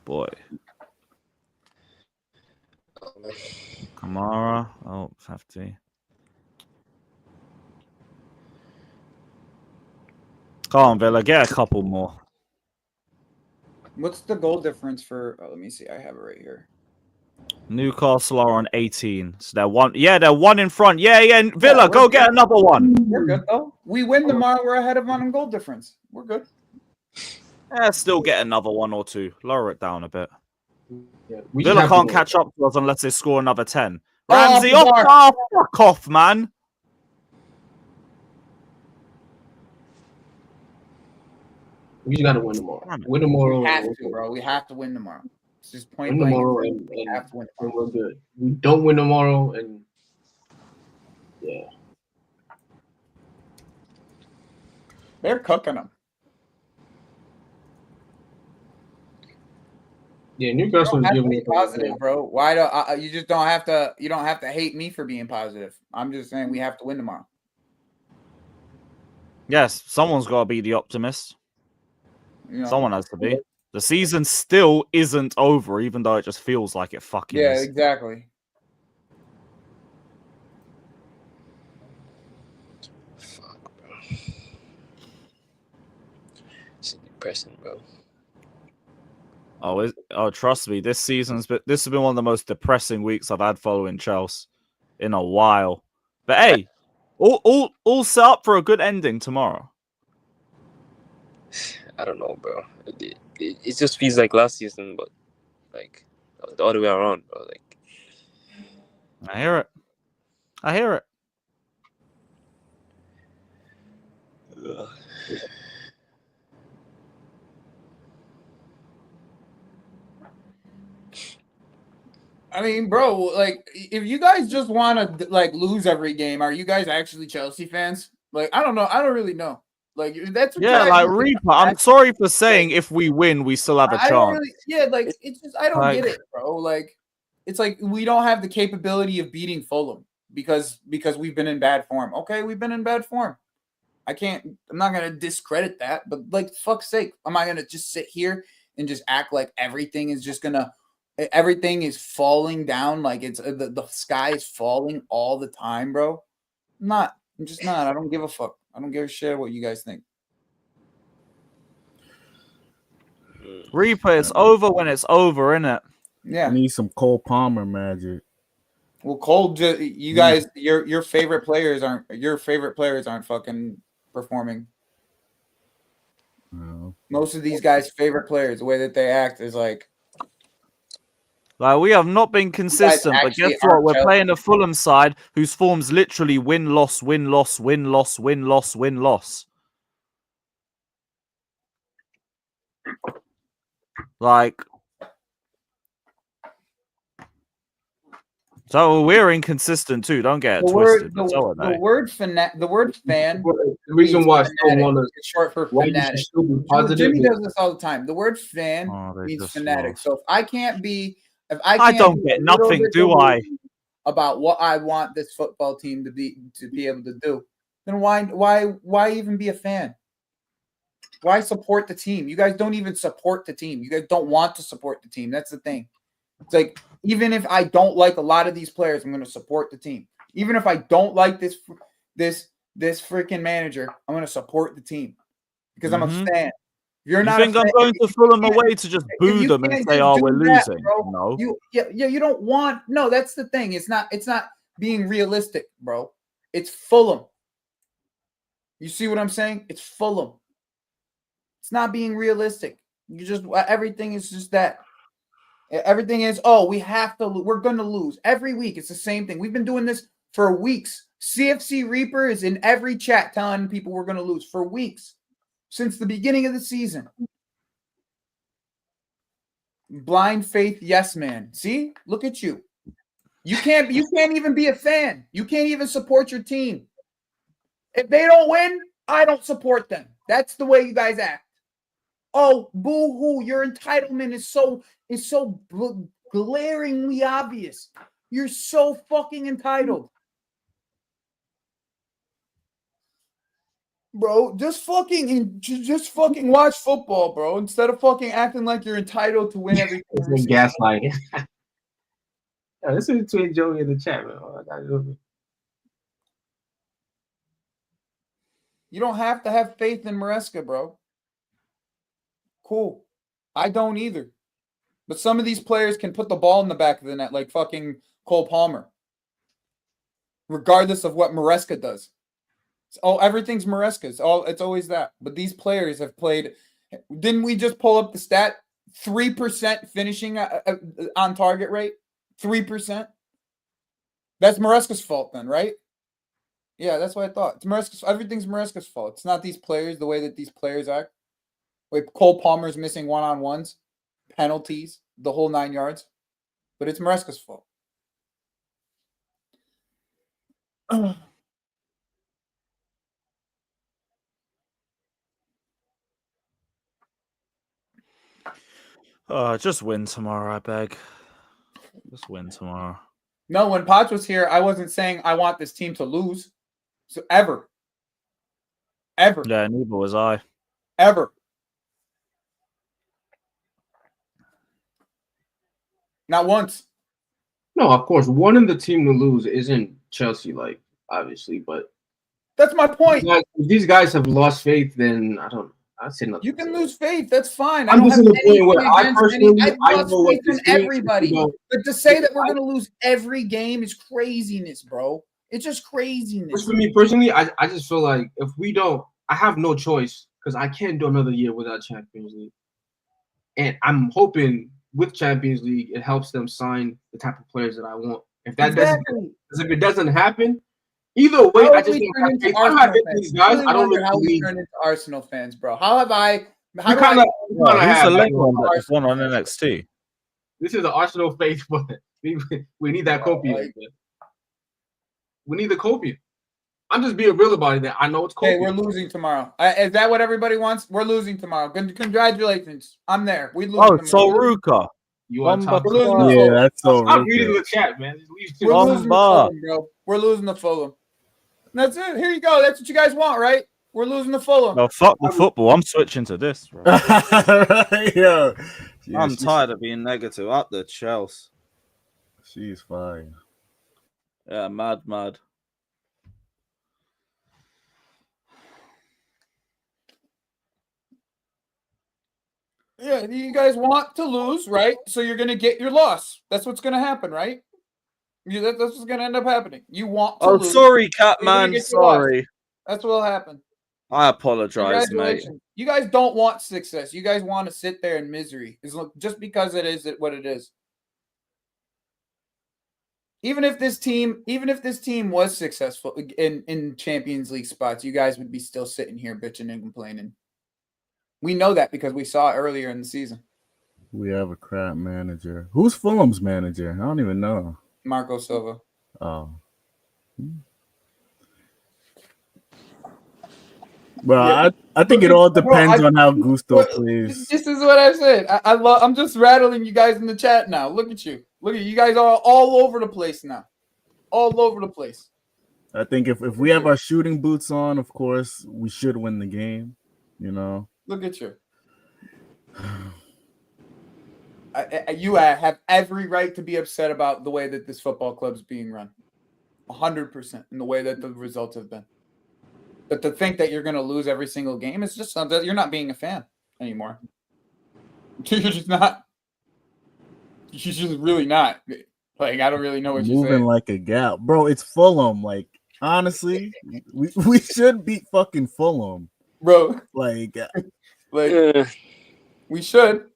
A: Boy. Kamara. Oh, 50. Come on, Villa. Get a couple more.
B: What's the goal difference for? Oh, let me see. I have it right here.
A: Newcastle are on 18. So they're one. Yeah, they're one in front. Yeah. Villa,
B: we're
A: go
B: good.
A: get another one.
B: We're good though. We win tomorrow. We're ahead of them on goal difference. We're good.
A: Yeah, still get another one or two. Lower it down a bit.
C: Yeah, we
A: Villa
C: just have
A: can't
C: to
A: catch up to us unless they score another 10.
B: Oh,
A: Ramsey,
B: off the
A: off!
B: bar.
A: Fuck off, man.
C: We just gotta win tomorrow.
A: Damn it.
C: Win tomorrow.
B: We have to, bro. We have to win tomorrow. It's just point
C: Win
B: blank.
C: tomorrow
B: We have to win
C: and
B: tomorrow.
C: we're good. We don't win tomorrow, and yeah,
B: They're cooking them.
C: yeah.
B: You
C: Newcastle
B: don't
C: is
B: have to
C: giving
B: be
C: me
B: positive, bro. Why do you just don't have to? You don't have to hate me for being positive. I'm just saying we have to win tomorrow.
A: Yes, someone's got to be the optimist.
B: You know?
A: Someone has to be. The season still isn't over, even though it just feels like it fucking
B: Yeah,
A: is.
B: exactly.
G: Fuck, bro. It's depressing, bro.
A: Oh, trust me, this has been one of the most depressing weeks I've had following Chelsea in a while. But hey, all set up for a good ending tomorrow.
G: I don't know, bro. It just feels like last season, but like the other way around, bro. Like
A: I hear it.
G: ugh.
B: I mean, bro, like if you guys just want to like lose every game, are you guys actually Chelsea fans? Like, I don't know. I don't really know. Like that's what
A: Yeah,
B: you
A: like
B: guys-
A: Reaper. I'm sorry for saying if we win, we still have a
B: I don't
A: chance.
B: really, yeah, like it's just I don't
A: Like-
B: get it, bro. Like it's like we don't have the capability of beating Fulham because we've been in bad form. Okay, we've been in bad form. I'm not gonna discredit that, but like fuck's sake, am I gonna just sit here and just act like everything is falling down, like it's the sky is falling all the time, bro? I'm just not. I don't give a fuck. I don't give a shit what you guys think.
A: Reaper, it's over when it's over, innit?
B: Yeah.
E: I need some Cole Palmer magic.
B: Well, Cole, you guys, your favorite players aren't fucking performing.
E: No.
B: Most of these guys' favorite players, the way that they act is like
A: we have not been consistent, but
B: actually
A: guess what?
B: aren't
A: We're
B: Chelsea.
A: playing a Fulham side whose form's literally win, loss, win, loss, win, loss, win, loss, win, loss. Like, so we're inconsistent too. Don't get it twisted. But so are they.
B: the word fan.
C: The reason why I still want to.
B: It's short for
C: Why you
B: fanatic.
C: should still be positive?
B: Jimmy does this all the time. The word fan
A: Oh, they
B: means
A: just
B: fanatic.
A: lost.
B: So if I can't be,
A: I don't get nothing, do I?
B: About what I want this football team to be able to do, then why even be a fan? Why support the team? You guys don't even support the team. You guys don't want to support the team. That's the thing. It's like, even if I don't like a lot of these players, I'm going to support the team. Even if I don't like this this freaking manager, I'm going to support the team because I'm a fan. If you're
A: You
B: not
A: think
B: a fan,
A: I'm going to Fulham away to just boo them and say, "Oh, we're losing"? No.
B: You don't want. No, that's the thing. It's not being realistic, bro. It's Fulham. You see what I'm saying? It's Fulham. It's not being realistic. You just everything is just that. Everything is, oh, we have to. We're going to lose every week. It's the same thing. We've been doing this for weeks. CFC Reaper is in every chat telling people we're going to lose for weeks since the beginning of the season. Blind faith, yes, man. See, look at you. You can't even be a fan. You can't even support your team. If they don't win, I don't support them. That's the way you guys act. Oh, boo-hoo, your entitlement is so glaringly obvious. You're so fucking entitled. Bro, just fucking watch football, bro, instead of fucking acting like you're entitled to win everything.
C: It's gaslighting. Yeah, this is between Joey in the chat, man.
B: You don't have to have faith in Maresca, bro. Cool. I don't either. But some of these players can put the ball in the back of the net like fucking Cole Palmer. Regardless of what Maresca does. Everything's Maresca's. It's always that. But these players have played. Didn't we just pull up the stat? 3% finishing on target rate? 3%? That's Maresca's fault then, right? Yeah, that's what I thought. It's Maresca's. Everything's Maresca's fault. It's not these players, the way that these players act. Wait, Cole Palmer's missing one-on-ones, penalties, the whole 9 yards. But it's Maresca's fault.
A: Just win tomorrow, I beg. Just win tomorrow.
B: No, when Potts was here, I wasn't saying I want this team to lose. So ever.
A: Yeah, neither was I.
B: Ever. Not once.
C: No, of course, wanting the team to lose isn't Chelsea, like, obviously, but
B: that's my point.
C: If these guys have lost faith, then I'd say nothing.
B: You can lose faith. That's fine.
C: I'm just in the point where I personally
B: I've lost faith in everybody. But to say that we're going to lose every game is craziness, bro. It's just craziness.
C: For me personally, I just feel like if we don't, I have no choice because I can't do another year without Champions League. And I'm hoping with Champions League, it helps them sign the type of players that I want. If that if it doesn't happen, either way, I just don't have these guys. I don't know
B: how we turn into Arsenal fans, bro. How have I? How do
A: I? Who's the link one that just won on NXT?
C: This is the Arsenal faith, but we need that copy. We need the copy. I'm just being real about it. That I know it's copy.
B: Hey, we're losing tomorrow. Is that what everybody wants? We're losing tomorrow. Congratulations. I'm there. We lose.
A: Oh, Soruka.
C: You want to
E: Yeah, that's so.
C: Stop reading the chat, man.
B: We're losing the Fulham, bro. We're losing the Fulham. That's it. Here you go. That's what you guys want, right? We're losing the Fulham.
A: No, fuck the football. I'm switching to this, bro.
E: Yeah.
A: I'm tired of being negative. Up the Chelsea.
E: She's fine.
A: Yeah, mad.
B: Yeah, you guys want to lose, right? So you're going to get your loss. That's what's going to happen, right? That's what's going to end up happening. You want to lose.
A: Oh, sorry, Catman. Sorry.
B: That's what will happen.
A: I apologize, mate.
B: You guys don't want success. You guys want to sit there in misery. Just because it is what it is. Even if this team was successful in Champions League spots, you guys would be still sitting here bitching and complaining. We know that because we saw it earlier in the season.
E: We have a crap manager. Who's Fulham's manager? I don't even know.
B: Marco Silva.
E: Oh. Well, yeah. I think it all depends on how Gusto plays.
B: This is what I said. I'm just rattling you guys in the chat now. Look at you. Look at you guys are all over the place now. All over the place.
E: I think if we have our shooting boots on, of course, we should win the game. You know.
B: Look at you. You have every right to be upset about the way that this football club is being run. 100% in the way that the results have been. But to think that you're going to lose every single game is just something. You're not being a fan anymore. You're just not. You're just really not. Like, I don't really know what you're
E: moving
B: saying.
E: like a gal, bro. It's Fulham. Like, honestly, we should beat fucking Fulham,
B: bro.
E: Like
B: we should.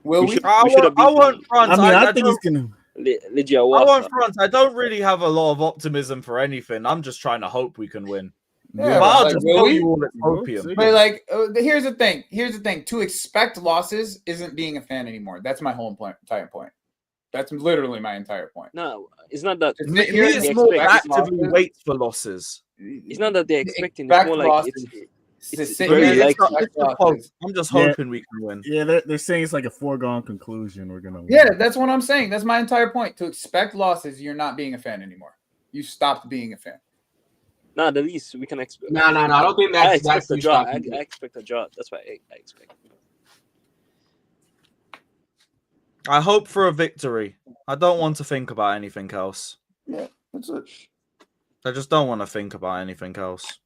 B: Will we?
A: I won't front.
E: I mean, I think it's gonna.
A: I won't front. I don't really have a lot of optimism for anything. I'm just trying to hope we can win.
B: Yeah,
A: but I'll
B: like,
A: just tell you all it's opium.
B: But like, here's the thing. Here's the thing. To expect losses isn't being a fan anymore. That's my whole entire point. That's literally my entire point.
G: No, it's not that.
A: It's more actively waits for losses.
G: It's not that they're expecting. It's more like it's very likely.
A: I'm just hoping we can win.
E: Yeah, they're saying it's like a foregone conclusion. We're gonna win.
B: Yeah, that's what I'm saying. That's my entire point. To expect losses, you're not being a fan anymore. You stopped being a fan.
G: No, the least we can expect.
C: No. I don't think that's.
G: I expect a draw. I expect a draw. That's what I expect.
A: I hope for a victory. I don't want to think about anything else.
B: Yeah, that's it.
A: I just don't want to think about anything else.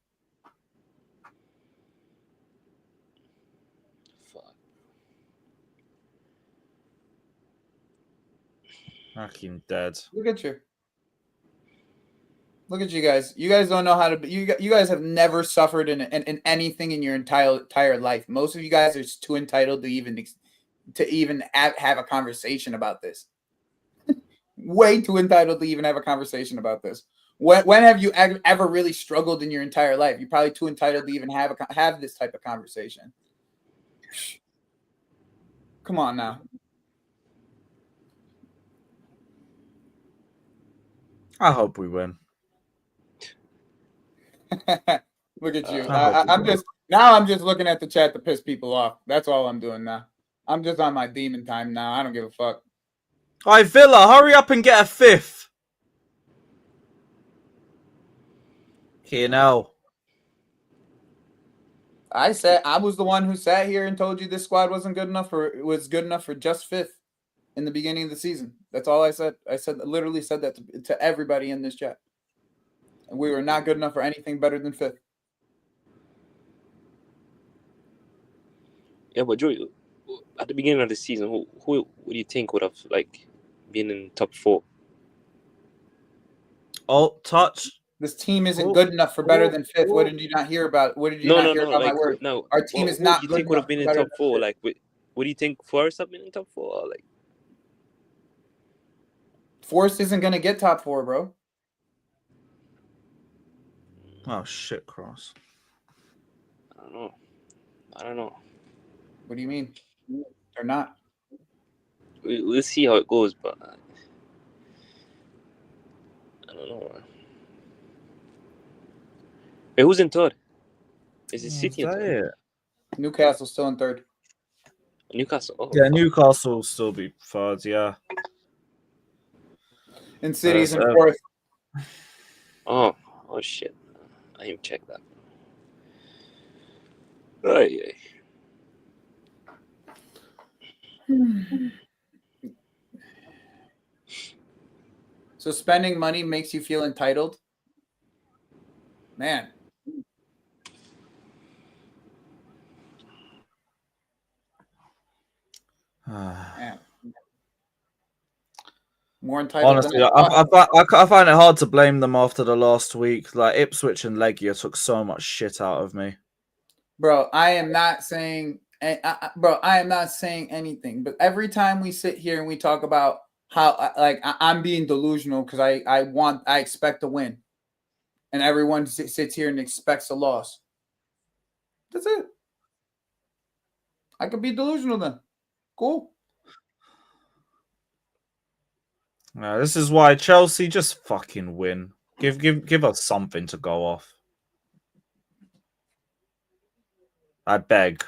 G: Fuck.
A: Fucking dead.
B: Look at you. Look at you guys. You guys don't know how to. You guys have never suffered in anything in your entire life. Most of you guys are too entitled to even have a conversation about this. Way too entitled to even have a conversation about this. When have you ever really struggled in your entire life? You're probably too entitled to even have this type of conversation. Come on now.
A: I hope we win.
B: Look at you. I'm just looking at the chat to piss people off. That's all I'm doing now. I'm just on my demon time now. I don't give a fuck.
A: All right, Villa, hurry up and get a fifth. Here now.
B: I was the one who sat here and told you this squad wasn't good enough, or it was good enough for just fifth in the beginning of the season. That's all I said. I literally said that to everybody in this chat. And we were not good enough for anything better than fifth.
G: Yeah, but Joey, at the beginning of the season, who do you think would have been in top 4?
A: Oh, touch.
B: This team isn't good enough for better than fifth. What did you not hear about? What did you not hear about my word?
G: No,
B: our team is not good enough.
G: Who do you think would have been in top 4? What do you think Forest have been in top 4?
B: Forest isn't gonna get top 4, bro.
A: Oh shit, Cross.
G: I don't know.
B: What do you mean? They're not.
G: We'll see how it goes, but I don't know. Hey, who's in third? Is it City in third?
B: Newcastle still in third.
G: Newcastle. Oh,
A: yeah, Newcastle will still be third. Yeah.
B: And City's in fourth.
G: Oh shit! I didn't check that. Oh yeah.
B: So spending money makes you feel entitled? Man. Man. More entitled.
A: Honestly, I find it hard to blame them after the last week. Like Ipswich and Legia took so much shit out of me.
B: Bro, I am not saying anything. But every time we sit here and we talk about how I'm being delusional because I expect to win, and everyone sits here and expects a loss. That's it. I could be delusional then. Cool.
A: This is why Chelsea just fucking win. Give us something to go off. I beg.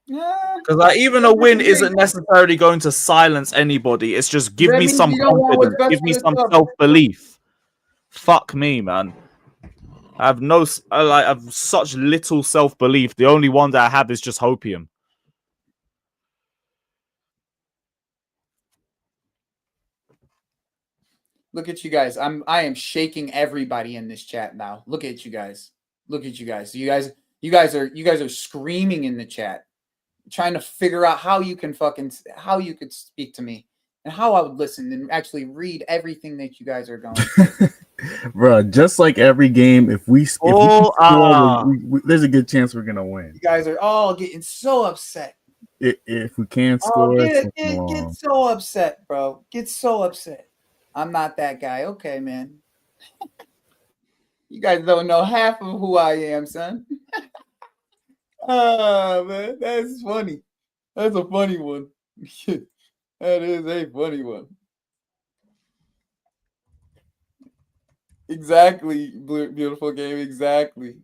B: Yeah.
A: Because even a win isn't necessarily going to silence anybody. It's just give me some confidence. Give me some self-belief. Fuck me, man. I have such little self-belief. The only one that I have is just hopium.
B: Look at you guys. I am shaking everybody in this chat now. Look at you guys. Look at you guys. You guys are screaming in the chat, trying to figure out how you could speak to me and how I would listen and actually read everything that you guys are going.
E: Bro, just like every game, if we score, there's a good chance we're gonna win.
B: You guys are all getting so upset.
E: If we can't score,
B: get so upset, bro. Get so upset. I'm not that guy. Okay, man. You guys don't know half of who I am, son. Oh, man. That's funny. That's a funny one. That is a funny one. Exactly, beautiful game. Exactly.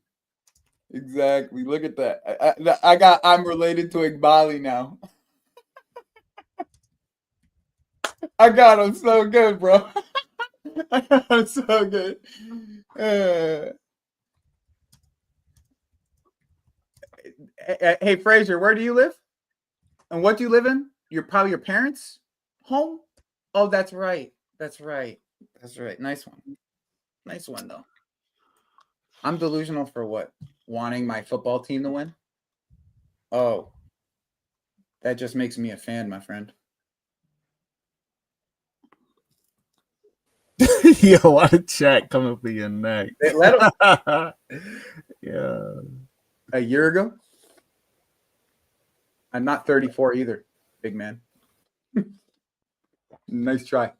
B: Look at that. I'm related to Igbali now. I got him so good, bro. I got him so good. Hey, Fraser, where do you live? And what do you live in? Probably your parents' home? Oh, that's right. That's right. Nice one, though. I'm delusional for what? Wanting my football team to win? Oh, that just makes me a fan, my friend.
E: Yo, what a chat coming for your neck.
B: They let him.
E: Yeah.
B: A year ago? I'm not 34 either, big man. Nice try.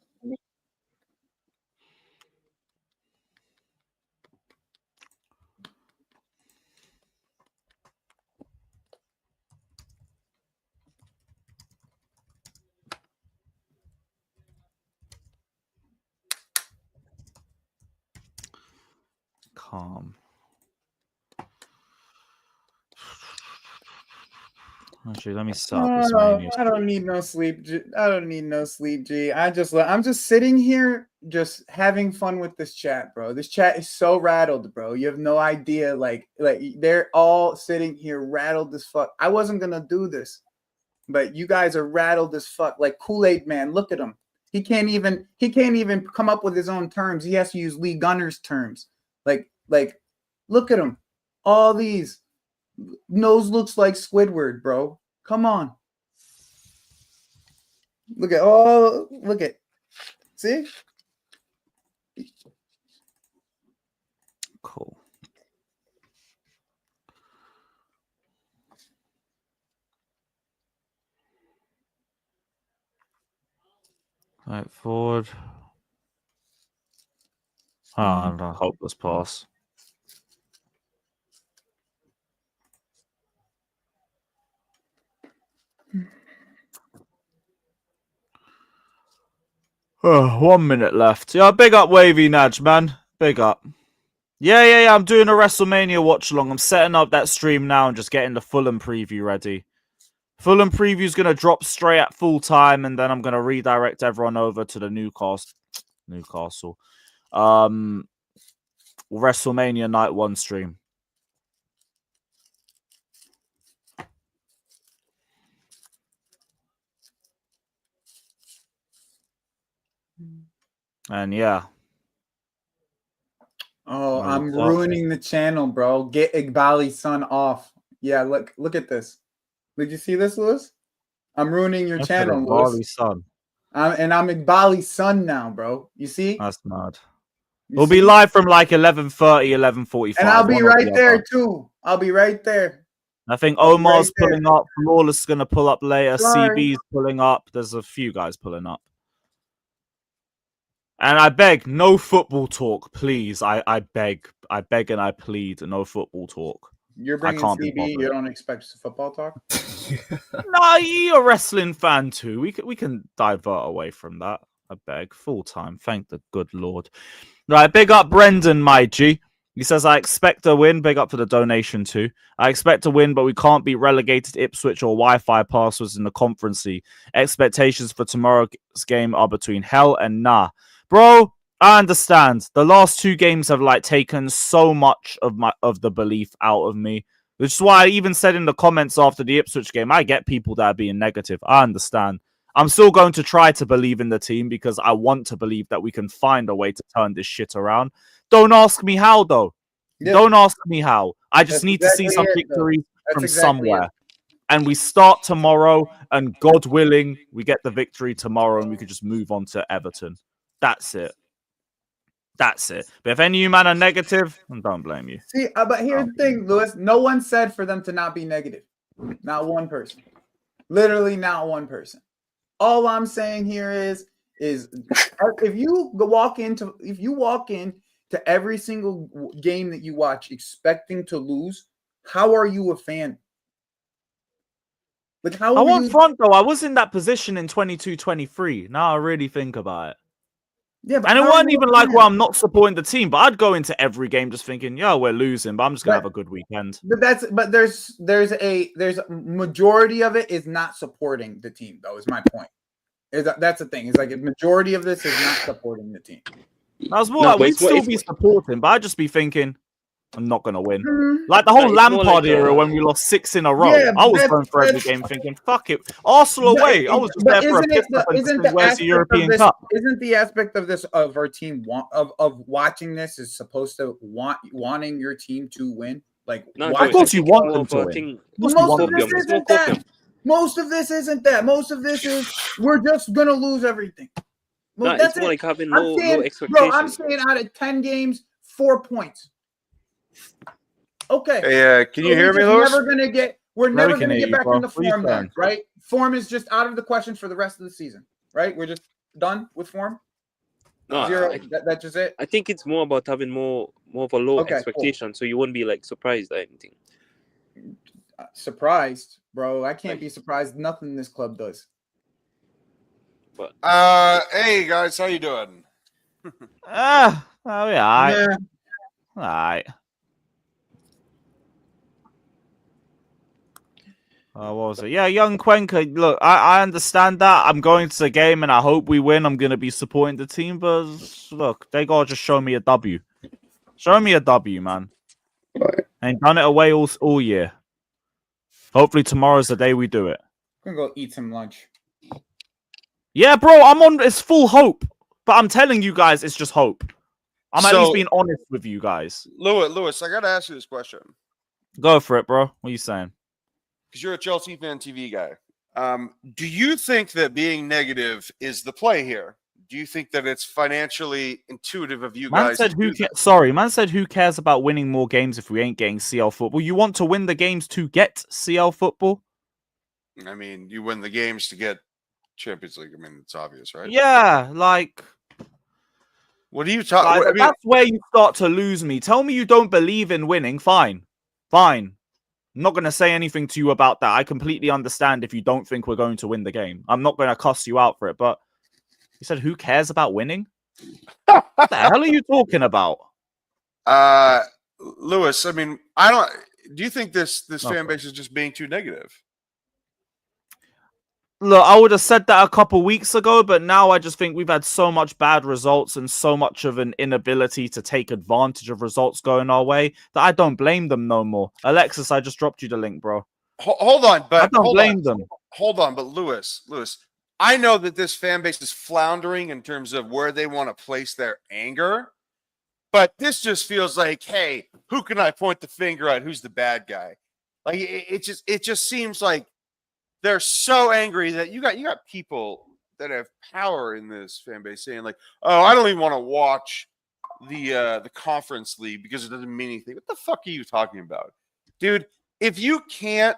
A: Calm. Actually, let me start this menu.
B: I don't need no sleep. G. I'm just sitting here, just having fun with this chat, bro. This chat is so rattled, bro. You have no idea. Like they're all sitting here rattled as fuck. I wasn't gonna do this, but you guys are rattled as fuck. Like Kool-Aid Man, look at him. He can't even come up with his own terms. He has to use Lee Gunner's terms. Like, look at him. All these. Nose looks like Squidward, bro. Come on. Look at. See?
A: Cool. Right, forward. A hopeless pass. Oh, 1 minute left. Yeah, big up Wavy Nudge, man. Big up. Yeah. I'm doing a WrestleMania watch along. I'm setting up that stream now and just getting the Fulham preview ready. Fulham preview is going to drop straight at full time, and then I'm going to redirect everyone over to the Newcastle. WrestleMania Night 1 stream. And yeah.
B: Oh, I'm ruining the channel, bro. Get Igbali's son off. Yeah, look at this. Did you see this, Lewis? I'm ruining your channel, Lewis.
A: Son.
B: I'm Igbali's son now, bro. You see?
A: That's mad. We'll be live from like 11:30, 11:45.
B: And I'll be right there too. I'll be right there.
A: I think Omar's pulling up. Flawless going to pull up later. CB's pulling up. There's a few guys pulling up. And I beg, no football talk, please. I beg and I plead, no football talk.
B: You're bringing CB, you don't expect football talk?
A: Nah, you're a wrestling fan too. We can divert away from that. I beg, full time. Thank the good Lord. Right, big up Brendan, my G. He says, I expect a win. Big up for the donation too. I expect a win, but we can't be relegated to Ipswich or Wi-Fi passwords in the Conference League. Expectations for tomorrow's game are between hell and nah. Bro, I understand. The last 2 games have like taken so much of the belief out of me. Which is why I even said in the comments after the Ipswich game, I get people that are being negative. I understand. I'm still going to try to believe in the team because I want to believe that we can find a way to turn this shit around. Don't ask me how, though.
B: Yeah.
A: Don't ask me how. I just
B: That's
A: need to see
B: exactly
A: some
B: it, though.
A: victories
B: That's
A: from
B: exactly
A: somewhere.
B: it.
A: And we start tomorrow, and God willing, we get the victory tomorrow, and we could just move on to Everton. That's it. That's it. But if any of you man are negative, then don't blame you.
B: See, but here's the thing, Lewis. No one said for them to not be negative. Not one person. Literally not one person. All I'm saying here is if you walk into every single game that you watch expecting to lose, how are you a fan? Like how
A: I
B: are
A: want
B: you
A: front though. I was in that position in 22-23. Now I really think about it.
B: Yeah, but
A: And it
B: how are
A: wasn't
B: you a
A: even like
B: fan?
A: where I'm not supporting the team, but I'd go into every game just thinking, yeah, we're losing, but I'm just gonna have a good weekend.
B: But there's a majority of it is not supporting the team though. Is my point. That's the thing. It's like a majority of this is not supporting the team.
A: I was more like we'd still be supporting, but I'd just be thinking, I'm not gonna win. Like the whole Lampard era when we lost 6 in a row.
B: Yeah,
A: I was going for every game thinking, fuck it. Arsenal away. I was just there for a piss up and saying, where's the European Cup?
B: Isn't the aspect of this of our team of watching this is supposed to wanting your team to win? Like
G: No,
A: of course you want them to win.
B: Most of this isn't that. Most of this isn't that. Most of this is we're just gonna lose everything.
G: No,
B: That's
G: it's more
B: it.
G: like having
B: I'm
G: no
B: saying,
G: expectations.
B: bro, I'm saying out of 10 games, 4 points. Okay.
I: Hey, can you hear me, Lewis?
B: We're never gonna get back into
A: What are you
B: form then,
A: saying?
B: right? Form is just out of the question for the rest of the season, right? We're just done with form.
G: No,
B: Zero. That's just it.
G: I think it's more about having more of a low
B: Okay,
G: expectation, so you wouldn't be like surprised at anything.
B: Surprised, bro. I can't be surprised. Nothing this club does.
G: But
I: hey guys, how you doing?
A: Oh yeah. All right. What was it? Yeah, young Cuenca. Look, I understand that. I'm going to the game and I hope we win. I'm going to be supporting the team. But look, they got to just show me a W. Show me a W, man. Ain't done it away all year. Hopefully tomorrow's the day we do it.
B: I'm going to go eat some lunch.
A: Yeah, bro, it's full hope. But I'm telling you guys, it's just hope. I'm at least being honest with you guys.
I: Lewis, I got to ask you this question.
A: Go for it, bro. What are you saying?
I: Because you're a Chelsea fan TV guy. Do you think that being negative is the play here? Do you think that it's financially intuitive of you guys?
A: Man said who cares about winning more games if we ain't getting CL football? You want to win the games to get CL football?
I: I mean, you win the games to get Champions League. I mean, it's obvious, right?
A: Yeah, like...
I: What are you talking about?
A: That's where you start to lose me. Tell me you don't believe in winning. Fine. I'm not going to say anything to you about that. I completely understand if you don't think we're going to win the game. I'm not going to cuss you out for it, but you said, who cares about winning? What the hell are you talking about?
I: Lewis, I mean, do you think this fan base is just being too negative?
A: Look, I would have said that a couple weeks ago, but now I just think we've had so much bad results and so much of an inability to take advantage of results going our way that I don't blame them no more. Alexis, I just dropped you the link, bro.
I: Hold on, but
A: I don't blame them.
I: Hold on, but Lewis, I know that this fan base is floundering in terms of where they want to place their anger, but this just feels like, hey, who can I point the finger at? Who's the bad guy? Like it just seems like they're so angry that you got people that have power in this fan base saying like, oh, I don't even want to watch the conference league because it doesn't mean anything. What the fuck are you talking about, dude? If you can't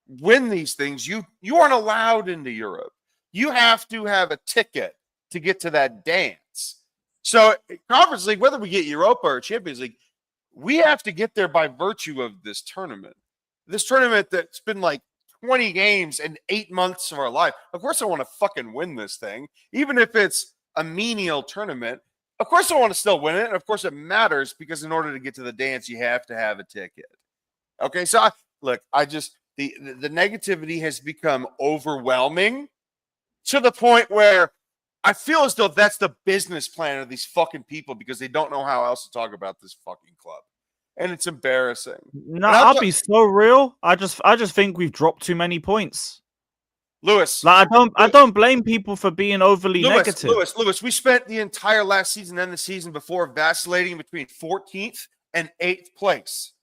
I: win these things, you aren't allowed into Europe. You have to have a ticket to get to that dance. So conference league, whether we get Europa or Champions League, we have to get there by virtue of this tournament. This tournament that's been like 20 games and 8 months of our life. Of course I want to fucking win this thing, even if it's a menial tournament. Of course I want to still win it, and of course it matters because in order to get to the dance, you have to have a ticket. Okay, so the negativity has become overwhelming to the point where I feel as though that's the business plan of these fucking people because they don't know how else to talk about this fucking club. And it's embarrassing.
A: No, I'll be so real. I just think we've dropped too many points.
I: Lewis.
A: Like I don't blame people for being overly negative.
I: Lewis, we spent the entire last season and the season before vacillating between 14th and 8th place.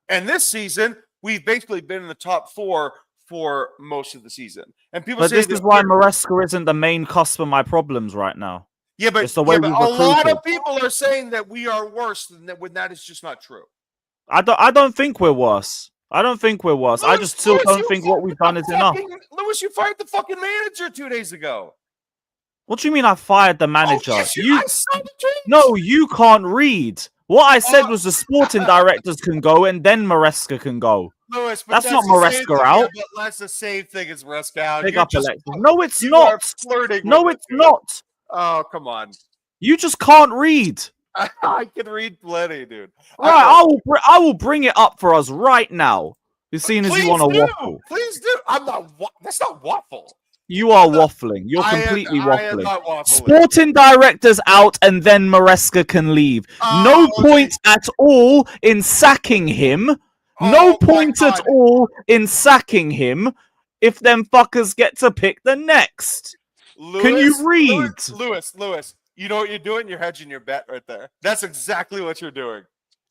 I: And this season, we've basically been in the top 4 for most of the season. And people say
A: this is why Maresca isn't the main cusp of my problems right now.
I: Yeah, but,
A: it's the way
I: a lot of people are saying that we are worse than that, when that is just not true.
A: I don't think we're worse. I don't think we're worse. I just still don't think what we've done is enough.
I: Lewis, you fired the fucking manager 2 days ago.
A: What do you mean I fired the manager?
I: I saw the tweet.
A: No, you can't read. What I said was the sporting directors can go and then Maresca can go.
I: Lewis,
A: that's not Maresca out.
I: Yeah, but that's the same thing as Maresca out.
A: Big up Alexis. No, it's not. No, it's not.
I: Oh, come on.
A: You just can't read.
I: I can read plenty, dude.
A: Right, I will bring it up for us right now. You're seeing as you want to waffle.
I: Please do. I'm not. That's not waffle.
A: You are waffling. You're completely waffling.
I: I am not waffling.
A: Sporting directors out, and then Maresca can leave. No point at all in sacking him. No point at all in sacking him. If them fuckers get to pick the next.
I: Lewis,
A: can you read?
I: Lewis. You know what you're doing? You're hedging your bet right there. That's exactly what you're doing.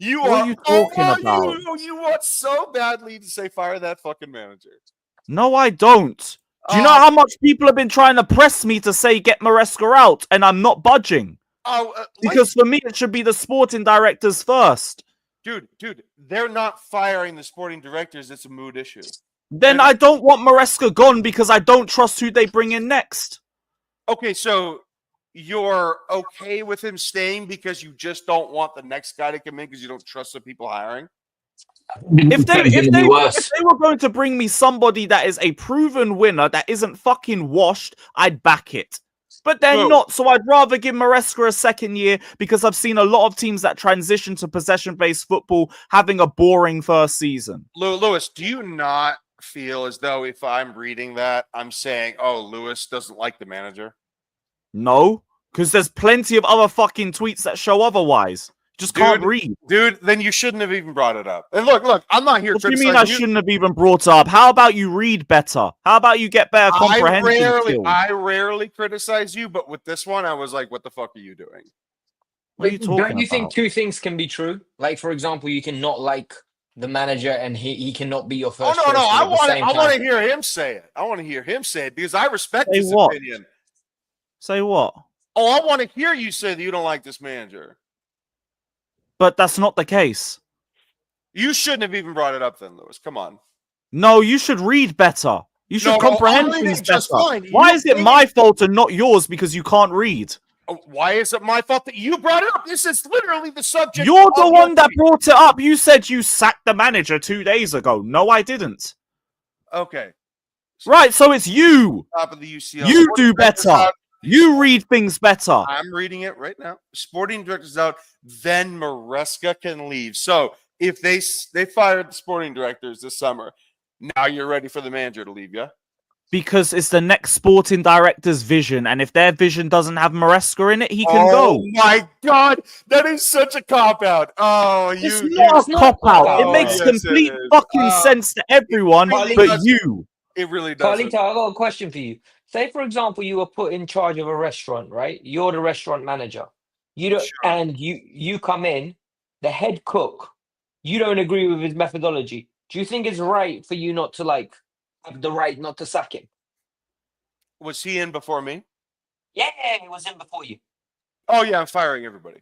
A: What are you talking about?
I: You want so badly to say fire that fucking manager.
A: No, I don't. Do you know how much people have been trying to press me to say get Maresca out, and I'm not budging? Because for me, it should be the sporting directors first.
I: Dude, they're not firing the sporting directors. It's a mood issue.
A: Then I don't want Maresca gone because I don't trust who they bring in next.
I: Okay, so you're okay with him staying because you just don't want the next guy to come in because you don't trust the people hiring?
A: If they were going to bring me somebody that is a proven winner that isn't fucking washed, I'd back it. But they're not, so I'd rather give Maresca a second year because I've seen a lot of teams that transition to possession-based football having a boring first season.
I: Lewis, do you not feel as though if I'm reading that, I'm saying, oh, Lewis doesn't like the manager?
A: No, because there's plenty of other fucking tweets that show otherwise. Just can't read.
I: Dude, then you shouldn't have even brought it up. And look, I'm not here
A: to criticize you. What do you mean I shouldn't have even brought it up? How about you read better? How about you get better comprehension skills?
I: I rarely criticize you, but with this one, I was like, what the fuck are you doing?
A: What are you talking
J: Don't you think two things can be true? Like, for example, you can not like the manager and he cannot be your first choice.
I: No, I want to hear him say it. I want to hear him say it because I respect his opinion.
A: Say what?
I: Oh, I want to hear you say that you don't like this manager.
A: But that's not the case.
I: You shouldn't have even brought it up then, Lewis. Come on.
A: No, you should read better. You should comprehend things better. Why is it my fault and not yours because you can't read?
I: Why is it my fault that you brought it up? This is literally the subject.
A: You're the one that brought it up. You said you sacked the manager 2 days ago. No, I didn't.
I: Okay.
A: Right, so it's you.
I: Top of the UCL.
A: You do better. You read things better.
I: I'm reading it right now. Sporting director's out, then Maresca can leave. So if they fired the sporting directors this summer, now you're ready for the manager to leave, yeah?
A: Because it's the next sporting director's vision, and if their vision doesn't have Maresca in it, he can go.
I: Oh my God, that is such a cop-out. Oh,
A: it's not a cop-out. It makes complete fucking sense to everyone, but you.
I: It really does.
J: Carlito, I got a question for you. Say, for example, you were put in charge of a restaurant, right? You're the restaurant manager. You don't, and you come in, the head cook. You don't agree with his methodology. Do you think it's right for you not to have the right not to sack him?
I: Was he in before me?
J: Yeah, he was in before you.
I: Oh yeah, I'm firing everybody.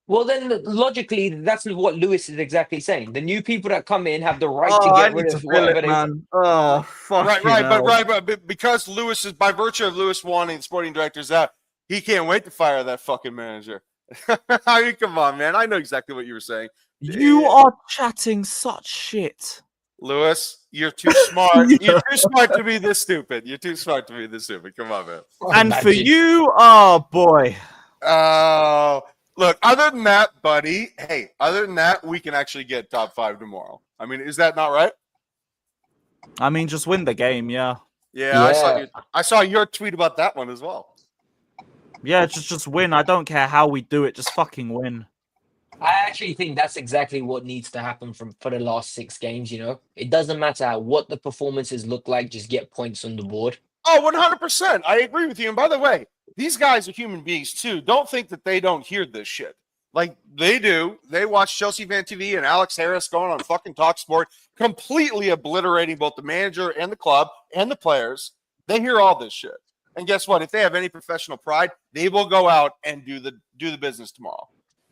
J: Well, then logically, that's what Lewis is exactly saying. The new people that come in have the right to get rid of whatever they want.
A: Oh, fuck.
I: But because Lewis is, by virtue of Lewis wanting the sporting directors out, he can't wait to fire that fucking manager. I mean, come on, man. I know exactly what you were saying.
A: You are chatting such shit.
I: Lewis, you're too smart. You're too smart to be this stupid. You're too smart to be this stupid. Come on, man.
A: And for you, oh, boy.
I: Oh. Look, other than that, buddy, other than that, we can actually get top 5 tomorrow. I mean, is that not right?
A: I mean, just win the game, yeah.
I: Yeah. I saw your tweet about that one as well.
A: Yeah, just win. I don't care how we do it. Just fucking win.
J: I actually think that's exactly what needs to happen for the last 6 games. You know, it doesn't matter what the performances look like; just get points on the board.
I: Oh, 100%. I agree with you. And by the way, these guys are human beings too. Don't think that they don't hear this shit. Like they do. They watch Chelsea Fan TV and Alex Harris going on fucking TalkSport, completely obliterating both the manager and the club and the players. They hear all this shit. And guess what? If they have any professional pride, they will go out and do the business tomorrow.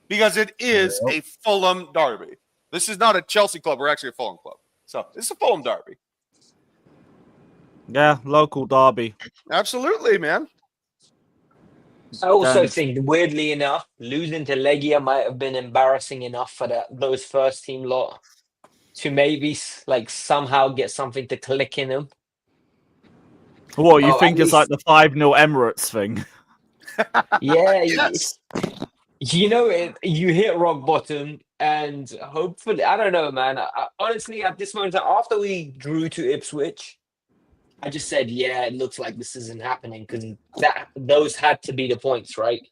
I: Because it is a Fulham derby. This is not a Chelsea club. We're actually a Fulham club. So it's a Fulham derby.
A: Yeah, local derby.
I: Absolutely, man.
J: I also think, weirdly enough, losing to Legia might have been embarrassing enough for those first team lot to maybe like somehow get something to click in them.
A: What, you think it's like the 5-0 Emirates thing?
J: Yeah,
I: Yes.
J: you know, you hit rock bottom, and hopefully, I don't know, man. Honestly, at this moment, after we drew to Ipswich, I just said, yeah, it looks like this isn't happening because those had to be the points, right?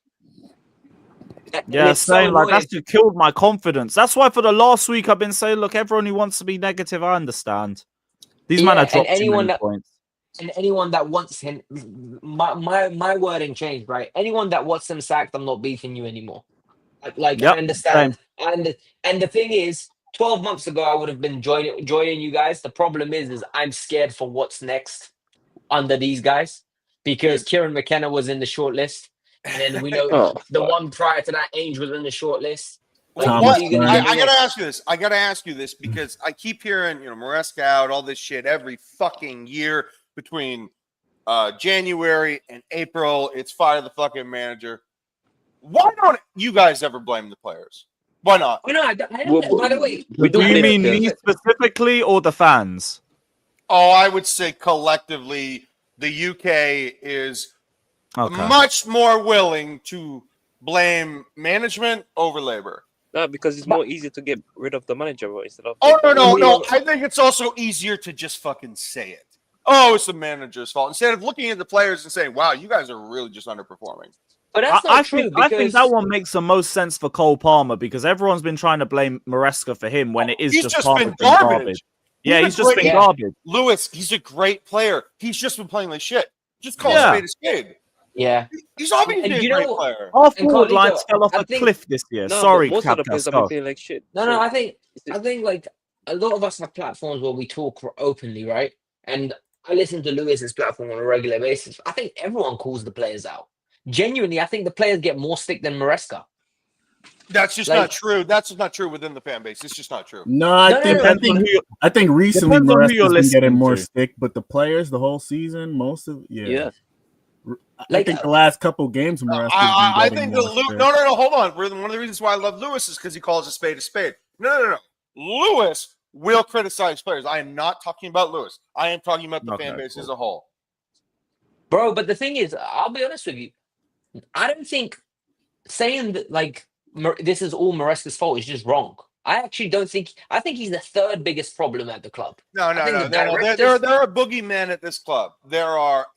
A: Yeah, saying like that's just killed my confidence. That's why for the last week I've been saying, look, everyone who wants to be negative, I understand. These men are dropped too many points.
J: And anyone that wants him, my wording changed, right? Anyone that wants them sacked, I'm not beefing you anymore. Like
A: Yep,
J: I understand, and the thing is, 12 months ago I would have been joining you guys. The problem is I'm scared for what's next under these guys because Kieran McKenna was in the shortlist, and then we know the one prior to that, Ainge was in the shortlist. Like,
I: I gotta ask you this. I gotta ask you this because I keep hearing, Maresca out, all this shit every fucking year between January and April. It's fire the fucking manager. Why don't you guys ever blame the players? Why not?
J: No, I don't. By the way,
A: Do you mean me specifically or the fans?
I: Oh, I would say collectively, the UK is much more willing to blame management over labor.
G: No, because it's more easy to get rid of the manager instead of.
I: Oh no! I think it's also easier to just fucking say it. Oh, it's the manager's fault instead of looking at the players and saying, "Wow, you guys are really just underperforming."
J: But that's not true.
A: I think that one makes the most sense for Cole Palmer because everyone's been trying to blame Maresca for him when it is
I: He's
A: just
I: been garbage.
A: Yeah, he's just been garbage.
I: Lewis, he's a great player. He's just been playing like shit. Just call a spade a spade.
J: Yeah.
I: He's obviously a great player.
A: Our forward lines fell off a cliff this year. Sorry,
G: most of the players have been
A: Captain.
G: playing like shit.
J: No, I think like a lot of us have platforms where we talk openly, right? And I listen to Lewis's platform on a regular basis. I think everyone calls the players out. Genuinely, I think the players get more stick than Maresca.
I: That's just not true. That's just not true within the fan base. It's just not true.
E: No, I think recently Maresca's been getting more stick, but the players the whole season, most of I think the last couple games, Maresca.
I: I think no, hold on. One of the reasons why I love Lewis is because he calls a spade a spade. No. Lewis will criticize players. I am not talking about Lewis. I am talking about the fan base as a whole.
J: Bro, but the thing is, I'll be honest with you. I don't think saying that like this is all Maresca's fault is just wrong. I actually don't think. I think he's the third biggest problem at the club.
I: No. There are boogeymen at this club. There are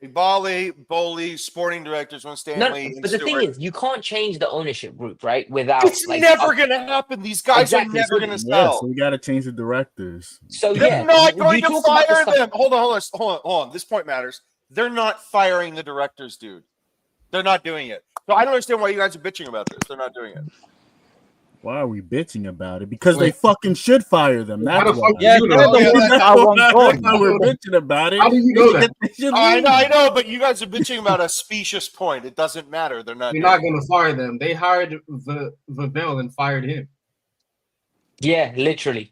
I: Bali, Bowley, sporting directors, Stanley.
J: But the thing is, you can't change the ownership group, right? Without
I: it's never going to happen. These guys are never going to sell.
E: So we got to change the directors.
J: So
I: they're not going to fire them. Hold on. This point matters. They're not firing the directors, dude. They're not doing it. So I don't understand why you guys are bitching about this. They're not doing it.
E: Why are we bitching about it? Because they fucking should fire them. That's why.
A: Yeah, that's
E: why we're bitching about it.
C: How do you know that?
I: I know, but you guys are bitching about a specious point. It doesn't matter. They're not.
C: You're not going to fire them. They hired Vavel and fired him.
J: Yeah, literally.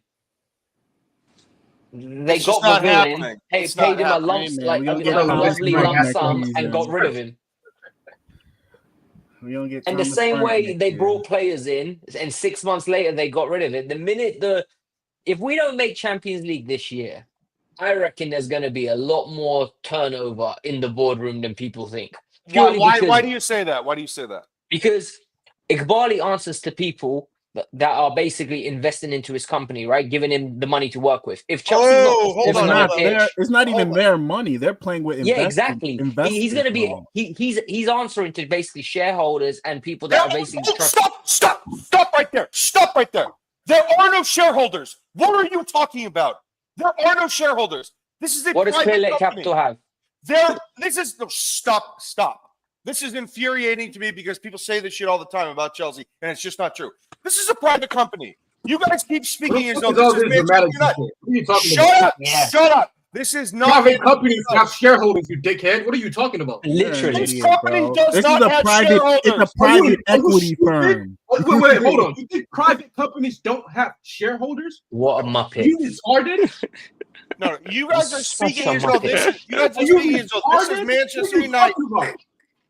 J: They got Vavel in, paid him a lovely lump sum, and got rid of him. And the same way they brought players in, and 6 months later they got rid of it. The minute if we don't make Champions League this year, I reckon there's going to be a lot more turnover in the boardroom than people think.
I: Why do you say that? Why do you say that?
J: Because Iqbali answers to people that are basically investing into his company, right? Giving him the money to work with. If Chelsea's
E: it's not even their money. They're playing with
J: exactly. He's going to be he's answering to basically shareholders and people that are basically
I: Stop right there. Stop right there. There are no shareholders. What are you talking about? There are no shareholders. This is a
J: what does Clear Lake Capital have?
I: Stop. This is infuriating to me because people say this shit all the time about Chelsea, and it's just not true. This is a private company. You guys keep speaking as though this is Manchester United. Shut up. This is not
C: private companies have shareholders, you dickhead. What are you talking about?
J: Literally.
I: This company does not have shareholders.
E: It's a private equity firm.
C: Wait, hold on. You think private companies don't have shareholders?
J: What a muppet.
C: You retarded?
I: No, you guys are speaking as though this is Manchester United.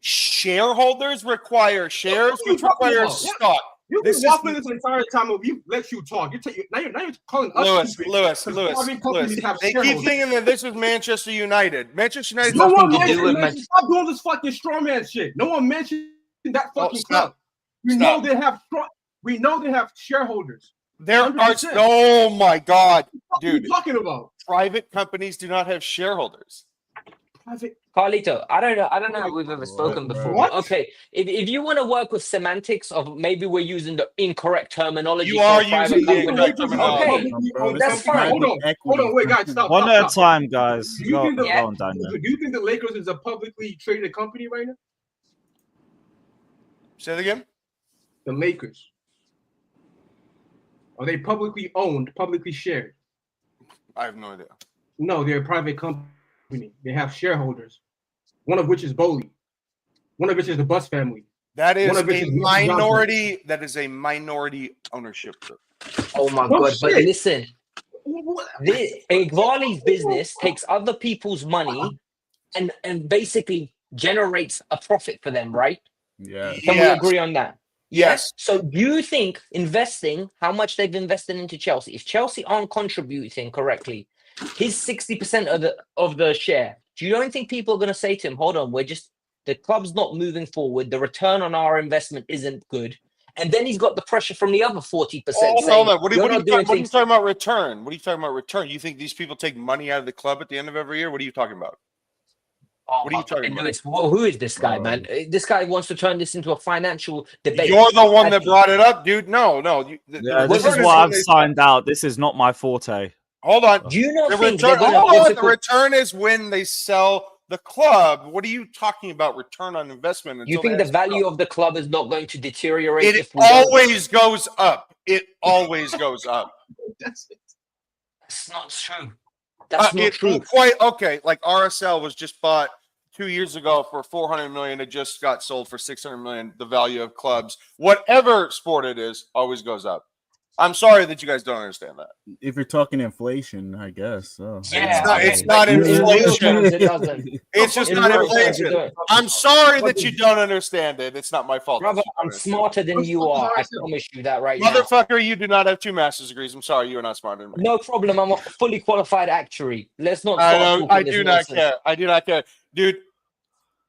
I: Shareholders require shares, which requires stock.
C: You've been waffling this entire time. We let you talk. Now you're calling us
I: Lewis. They keep thinking that this is Manchester United. Manchester United.
C: No one mentioned. Stop doing this fucking strawman shit. No one mentioned that fucking club. We know they have shareholders.
I: There are. Oh my god, dude!
C: What are you talking about?
I: Private companies do not have shareholders.
J: Carlito, I don't know if we've ever spoken before.
C: What?
J: Okay, if you want to work with semantics of maybe we're using the incorrect terminology.
I: You are using the incorrect terminology.
J: Okay, that's fine.
C: Hold on, wait, guys, stop.
A: One at a time, guys.
C: Do you think the Lakers is a publicly traded company right now?
I: Say it again.
C: The Lakers. Are they publicly owned, publicly shared?
I: I have no idea.
C: No, they're a private company. They have shareholders, one of which is Bowley, one of which is the Bus family.
I: That is a minority. That is a minority ownership group.
J: Oh my god! But listen, Ighali's business takes other people's money and basically generates a profit for them, right?
E: Yeah.
J: Can we agree on that?
I: Yes.
J: So do you think investing, how much they've invested into Chelsea, if Chelsea aren't contributing correctly, his 60% of the share, do you don't think people are going to say to him, hold on, the club's not moving forward, the return on our investment isn't good, and then he's got the pressure from the other 40%.
I: Hold on. What are you talking about return? What are you talking about return? You think these people take money out of the club at the end of every year? What are you talking about? What are you talking about?
J: Who is this guy, man? This guy wants to turn this into a financial debate.
I: You're the one that brought it up, dude. No.
A: This is what I've signed out. This is not my forte.
I: Hold on.
J: Do you not think
I: the return is when they sell the club? What are you talking about? Return on investment?
J: You think the value of the club is not going to deteriorate?
I: It always goes up. It always goes up.
J: That's not true. That's not true.
I: Quite okay. Like RSL was just bought 2 years ago for $400 million. It just got sold for $600 million. The value of clubs, whatever sport it is, always goes up. I'm sorry that you guys don't understand that.
E: If you're talking inflation, I guess. So.
J: Yeah,
I: it's not inflation. It's just not inflation. I'm sorry that you don't understand it. It's not my fault.
J: Brother, I'm smarter than you are. I promise you that right now.
I: Motherfucker, you do not have 2 master's degrees. I'm sorry, you are not smarter than me.
J: No problem. I'm a fully qualified actuary. Let's not.
I: I do not care. I do not care, dude.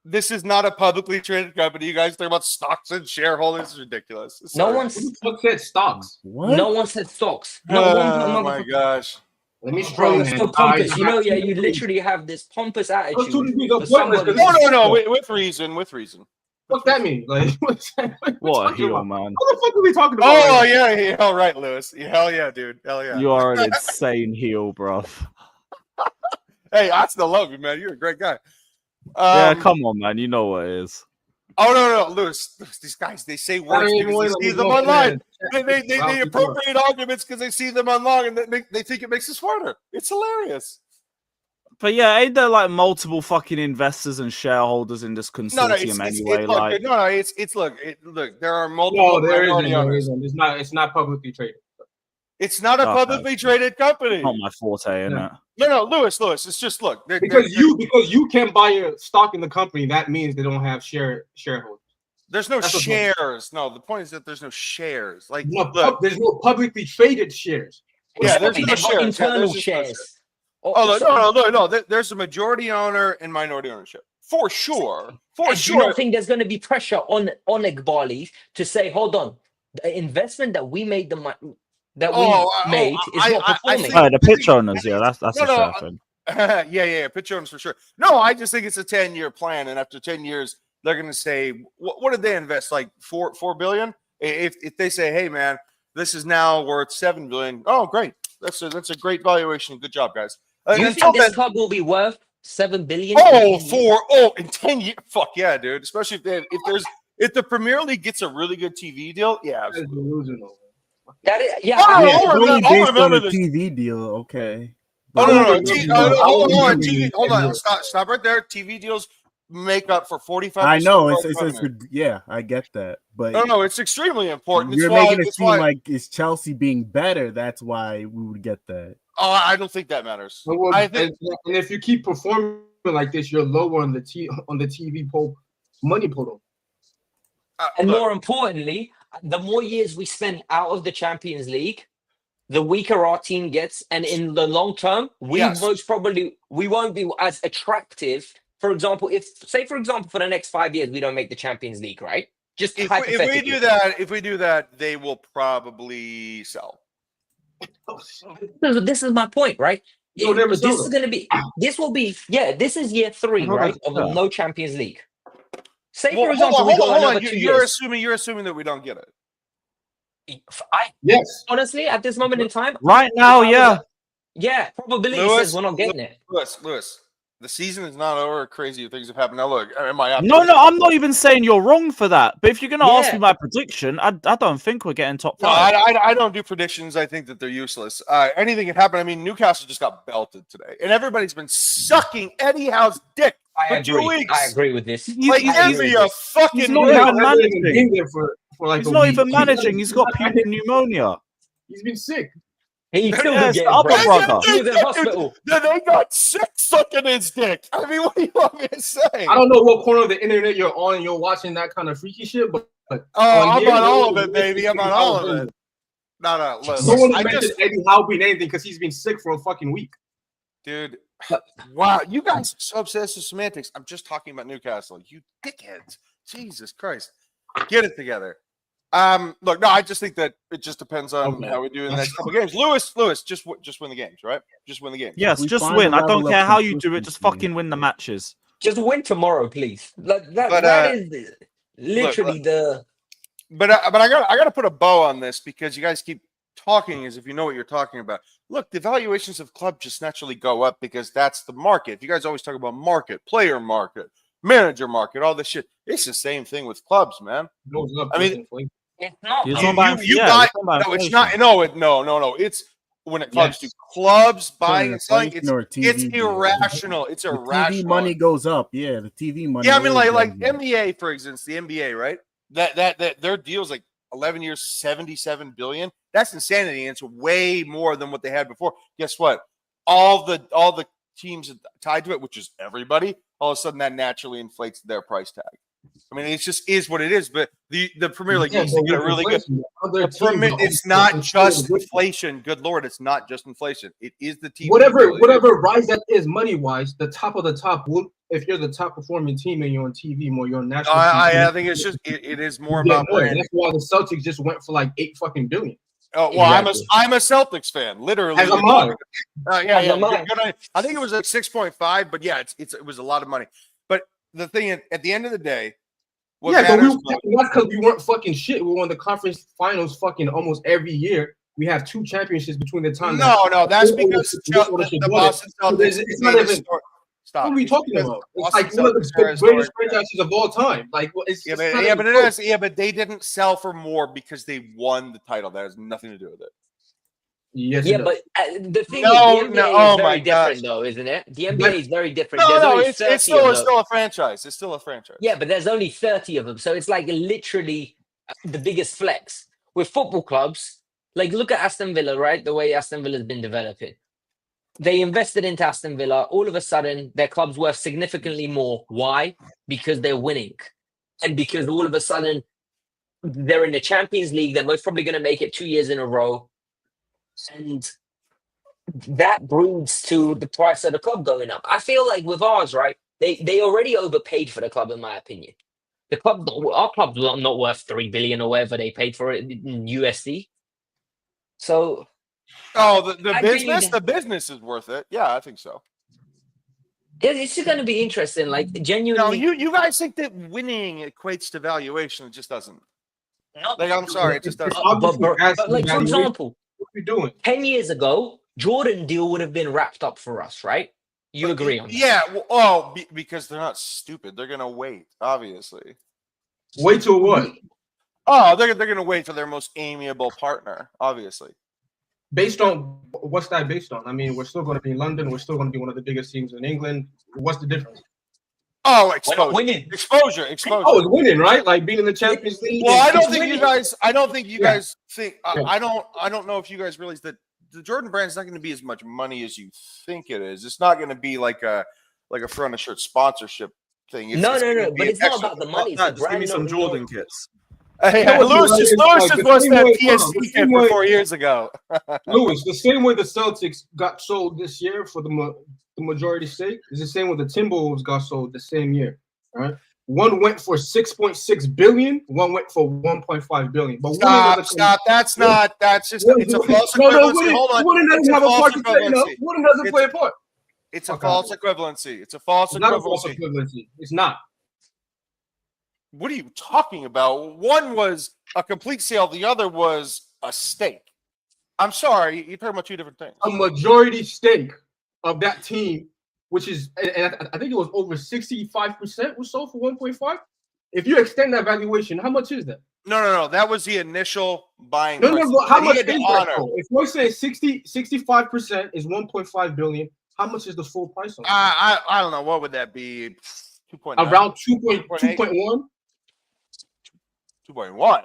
I: This is not a publicly traded company. You guys talk about stocks and shareholders. It's ridiculous.
J: No one
C: said stocks.
E: What?
J: No one said stocks.
I: Oh my gosh.
C: Let me strong.
J: So pompous. You know, you literally have this pompous attitude.
I: No. With reason.
C: What's that mean? Like,
A: what a heel, man.
C: What the fuck are we talking about?
I: Oh, yeah. All right, Lewis. Hell yeah, dude. Hell yeah.
A: You are an insane heel, bro.
I: Hey, I still love you, man. You're a great guy.
A: Yeah, come on, man. You know what it is.
I: Oh, no. Lewis, these guys, they say words because they see them online. They appropriate arguments because they see them online and they think it makes us smarter. It's hilarious.
A: But yeah, ain't there like multiple fucking investors and shareholders in this consortium anyway?
I: Look, there are multiple.
C: No, there isn't. It's not publicly traded.
I: It's not a publicly traded company.
A: Not my forte, innit?
I: No, Lewis. It's just look.
C: Because you can buy a stock in the company, that means they don't have shareholders.
I: There's no shares. No, the point is that there's no shares. Like
C: there's no publicly traded shares.
I: Yeah, there's no shares.
J: Internal shares.
I: No. There's a majority owner and minority ownership. For sure.
J: Do you not think there's going to be pressure on Ighali to say, hold on, The investment that we made, made is not performing.
A: The pitch owners, yeah, that's a fair thing.
I: Yeah, pitch owners for sure. No, I just think it's a 10-year plan, and after 10 years, they're going to say, what did they invest? Like $4 billion? If they say, hey man, this is now worth $7 billion. Oh, great. That's a great valuation. Good job, guys.
J: You think this club will be worth $7 billion?
I: In 10 years? Fuck yeah, dude. Especially if the Premier League gets a really good TV deal, yeah. Absolutely.
E: Only based on a TV deal, okay.
I: No. Hold on. Stop right there. TV deals make up for 45%.
E: I know I get that, but
I: no, it's extremely important.
E: You're making it seem like it's Chelsea being better. That's why we would get that.
I: Oh, I don't think that matters.
C: Well, and if you keep performing like this, you're lower on the TV poll, money pool.
J: And more importantly, the more years we spend out of the Champions League, the weaker our team gets, and in the long term, most probably we won't be as attractive. For example, for the next 5 years we don't make the Champions League, right? Just
I: if we do that, they will probably sell.
J: This is my point, right? This is year 3, right, of no Champions League. For example, we go another 2 years.
I: You're assuming that we don't get it.
C: Yes.
J: Honestly, at this moment in time,
A: right now,
J: probability says we're not getting it.
I: Lewis, the season is not over. Crazy things have happened. Now look,
A: I'm not even saying you're wrong for that. But if you're going to ask me my prediction, I don't think we're getting top 5.
I: No, I don't do predictions. I think that they're useless. Anything can happen. I mean, Newcastle just got belted today, and everybody's been sucking Eddie Howe's dick for 2 weeks.
J: I agree with this.
A: He's not even managing. He's not even managing. He's got pneumonia.
C: He's been sick.
J: He's still
A: the other brother.
J: He was in hospital.
I: They got sick sucking his dick. I mean, what do you want me to say?
C: I don't know what corner of the internet you're on and you're watching that kind of freaky shit, but
I: I'm on all of it, baby. I'm on all of it. No.
C: No one mentioned Eddie Howe being anything because he's been sick for a fucking week.
I: Dude, wow, you guys are so obsessed with semantics. I'm just talking about Newcastle. You dickheads. Jesus Christ. Get it together. Look, no, I just think that it just depends on how we do in the next couple of games. Lewis, just win the games, right? Just win the games.
A: Yes, just win. I don't care how you do it. Just fucking win the matches.
J: Just win tomorrow, please. That is literally the.
I: But I got to put a bow on this because you guys keep talking as if you know what you're talking about. Look, the valuations of club just naturally go up because that's the market. If you guys always talk about market, player market, manager market, all this shit, it's the same thing with clubs, man. I mean.
J: It's not.
I: It's not. No. It's when it comes to clubs buying and selling. It's irrational. It's irrational.
E: TV money goes up. Yeah, the TV money.
I: Yeah, I mean, like NBA, for instance, the NBA, right? That their deal's like 11 years, 77 billion. That's insanity, and it's way more than what they had before. Guess what? All the teams tied to it, which is everybody, all of a sudden that naturally inflates their price tag. I mean, it just is what it is. But the Premier League needs to get a really good. It's not just inflation. Good Lord, it's not just inflation. It is the team.
C: Whatever rise that is money wise, the top of the top will. If you're the top performing team and you're on TV more, you're on national.
I: I think it's just it is more about brand.
C: That's why the Celtics just went for like $8 fucking billion.
I: Oh well, exactly. I'm a Celtics fan, literally.
C: As am I.
I: I think it was like 6.5, but yeah, it was a lot of money. But the thing at the end of the day,
C: that's because we weren't fucking shit. We won the conference finals fucking almost every year. We have 2 championships between the time.
I: No, that's because the Boston Celtics.
C: It's not even. Stop. What are we talking about? It's like one of the greatest franchises of all time. Like,
I: but they didn't sell for more because they won the title. That has nothing to do with it.
C: Yes.
J: Yeah, but the thing is, the NBA is very different, though, isn't it? The NBA is very different.
I: It's still a franchise. It's still a franchise.
J: Yeah, but there's only 30 of them, so it's like literally the biggest flex. With football clubs, like look at Aston Villa, right? The way Aston Villa has been developing. They invested into Aston Villa. All of a sudden, their club's worth significantly more. Why? Because they're winning. And because all of a sudden, they're in the Champions League. They're most probably going to make it 2 years in a row. And that brings to the price of the club going up. I feel like with ours, right, they already overpaid for the club, in my opinion. our club's not worth 3 billion or whatever they paid for it in USD. So,
I: the business is worth it. Yeah, I think so.
J: It's going to be interesting. Like genuinely,
I: no, you guys think that winning equates to valuation? It just doesn't. Like, I'm sorry, it just doesn't.
J: But like, for example,
C: what are we doing?
J: 10 years ago, Jordan deal would have been wrapped up for us, right? You agree on that?
I: Yeah. Well, because they're not stupid. They're gonna wait. Obviously.
C: Wait till what?
I: Oh, they're gonna wait for their most amiable partner. Obviously.
C: Based on what's that based on? I mean, we're still going to be in London. We're still going to be one of the biggest teams in England. What's the difference?
I: Oh, exposure.
J: Winning.
I: Exposure.
C: Oh, it's winning, right? Like being in the Champions League.
I: Well, I don't think you guys think. I don't know if you guys realize that the Jordan brand is not going to be as much money as you think it is. It's not going to be like a front of shirt sponsorship thing.
J: No. But it's not about the money.
A: Just give me some Jordan kits.
I: Lewis just was that PSG kid for 4 years ago.
C: Lewis, the same way the Celtics got sold this year for the majority stake is the same way the Timberwolves got sold the same year. Right? One went for 6.6 billion. One went for 1.5 billion. But
I: stop. That's not. That's just. It's a false equivalency. Hold on.
C: Winning doesn't have a part to play. No, winning doesn't play a part.
I: It's a false equivalency. It's a false
C: equivalency. It's not.
I: What are you talking about? One was a complete sale. The other was a stake. I'm sorry. You're talking about two different things.
C: A majority stake of that team, which is, and I think it was over 65% was sold for 1.5. If you extend that valuation, how much is that?
I: No. That was the initial buying.
C: No. How much is that? If we're saying 65% is 1.5 billion, how much is the full price on it?
I: I don't know. What would that be? 2.9?
C: Around 2.1?
I: 2.1.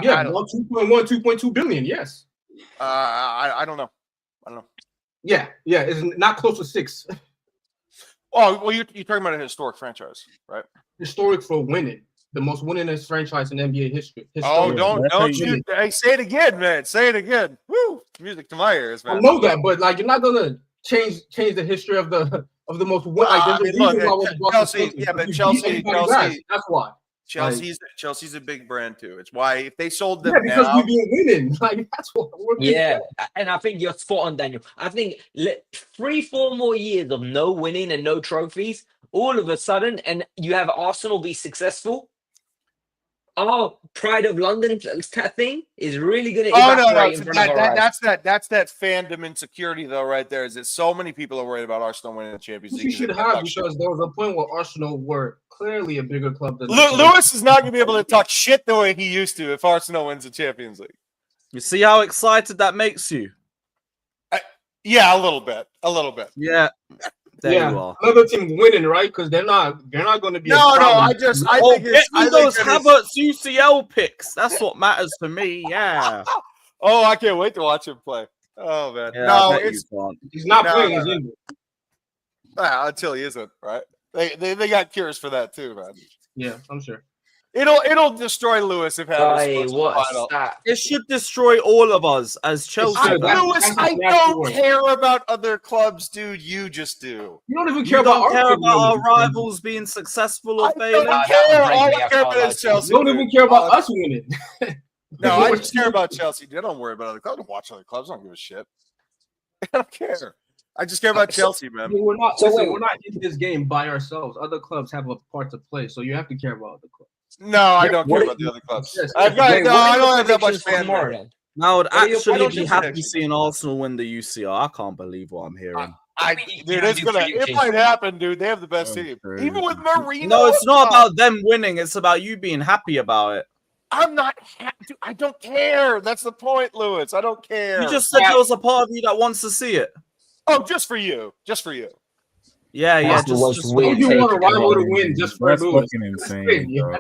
C: Yeah, 2.1, 2.2 billion. Yes.
I: I don't know.
C: Yeah, it's not close to 6.
I: Oh, well, you're talking about a historic franchise, right?
C: Historic for winning, the most winningest franchise in NBA history.
I: Oh, don't you? Hey, say it again, man. Say it again. Woo! Music to my ears, man.
C: I know that, but like, you're not gonna change the history of the most. Like, there's a reason why
I: Chelsea. Yeah, but Chelsea.
C: That's why.
I: Chelsea's a big brand too. It's why if they sold them
C: because
I: now,
C: we've been winning. Like that's what.
J: And I think you're spot on, Daniel. I think 3-4 more years of no winning and no trophies, all of a sudden, and you have Arsenal be successful. Our pride of London thing is really going to evaporate in front of our eyes.
I: That's that fandom insecurity though, right there. Is that so many people are worried about Arsenal winning the Champions League?
C: You should have because there was a point where Arsenal were clearly a bigger club than
I: Lewis is not going to be able to talk shit the way he used to if Arsenal wins the Champions League.
A: You see how excited that makes you?
I: Yeah, a little bit.
A: Yeah. There you are.
C: Another team winning, right? Because they're not going to be.
I: I think
A: those Havertz UCL picks. That's what matters to me. Yeah.
I: Oh, I can't wait to watch him play. Oh man,
A: yeah,
C: he's not playing. He's injured.
I: Until he isn't, right? They got cures for that too, man.
C: Yeah, I'm sure.
I: It'll destroy Lewis if Havertz.
A: It should destroy all of us as Chelsea.
I: Lewis, I don't care about other clubs, dude. You just do.
C: You don't even care about
A: our rivals being successful or failing.
I: I don't care about Chelsea.
C: You don't even care about us winning.
I: No, I just care about Chelsea. Dude, I don't worry about other clubs. I don't watch other clubs. I don't give a shit. I don't care. I just care about Chelsea, man.
C: We're not in this game by ourselves. Other clubs have a part to play, so you have to care about other clubs.
I: No, I don't care about the other clubs. I don't have that much fan.
A: I would actually be happy seeing Arsenal win the UCL. I can't believe what I'm hearing.
I: It might happen, dude. They have the best team. Even with Marino.
A: No, it's not about them winning. It's about you being happy about it.
I: I'm not happy. I don't care. That's the point, Lewis. I don't care.
A: You just said there was a part of you that wants to see it.
I: Oh, just for you. Just for you.
A: Yeah.
C: Just you want a rival to win just for Lewis.
E: Fucking insane.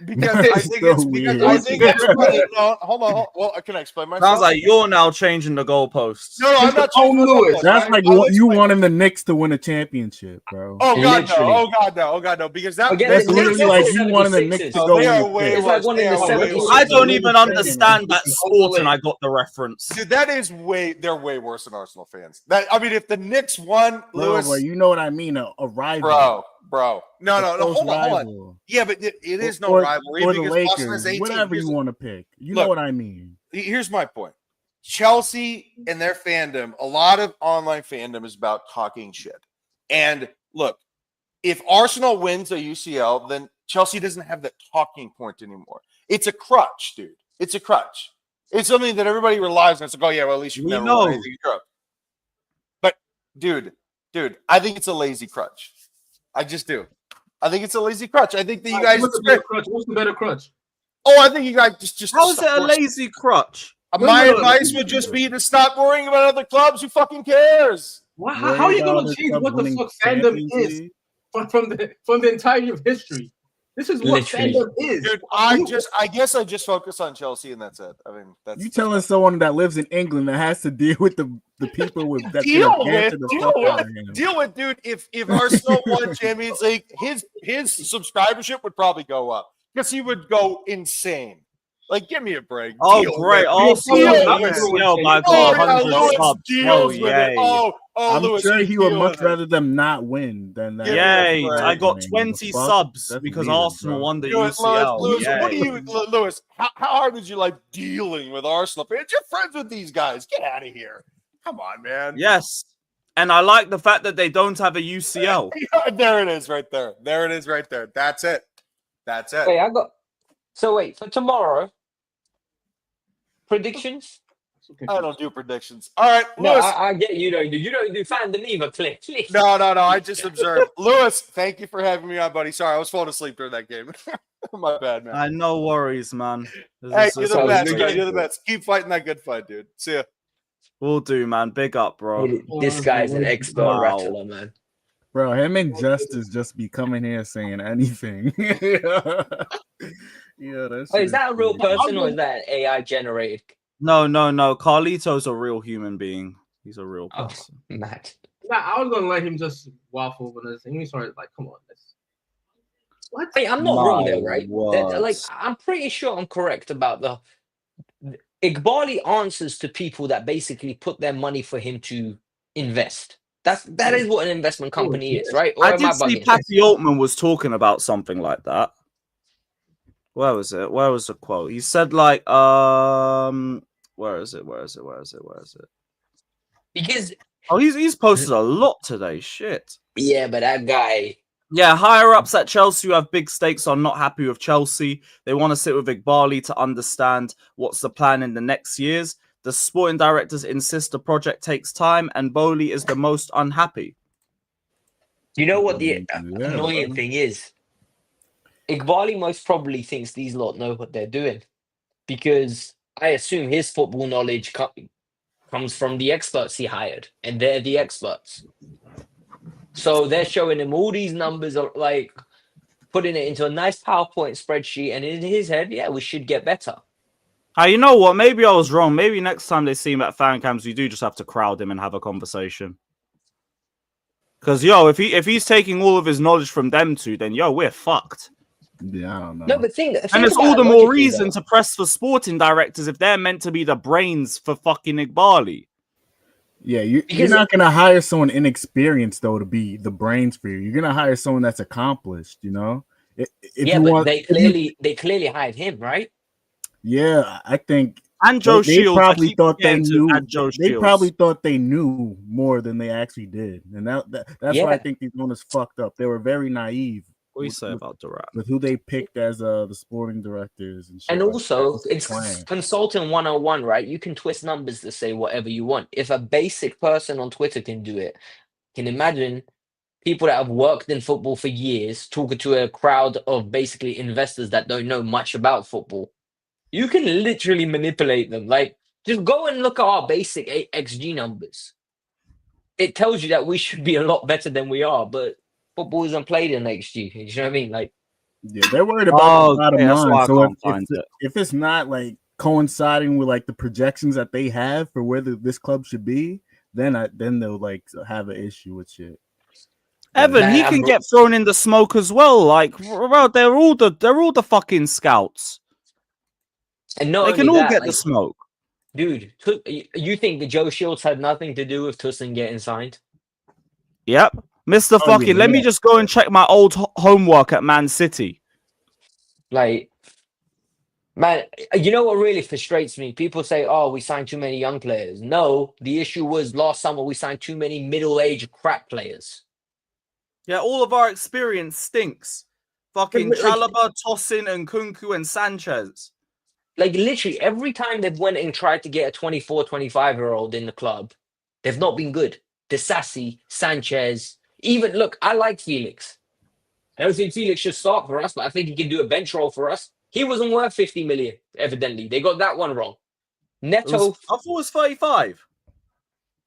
I: Because I think it's hold on. Well, can I explain myself?
A: Sounds like you're now changing the goalposts.
I: No, I'm not changing the goalposts.
E: That's like you wanting the Knicks to win a championship, bro.
I: Oh god, no. Oh god, no. Because that's
E: literally like you wanting the Knicks to go win.
J: It's like one in the 70s.
A: I don't even understand that sport, and I got the reference.
I: Dude, they're way worse than Arsenal fans. If the Knicks won, Lewis,
E: you know what I mean, a rival.
I: Bro, bro. No. Hold on.
E: Rival.
I: Yeah, but it is no
E: or,
I: rivalry
E: or the
I: because
E: Lakers,
I: Boston has 18.
E: whatever you want to pick. You know what I mean.
I: Here's my point. Chelsea and their fandom, a lot of online fandom is about talking shit. And look, if Arsenal wins a UCL, then Chelsea doesn't have that talking point anymore. It's a crutch, dude. It's a crutch. It's something that everybody relies on. It's like, oh yeah, well at least you never won anything in Europe. But dude, I think it's a lazy crutch. I just do. I think it's a lazy crutch. I think that you guys.
C: What's the better crutch?
I: Oh, I think you guys just.
A: How is it a lazy crutch?
I: My advice would just be to stop worrying about other clubs. Who fucking cares?
C: How are you going to change what the fuck fandom is from the entirety of history? This is what fandom is.
I: Dude, I guess I just focus on Chelsea and that's it. I mean, that's
E: you telling someone that lives in England that has to deal with the people with that deal
I: with, dude. If Arsenal won Champions League, his subscribership would probably go up because he would go insane. Like, give me a break.
A: Oh, great. Arsenal, my God, 100 subs. Oh, yay.
E: I'm
I: Lewis,
E: sure he would much rather them not win than that.
A: Yay, I got 20 subs because Arsenal won the UCL.
I: Lewis, how hard did you like dealing with Arsenal fans? You're friends with these guys. Get out of here. Come on, man.
A: Yes. And I like the fact that they don't have a UCL.
I: There it is right there. There it is right there. That's it. That's it.
J: Wait, for tomorrow, predictions?
I: I don't do predictions. All right,
J: no,
I: Lewis.
J: I get you don't do fandom either, Cliff.
I: No. I just observed. Lewis, thank you for having me on, buddy. Sorry, I was falling asleep during that game. My bad, man.
A: No worries, man.
I: Hey, you're the best. You're the best. Keep fighting that good fight, dude. See ya.
A: Will do, man. Big up, bro.
J: This guy's an expert rattler, man.
E: Bro, him and Justice just be coming here saying anything. That's
J: is that a real person or is that AI generated?
A: No. Carlito's a real human being. He's a real person.
J: Mad.
C: Nah, I was gonna let him just waffle with this, and he started like, "Come on, what?"
J: Hey, I'm not wrong there, right? Like, I'm pretty sure I'm correct about the Iqbali answers to people that basically put their money for him to invest. That is what an investment company is, right? Or
A: I did see Patty Altman was talking about something like that. Where was it? Where was the quote? He said like, where is it?
J: Because
A: he's posted a lot today. Shit.
J: Yeah, but that guy.
A: Yeah, higher ups at Chelsea who have big stakes are not happy with Chelsea. They want to sit with Iqbali to understand what's the plan in the next years. The sporting directors insist the project takes time, and Bowley is the most unhappy.
J: You know what the annoying thing is? Iqbali most probably thinks these lot know what they're doing, because I assume his football knowledge comes from the experts he hired, and they're the experts. So they're showing him all these numbers, like putting it into a nice PowerPoint spreadsheet, and in his head, yeah, we should get better.
A: You know what? Maybe I was wrong. Maybe next time they see him at fan cams, we do just have to crowd him and have a conversation. Because, if he's taking all of his knowledge from them two, then, we're fucked.
E: Yeah, I don't know.
J: No, but
A: and it's all the more reason to press for sporting directors if they're meant to be the brains for fucking Iqbali.
E: Yeah, you're not going to hire someone inexperienced, though, to be the brains for you. You're going to hire someone that's accomplished, you know?
J: They clearly hired him, right?
E: Yeah, I think.
A: And Joe Shields.
E: Probably thought they knew. They probably thought they knew more than they actually did. And that's why I think these owners fucked up. They were very naive.
A: What do you say about Durant?
E: With who they picked as the sporting directors and shit.
J: And also, it's consulting 101, right? You can twist numbers to say whatever you want. If a basic person on Twitter can do it, can imagine people that have worked in football for years talking to a crowd of basically investors that don't know much about football. You can literally manipulate them. Like, just go and look at our basic XG numbers. It tells you that we should be a lot better than we are, but football isn't played in XG. You know what I mean? Like,
E: yeah, they're worried about the bottom line. So if it's not like coinciding with like the projections that they have for where this club should be, then they'll like have an issue with shit.
A: Evan, he can get thrown in the smoke as well. Like, bro, they're all the fucking scouts.
J: And they
A: can all get the smoke.
J: Dude, you think that Joe Shields had nothing to do with Toussaint getting signed?
A: Yep. Mr. Fucking, let me just go and check my old homework at Man City.
J: Like, man, you know what really frustrates me? People say, oh, we signed too many young players. No, the issue was last summer we signed too many middle-aged crap players.
A: Yeah, all of our experience stinks. Fucking Chalobah, Tosin, and Kunku and Sanchez.
J: Like, literally, every time they've went and tried to get a 24, 25-year-old in the club, they've not been good. Disasi, Sanchez, even, look, I like Felix. I don't think Felix should start for us, but I think he can do a bench role for us. He wasn't worth 50 million, evidently. They got that one wrong. Neto.
A: I thought it was 35.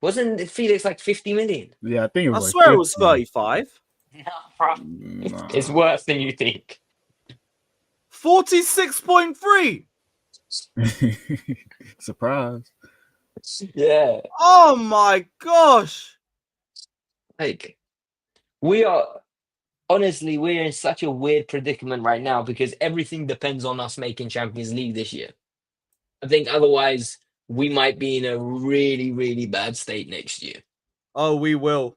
J: Wasn't Felix like 50 million?
E: Yeah, I think it was.
A: I swear it was 35.
J: No, bro. It's worse than you think.
A: 46.3.
E: Surprise.
J: Yeah.
A: Oh my gosh.
J: Like, honestly, we're in such a weird predicament right now because everything depends on us making Champions League this year. I think otherwise we might be in a really, really bad state next year.
A: Oh, we will.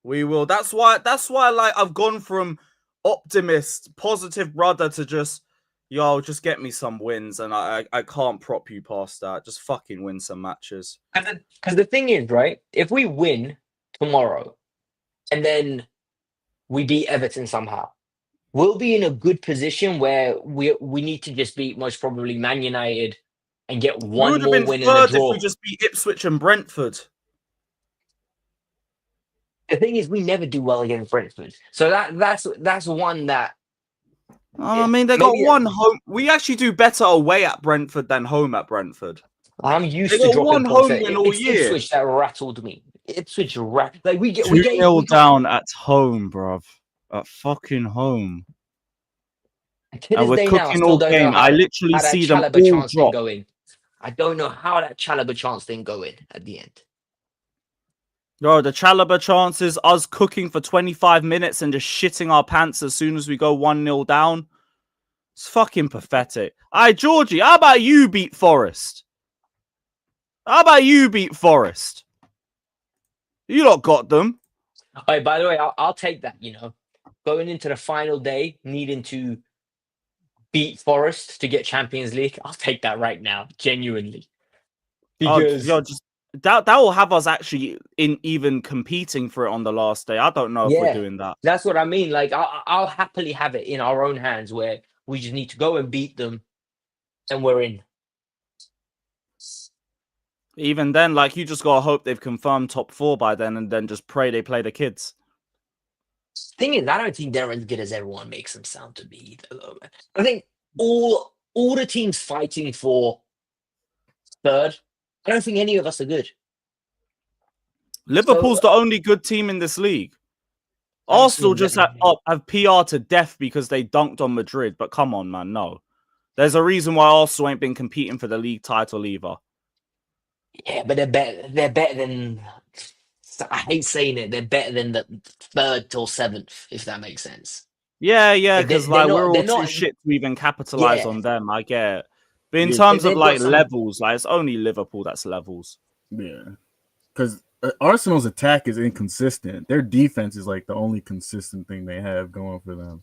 A: We will. That's why like I've gone from optimist, positive brother to just just get me some wins, and I can't prop you past that. Just fucking win some matches.
J: Because the thing is, right, if we win tomorrow and then we beat Everton somehow, we'll be in a good position where we need to just beat most probably Man United and get one more win in the draw.
A: If we just beat Ipswich and Brentford.
J: The thing is, we never do well against Brentford, so that's one that.
A: I mean, they got one home. We actually do better away at Brentford than home at Brentford.
J: I'm used to dropping
A: one
J: points.
A: home win all year.
J: Ipswich that rattled me. Ipswich like we get
A: 2-0 down at home, bruv. At fucking home.
J: And we're cooking all game.
A: I literally see them all drop.
J: I don't know how that Chalobah chance didn't go in at the end.
A: Bro, the Chalobah chances, us cooking for 25 minutes and just shitting our pants as soon as we go 1-0 down. It's fucking pathetic. Alright, Georgie, how about you beat Forest? How about you beat Forest? You lot got them.
J: Hey, by the way, I'll take that, Going into the final day, needing to beat Forest to get Champions League, I'll take that right now, genuinely. Because...
A: That will have us actually in even competing for it on the last day. I don't know if we're doing that.
J: That's what I mean. Like, I'll happily have it in our own hands where we just need to go and beat them and we're in.
A: Even then, like, you just got to hope they've confirmed top 4 by then and then just pray they play the kids.
J: Thing is, I don't think they're as good as everyone makes them sound to be either, though, man. I think all the teams fighting for third, I don't think any of us are good.
A: Liverpool's the only good team in this league. Arsenal just have PR to death because they dunked on Madrid. But come on, man, no. There's a reason why Arsenal ain't been competing for the league title either.
J: Yeah, but they're better than... I hate saying it. They're better than the 3rd or 7th, if that makes sense.
A: Yeah, because like we're all too shit to even capitalize on them. I get it. But in terms of like levels, like it's only Liverpool that's levels.
E: Yeah, because Arsenal's attack is inconsistent. Their defense is like the only consistent thing they have going for them.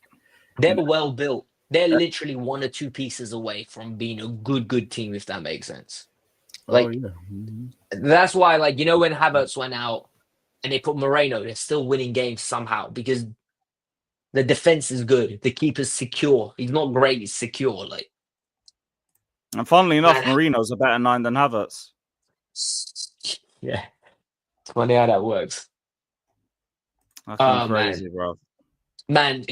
J: They're well built. They're literally 1 or 2 pieces away from being a good team, if that makes sense. Like, that's why, like, when Havertz went out and they put Moreno, they're still winning games somehow because the defense is good. The keeper's secure. He's not great. He's secure. Like.
A: And funnily enough, Marino's a better 9 than Havertz.
J: Yeah. It's funny how that works.
A: That's crazy, bro.
J: Man,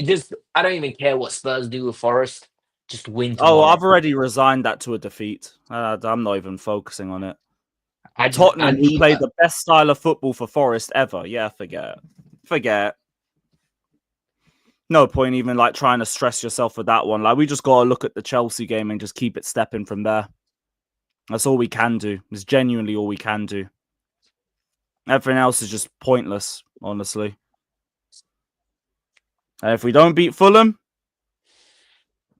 J: I don't even care what Spurs do with Forest. Just win tomorrow.
A: Oh, I've already resigned that to a defeat. I'm not even focusing on it. Tottenham, who played the best style of football for Forest ever. Yeah, forget it. No point even like trying to stress yourself with that one. Like we just got to look at the Chelsea game and just keep it stepping from there. That's all we can do. It's genuinely all we can do. Everything else is just pointless, honestly. And if we don't beat Fulham,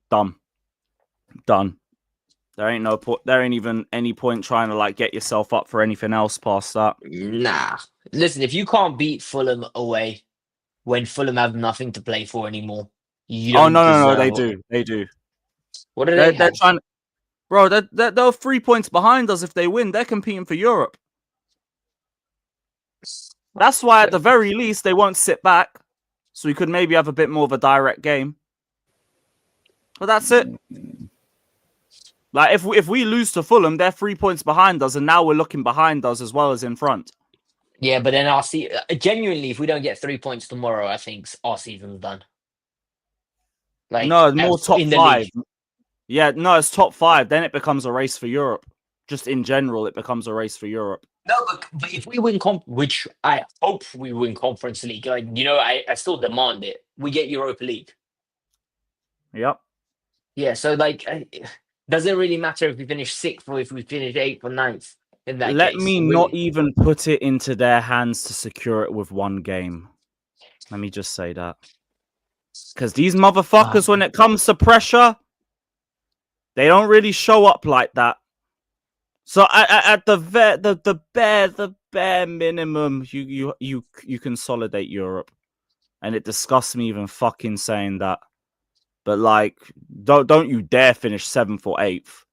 A: done. There ain't even any point trying to like get yourself up for anything else past that.
J: Nah. Listen, if you can't beat Fulham away, when Fulham have nothing to play for anymore. You
A: Oh
J: don't
A: no, they
J: deserve-
A: do. They do.
J: What do
A: They're
J: they have?
A: trying. Bro, they're 3 points behind us if they win. They're competing for Europe. That's why, at the very least, they won't sit back. So we could maybe have a bit more of a direct game. But that's it. Like, if we lose to Fulham, they're 3 points behind us, and now we're looking behind us as well as in front.
J: Yeah, but then I'll see. Genuinely, if we don't get 3 points tomorrow, I think our season's done. Like,
A: No, more top
J: in the
A: 5.
J: league.
A: Yeah, no, it's top 5. Then it becomes a race for Europe. Just in general, it becomes a race for Europe.
J: No, but if we win, which I hope we win Conference League, like, you know, I still demand it. We get Europa League.
A: Yep.
J: Yeah, so like, does it really matter if we finish 6th or if we finish 8th or 9th? In that
A: Let
J: case,
A: me not even put it into their hands to secure it with one game. Let me just say that. Because these motherfuckers, when it comes to pressure, they don't really show up like that. So at the bare minimum, you consolidate Europe, and it disgusts me even fucking saying that. But like, don't you dare finish 7th or 8th,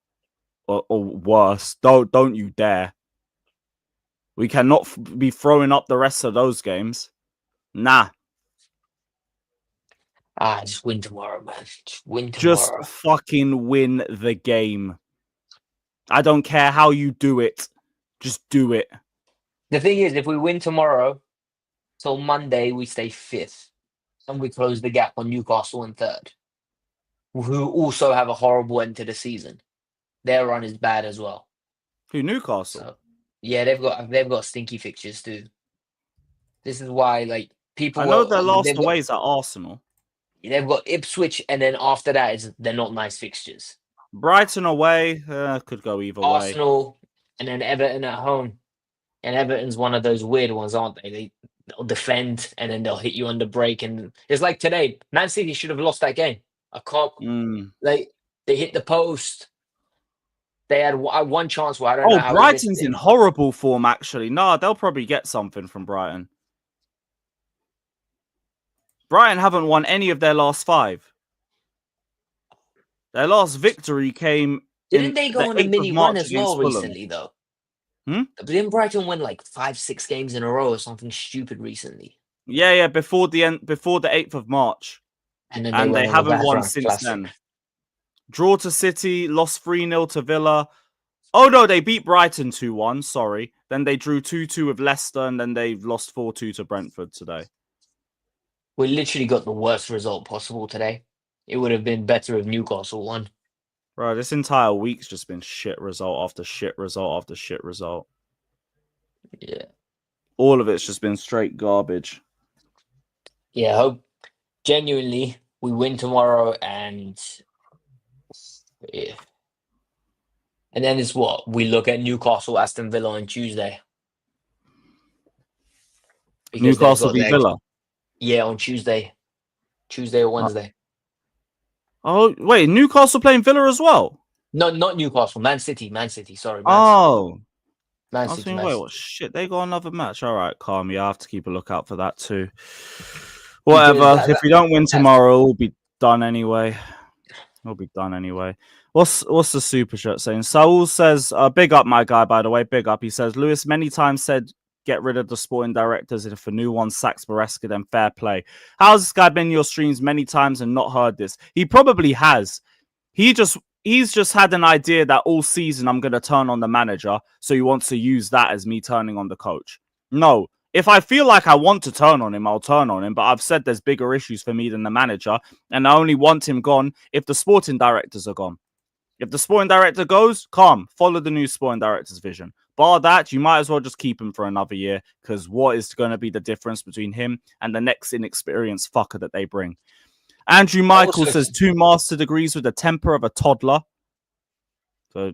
A: or worse. Don't you dare. We cannot be throwing up the rest of those games. Nah.
J: Just win tomorrow, man. Just win tomorrow.
A: Just fucking win the game. I don't care how you do it. Just do it.
J: The thing is, if we win tomorrow, till Monday, we stay 5th. And we close the gap on Newcastle in 3rd. Who also have a horrible end to the season. Their run is bad as well.
A: Who, Newcastle?
J: So, yeah, they've got stinky fixtures too. This is why, like, people.
A: I know their last away is at Arsenal.
J: They've got Ipswich, and then after that, they're not nice fixtures.
A: Brighton away could go either way.
J: Arsenal, and then Everton at home. And Everton's one of those weird ones, aren't they? They'll defend, and then they'll hit you on the break. And it's like today, Man City should have lost that game. I can't. Like, they hit the post. They had one chance where I don't know how.
A: Brighton's in horrible form, actually. Nah, they'll probably get something from Brighton. Brighton haven't won any of their last 5. Their last victory came.
J: Didn't they go on a mini run as well recently, though?
A: Hmm?
J: Didn't Brighton win like 5-6 games in a row or something stupid recently?
A: Yeah, before the 8th of March.
J: And
A: they haven't won since then. Draw to City, lost 3-0 to Villa. Oh no, they beat Brighton 2-1, sorry. Then they drew 2-2 with Leicester, and then they lost 4-2 to Brentford today.
J: We literally got the worst result possible today. It would have been better if Newcastle won.
A: Bro, this entire week's just been shit result after shit result after shit result.
J: Yeah.
A: All of it's just been straight garbage.
J: Yeah, I hope genuinely we win tomorrow, and yeah. And then it's what? We look at Newcastle, Aston Villa on Tuesday. Because
A: Newcastle v Villa?
J: Yeah, on Tuesday. Tuesday or Wednesday.
A: Oh, wait, Newcastle playing Villa as well?
J: No, not Newcastle. Man City. Sorry. Man City.
A: Wait, what shit? They got another match. All right, calm. Yeah, I have to keep a lookout for that too. Whatever. If we don't win tomorrow, we'll be done anyway. What's the super shirt saying? Saul says, big up my guy, by the way. Big up. He says, Lewis many times said, get rid of the sporting directors, and if a new one sacks Maresca, then fair play. How's this guy been in your streams many times and not heard this? He probably has. He's just had an idea that all season I'm going to turn on the manager, so he wants to use that as me turning on the coach. No. If I feel like I want to turn on him, I'll turn on him. But I've said there's bigger issues for me than the manager, and I only want him gone if the sporting directors are gone. If the sporting director goes, calm, follow the new sporting director's vision. Bar that, you might as well just keep him for another year, because what is going to be the difference between him and the next inexperienced fucker that they bring? Andrew Michael says 2 master degrees with the temper of a toddler. So,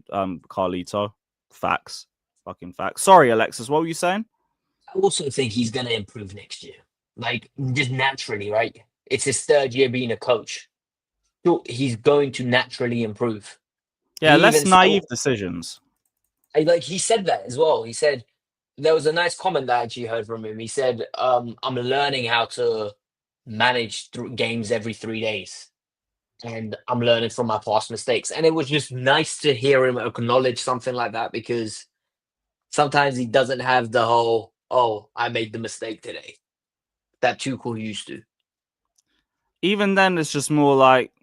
A: Carlito, facts, fucking facts. Sorry, Alexis, what were you saying?
J: I also think he's going to improve next year. Like, just naturally, right? It's his 3rd year being a coach. So he's going to naturally improve.
A: Yeah, less naive decisions.
J: Like, he said that as well. He said, there was a nice comment that I actually heard from him. He said, I'm learning how to manage games every 3 days. And I'm learning from my past mistakes. And it was just nice to hear him acknowledge something like that, because sometimes he doesn't have the whole, oh, I made the mistake today, that Tuchel used to.
A: Even then, it's just more like,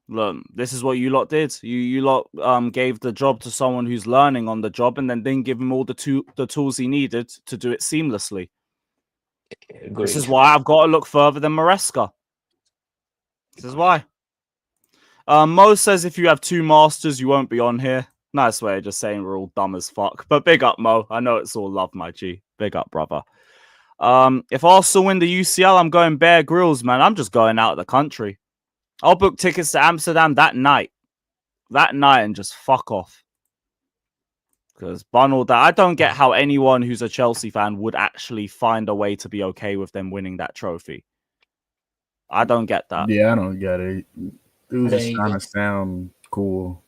A: look, this is what you lot did. You lot gave the job to someone who's learning on the job, and then didn't give him all the tools he needed to do it seamlessly.
J: Agreed.
A: This is why I've got to look further than Maresca. This is why. Mo says if you have 2 masters, you won't be on here. Nice way of just saying we're all dumb as fuck. But big up, Mo. I know it's all love, my G. Big up, brother. If Arsenal win the UCL, I'm going Bear Grylls, man. I'm just going out of the country. I'll book tickets to Amsterdam that night. And just fuck off. Because bun all that. I don't get how anyone who's a Chelsea fan would actually find a way to be okay with them winning that trophy. I don't get that.
E: Yeah, I don't get it. It was just trying to sound cool.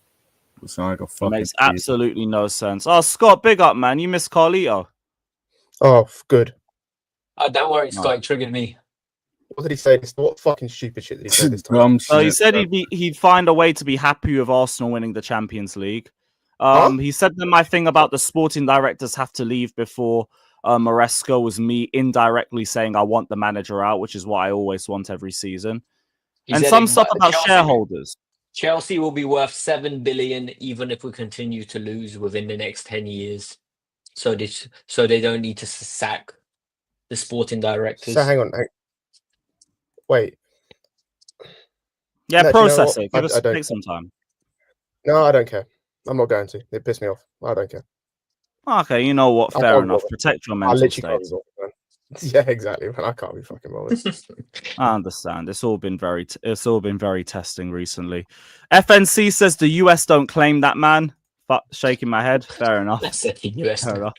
E: It sound like a fucking.
A: It makes absolutely no sense. Oh, Scott, big up, man. You missed Carlito.
D: Oh, good.
J: Oh, don't worry, Scott. It triggered me.
D: What did he say? What fucking stupid shit did he say this time?
A: He said he'd find a way to be happy with Arsenal winning the Champions League. He said that my thing about the sporting directors have to leave before Maresca was me indirectly saying I want the manager out, which is what I always want every season. And some stuff about shareholders.
J: Chelsea will be worth 7 billion even if we continue to lose within the next 10 years. So they don't need to sack the sporting directors.
D: So hang on. Wait.
A: Yeah,
D: No,
A: process
D: you know
A: it. Give us take some time.
D: No, I don't care. I'm not going to. It pissed me off. I don't care.
A: Okay, you know what? Fair enough. Protect your mental state.
D: Yeah, exactly. Man, I can't be fucking bothered.
A: I understand. It's all been very testing recently. FNC says the US don't claim that man. But shaking my head. Fair enough.
J: That's it, the US.
A: Fair enough.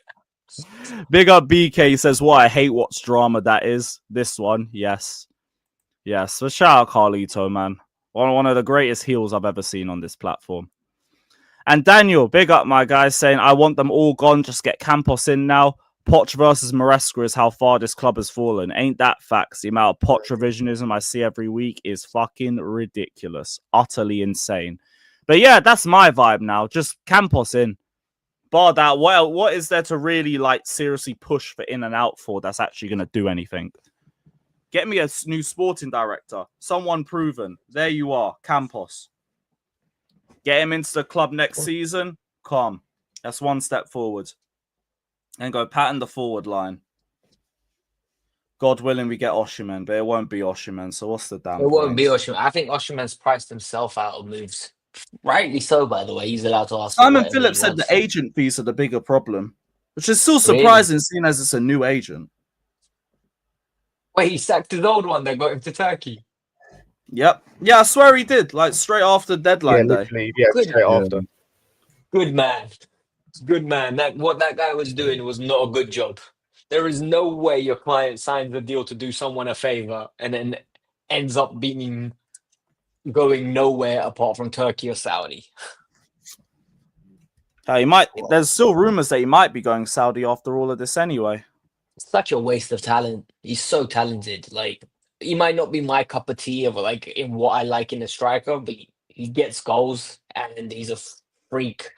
A: Big up BK says, "What I hate what's drama that is." This one, yes. So shout out Carlito, man. One of the greatest heels I've ever seen on this platform. And Daniel, big up my guy, saying, "I want them all gone. Just get Campos in now. Poch versus Maresca is how far this club has fallen. Ain't that facts? The amount of Poch revisionism I see every week is fucking ridiculous. Utterly insane." But yeah, that's my vibe now. Just Campos in. Bar that. What is there to really like seriously push for in and out for that's actually going to do anything? Get me a new sporting director. Someone proven. There you are. Campos. Get him into the club next season. Calm. That's one step forward. And go pattern the forward line. God willing, we get Osimhen, but it won't be Osimhen. So what's the damn?
J: It won't be Osimhen. I think Osimhen's priced himself out of moves. Rightly so, by the way. He's allowed to ask.
A: Simon Phillips said the agent fees are the bigger problem, which is still surprising, seeing as it's a new agent.
J: Wait, he sacked his old one that got him to Turkey.
A: Yep. Yeah, I swear he did. Like straight after deadline day.
D: Yeah, straight after.
J: Good man. Good man. What that guy was doing was not a good job. There is no way your client signs a deal to do someone a favor and then ends up going nowhere apart from Turkey or Saudi.
A: He might. There's still rumors that he might be going Saudi after all of this anyway.
J: Such a waste of talent. He's so talented. Like, he might not be my cup of tea of like in what I like in a striker, but he gets goals and he's a freak.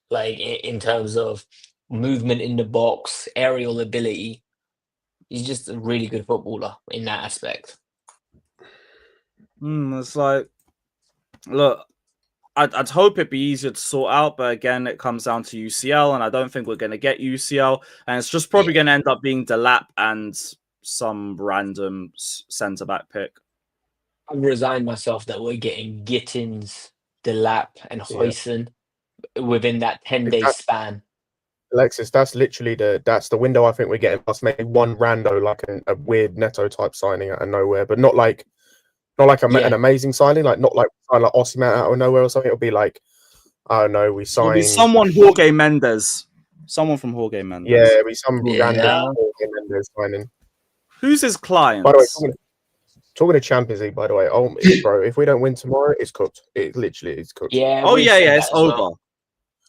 J: Like in terms of movement in the box, aerial ability, he's just a really good footballer in that aspect.
A: It's like, look, I'd hope it'd be easier to sort out, but again, it comes down to UCL, and I don't think we're going to get UCL, and it's just probably going to end up being Delap and some random centre back pick.
J: I've resigned myself that we're getting Gittins, Delap, and Huijsen within that 10-day span.
D: Alexis, that's literally the window I think we're getting. Plus maybe one rando, like a weird Neto type signing out of nowhere, but not like an amazing signing, like not like Osimhen out of nowhere or something. It'll be like, I don't know, we signed...
A: It'll be someone Jorge Mendes. Someone from Jorge Mendes.
D: Yeah, it'll be some random Jorge Mendes signing.
A: Who's his client?
D: By the way, talking to Champions League, by the way, bro, if we don't win tomorrow, it's cooked. It literally is cooked.
J: Yeah.
A: It's over.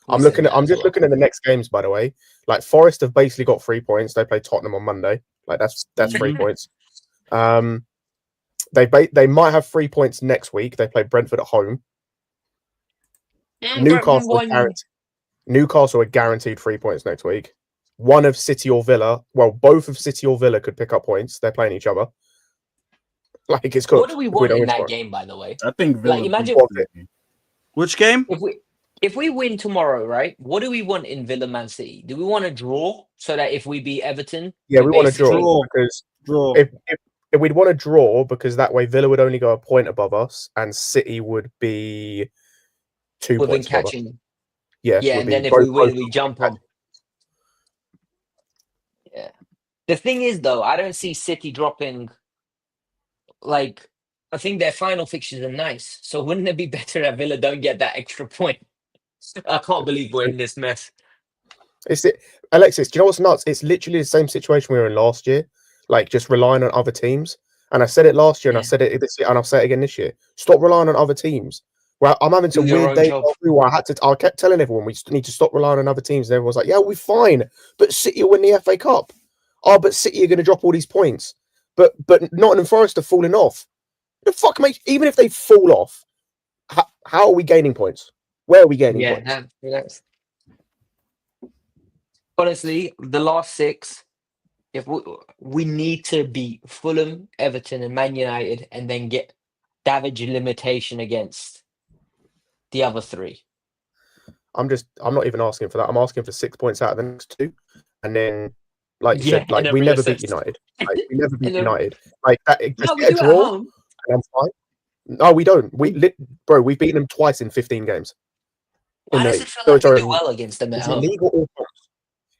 D: I'm just looking at the next games, by the way. Like Forest have basically got 3 points. They play Tottenham on Monday. Like that's 3 points. They might have 3 points next week. They play Brentford at home. Newcastle are guaranteed 3 points next week. One of City or Villa. Well, both of City or Villa could pick up points. They're playing each other. Like it's cooked.
J: What do we want in that game, by the way?
E: I think Villa.
J: Like, imagine
A: which game?
J: If we win tomorrow, right? What do we want in Villa Man City? Do we want to draw so that if we beat Everton,
D: we want to draw because if we'd want to draw because that way Villa would only go a point above us and City would be 2 points above us.
J: Yeah, and then if we win, we jump on. Yeah. The thing is, though, I don't see City dropping. Like, I think their final fixtures are nice. So wouldn't it be better that Villa don't get that extra point? I can't believe we're in this mess.
D: Alexis, do you know what's nuts? It's literally the same situation we were in last year, like just relying on other teams. And I said it last year, and I said it this year, and I'll say it again this year. Stop relying on other teams. Well, I'm having some weird days where I kept telling everyone we need to stop relying on other teams, and everyone's like, "Yeah, we're fine." But City will win the FA Cup. Oh, but City are going to drop all these points. But Nottingham Forest are falling off. The fuck, mate? Even if they fall off, how are we gaining points? Where are we gaining points?
J: Honestly, the last 6, if we need to beat Fulham, Everton, and Man United, and then get damage limitation against the other 3.
D: I'm not even asking for that. I'm asking for 6 points out of the next 2, and then like you said, like we never beat United. Like, we never beat United. Like that, just get a draw, and I'm fine. No, we don't. We've beaten them twice in 15 games.
J: Why does it feel like we do well against them at home?
D: League or all comps.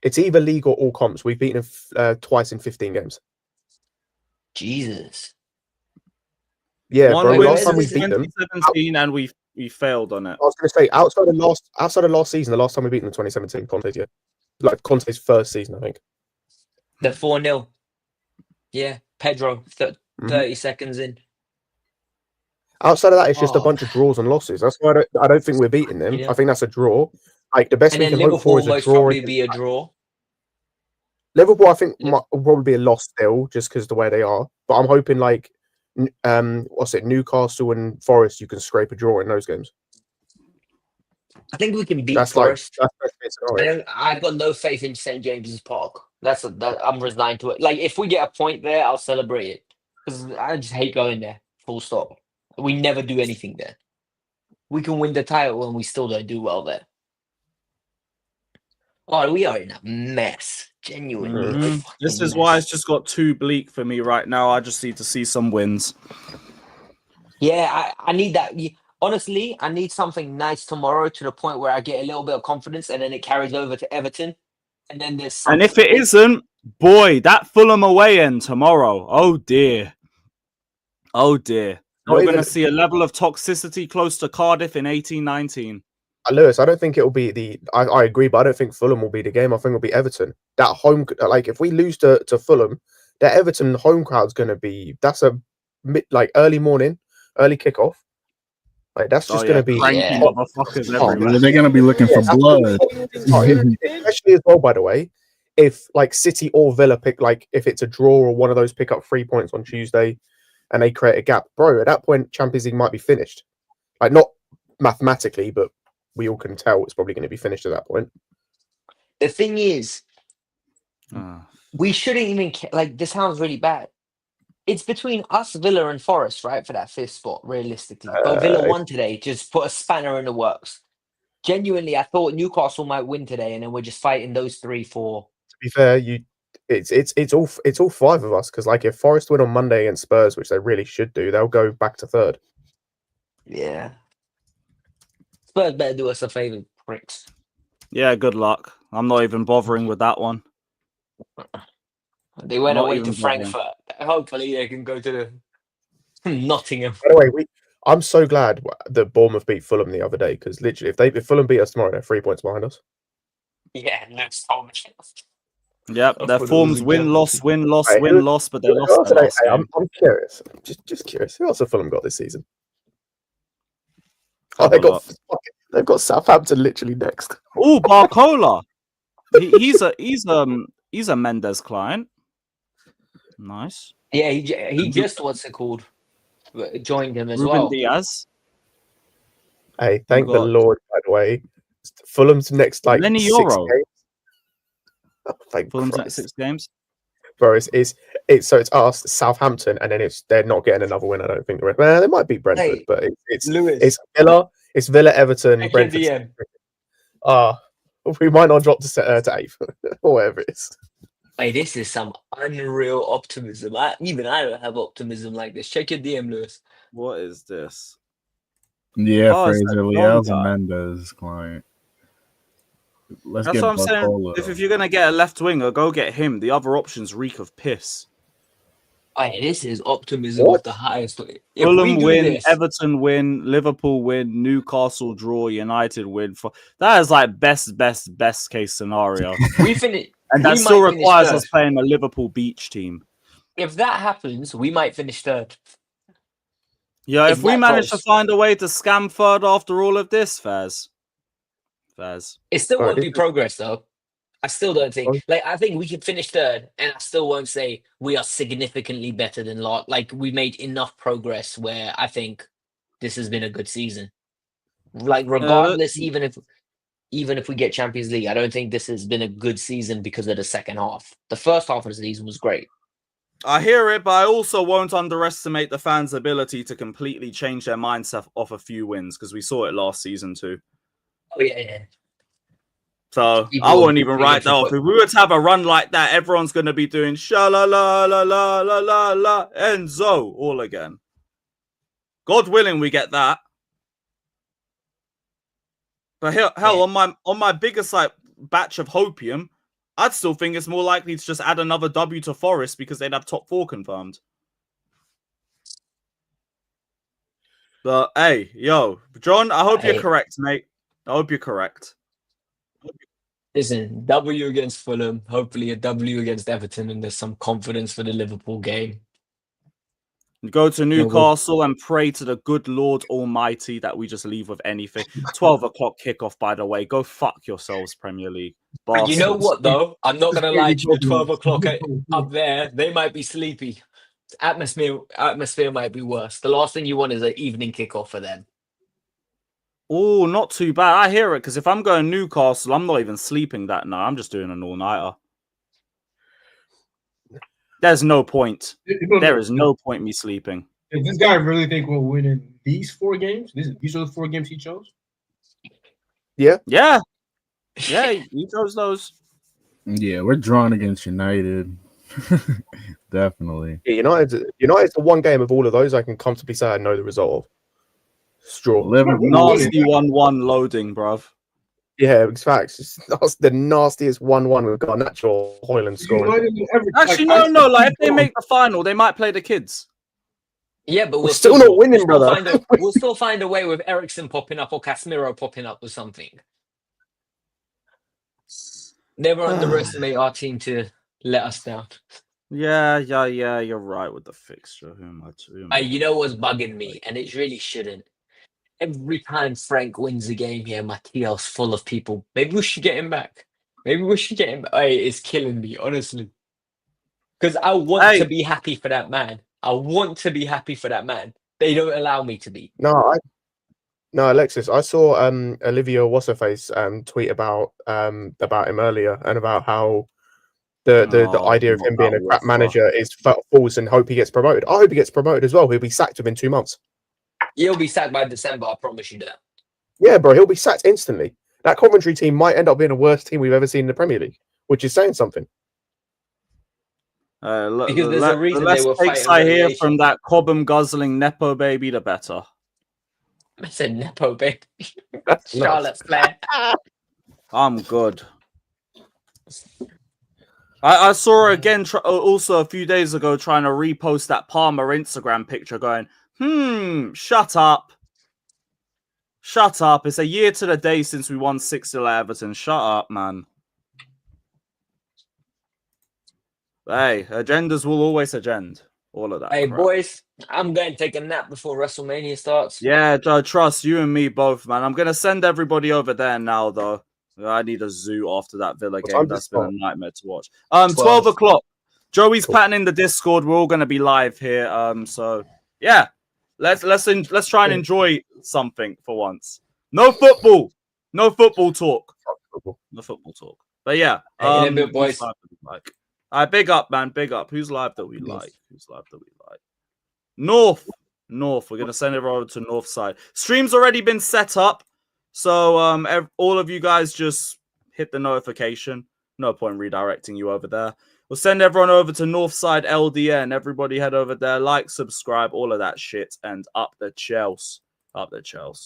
D: It's either league or all comps. We've beaten them twice in 15 games.
J: Jesus.
D: Yeah,
A: One
D: bro.
A: win
D: Last time we beat them,
A: 2017, and we failed on it.
D: I was going to say outside of last season, the last time we beat them in 2017, Conte's year, like Conte's first season, I think.
J: The 4-0. Yeah, Pedro, 30 seconds in.
D: Outside of that, it's just a bunch of draws and losses. That's why I don't think we're beating them.
J: Yeah.
D: I think that's a draw. Like the best we can hope for is a draw.
J: Probably be a draw.
D: Liverpool, I think, will probably be a loss still, just because the way they are. But I'm hoping like, Newcastle and Forest, you can scrape a draw in those games.
J: I think we can beat Forest. I've got no faith in St James's Park. I'm resigned to it. Like if we get a point there, I'll celebrate it because I just hate going there. Full stop. We never do anything there. We can win the title and we still don't do well there. Oh, we are in a mess. Genuinely.
A: This is why it's just got too bleak for me right now. I just need to see some wins.
J: Yeah, I need that. Honestly, I need something nice tomorrow to the point where I get a little bit of confidence and then it carries over to Everton. And then there's something.
A: And if it isn't, boy, that Fulham away end tomorrow. Oh dear. Oh dear. We're going to see a level of toxicity close to Cardiff in 18-19.
D: Lewis, I don't think it'll be I agree, but I don't think Fulham will be the game. I think it'll be Everton. That home, like if we lose to Fulham, that Everton home crowd's going to be, that's a early morning, early kickoff. Like that's just going to be.
A: Motherfuckers everywhere.
E: They're going to be looking for blood.
D: Especially as well, by the way, if like City or Villa pick, like if it's a draw or one of those pick up 3 points on Tuesday, and they create a gap, bro. At that point, Champions League might be finished. Like not mathematically, but we all can tell it's probably going to be finished at that point.
J: The thing is, we shouldn't even like. This sounds really bad. It's between us, Villa, and Forest, right, for that 5th spot. Realistically, but Villa won today. Just put a spanner in the works. Genuinely, I thought Newcastle might win today, and then we're just fighting those 3 for.
D: To be fair, it's all 5 of us because like if Forest win on Monday against Spurs, which they really should do, they'll go back to 3rd.
J: Yeah. Spurs better do us a favour, pricks.
A: Yeah, good luck. I'm not even bothering with that one.
J: They went away to Frankfurt. Hopefully they can go to Nottingham.
D: By the way, I'm so glad that Bournemouth beat Fulham the other day because literally if Fulham beat us tomorrow, they're 3 points behind us.
J: Yeah, that's so much.
A: Yep, their forms win-loss, win-loss, but they lost
D: today. I'm curious. Just curious. Who else have Fulham got this season? Oh, they've got Southampton literally next.
A: Oh, Barcola. He's a Mendes client. Nice.
J: Yeah, he just what's it called? joined him as
A: Ruben
J: well.
A: Diaz.
D: Hey, thank the
A: got-
D: Lord, by the way. Fulham's next like
A: Lenny
D: 6
A: Yoro.
D: games. Oh, thank
A: Fulham's next
D: Christ.
A: 6 games.
D: Bro, it's us, Southampton, and then they're not getting another win. I don't think. Well, they might beat Brentford,
J: Hey,
D: but it's
J: Lewis,
D: Villa, Everton,
J: check your
D: Brentford.
J: DM.
D: We might not drop to 8th or whatever it is.
J: Hey, this is some unreal optimism. Even I don't have optimism like this. Check your DM, Lewis.
A: What is this?
E: Yeah,
A: Oh, it's
E: Fraser
A: that
E: Leal's
A: Don
E: a
A: guy.
E: Mendes client. Let's
A: That's
E: get
A: what I'm saying.
E: Barcola.
A: If you're gonna get a left winger, go get him. The other options reek of piss.
J: Hey, this is optimism
D: What?
J: of the highest. If
A: Fulham
J: we do
A: win,
J: this,
A: Everton win, Liverpool win, Newcastle draw, United win. That is like best case scenario.
J: we finish.
A: And that
J: we
A: still
J: might finish
A: requires
J: third.
A: us playing a Liverpool beach team.
J: If that happens, we might finish third.
A: Yeah,
J: If
A: if we
J: that
A: manage to
J: goes.
A: find a way to scam third after all of this, Faz.
J: It still
D: Bro,
J: won't
D: this
J: be
D: is-
J: progress, though. I still don't think.
D: Oh.
J: Like, I think we can finish third, and I still won't say we are significantly better than lot. Like, we made enough progress where I think this has been a good season. Like, regardless, even if we get Champions League, I don't think this has been a good season because of the second half. The first half of the season was great.
A: I hear it, but I also won't underestimate the fans' ability to completely change their mindset off a few wins, because we saw it last season too.
J: Oh yeah.
A: So
J: People
A: I
J: will
A: won't even
J: big
A: write
J: into
A: that off.
J: it.
A: If we were to have a run like that, everyone's going to be doing sha la la la la la la la Enzo all again. God willing, we get that. But hell, on my biggest like batch of hopium, I'd still think it's more likely to just add another W to Forest because they'd have top 4 confirmed. But hey, yo, John, I hope you're correct, mate. I hope you're correct.
J: Listen, W against Fulham, hopefully a W against Everton, and there's some confidence for the Liverpool game.
A: Go to Newcastle and pray to the good Lord Almighty that we just leave with anything. 12 o'clock kickoff, by the way. Go fuck yourselves, Premier League.
J: But you know what, though? I'm not going to lie to you. 12 o'clock up there, they might be sleepy. Atmosphere might be worse. The last thing you want is an evening kickoff for them.
A: Oh, not too bad. I hear it, because if I'm going Newcastle, I'm not even sleeping that night. I'm just doing an all-nighter. There's no point. There is no point me sleeping.
C: Does this guy really think we'll win in these 4 games? These are the 4 games he chose?
D: Yeah.
A: Yeah. Yeah, he chose those.
E: Yeah, we're drawn against United. Definitely.
D: Yeah, United's the one game of all of those I can comfortably say I know the result of. Straw.
A: Nasty 1-1 loading, bruv.
D: Yeah, it's facts. That's the nastiest 1-1 we've got. Natural Hoyland scoring.
A: Actually, no. Like, if they make the final, they might play the kids.
J: Yeah, but
D: we're still not winning, brother.
J: We'll still find a way with Eriksen popping up or Casemiro popping up with something. Never underestimate our team to let us down.
A: Yeah, you're right with the fixture. Who am I to?
J: You know what's bugging me, and it really shouldn't. Every time Frank wins a game here, my TL's full of people. Maybe we should get him back. Hey, it's killing me, honestly. Because I want to be happy for that man. They don't allow me to be.
D: No, Alexis, I saw Olivia Wasserface tweet about him earlier and about how the idea of him being a crap manager is false and hope he gets promoted. I hope he gets promoted as well. He'll be sacked within 2 months.
J: He'll be sacked by December, I promise you that.
D: Yeah, bro, he'll be sacked instantly. That Coventry team might end up being the worst team we've ever seen in the Premier League, which is saying something.
J: Because there's a reason
A: the
J: they were
A: less takes
J: fighting
A: I hear
J: relegation.
A: from that Cobham guzzling Nepo baby, the better.
J: I said Nepo baby. Charlotte Flair.
A: I'm good. I saw her again also a few days ago trying to repost that Palmer Instagram picture going, shut up. Shut up. It's a year to the day since we won 6-0 at Everton. Shut up, man. Hey, agendas will always agenda. All of that.
J: Hey,
A: crap.
J: boys, I'm going to take a nap before WrestleMania starts.
A: Yeah, trust you and me both, man. I'm going to send everybody over there now, though. I need a zoo after that Villa game. That's been a nightmare to watch. 12 o'clock. Joey's patting in the Discord. We're all going to be live here. So, yeah. Let's try and enjoy something for once. No football. No football talk. No football talk. But yeah,
J: in a bit, boys.
A: Like, big up, man. Big up. Who's live that we like? Who's live that we like? North. We're gonna send everyone over to North side. Stream's already been set up, so all of you guys just hit the notification. No point redirecting you over there. We'll send everyone over to Northside LDN. Everybody head over there, like, subscribe, all of that shit, and up the Chels. Up the Chels.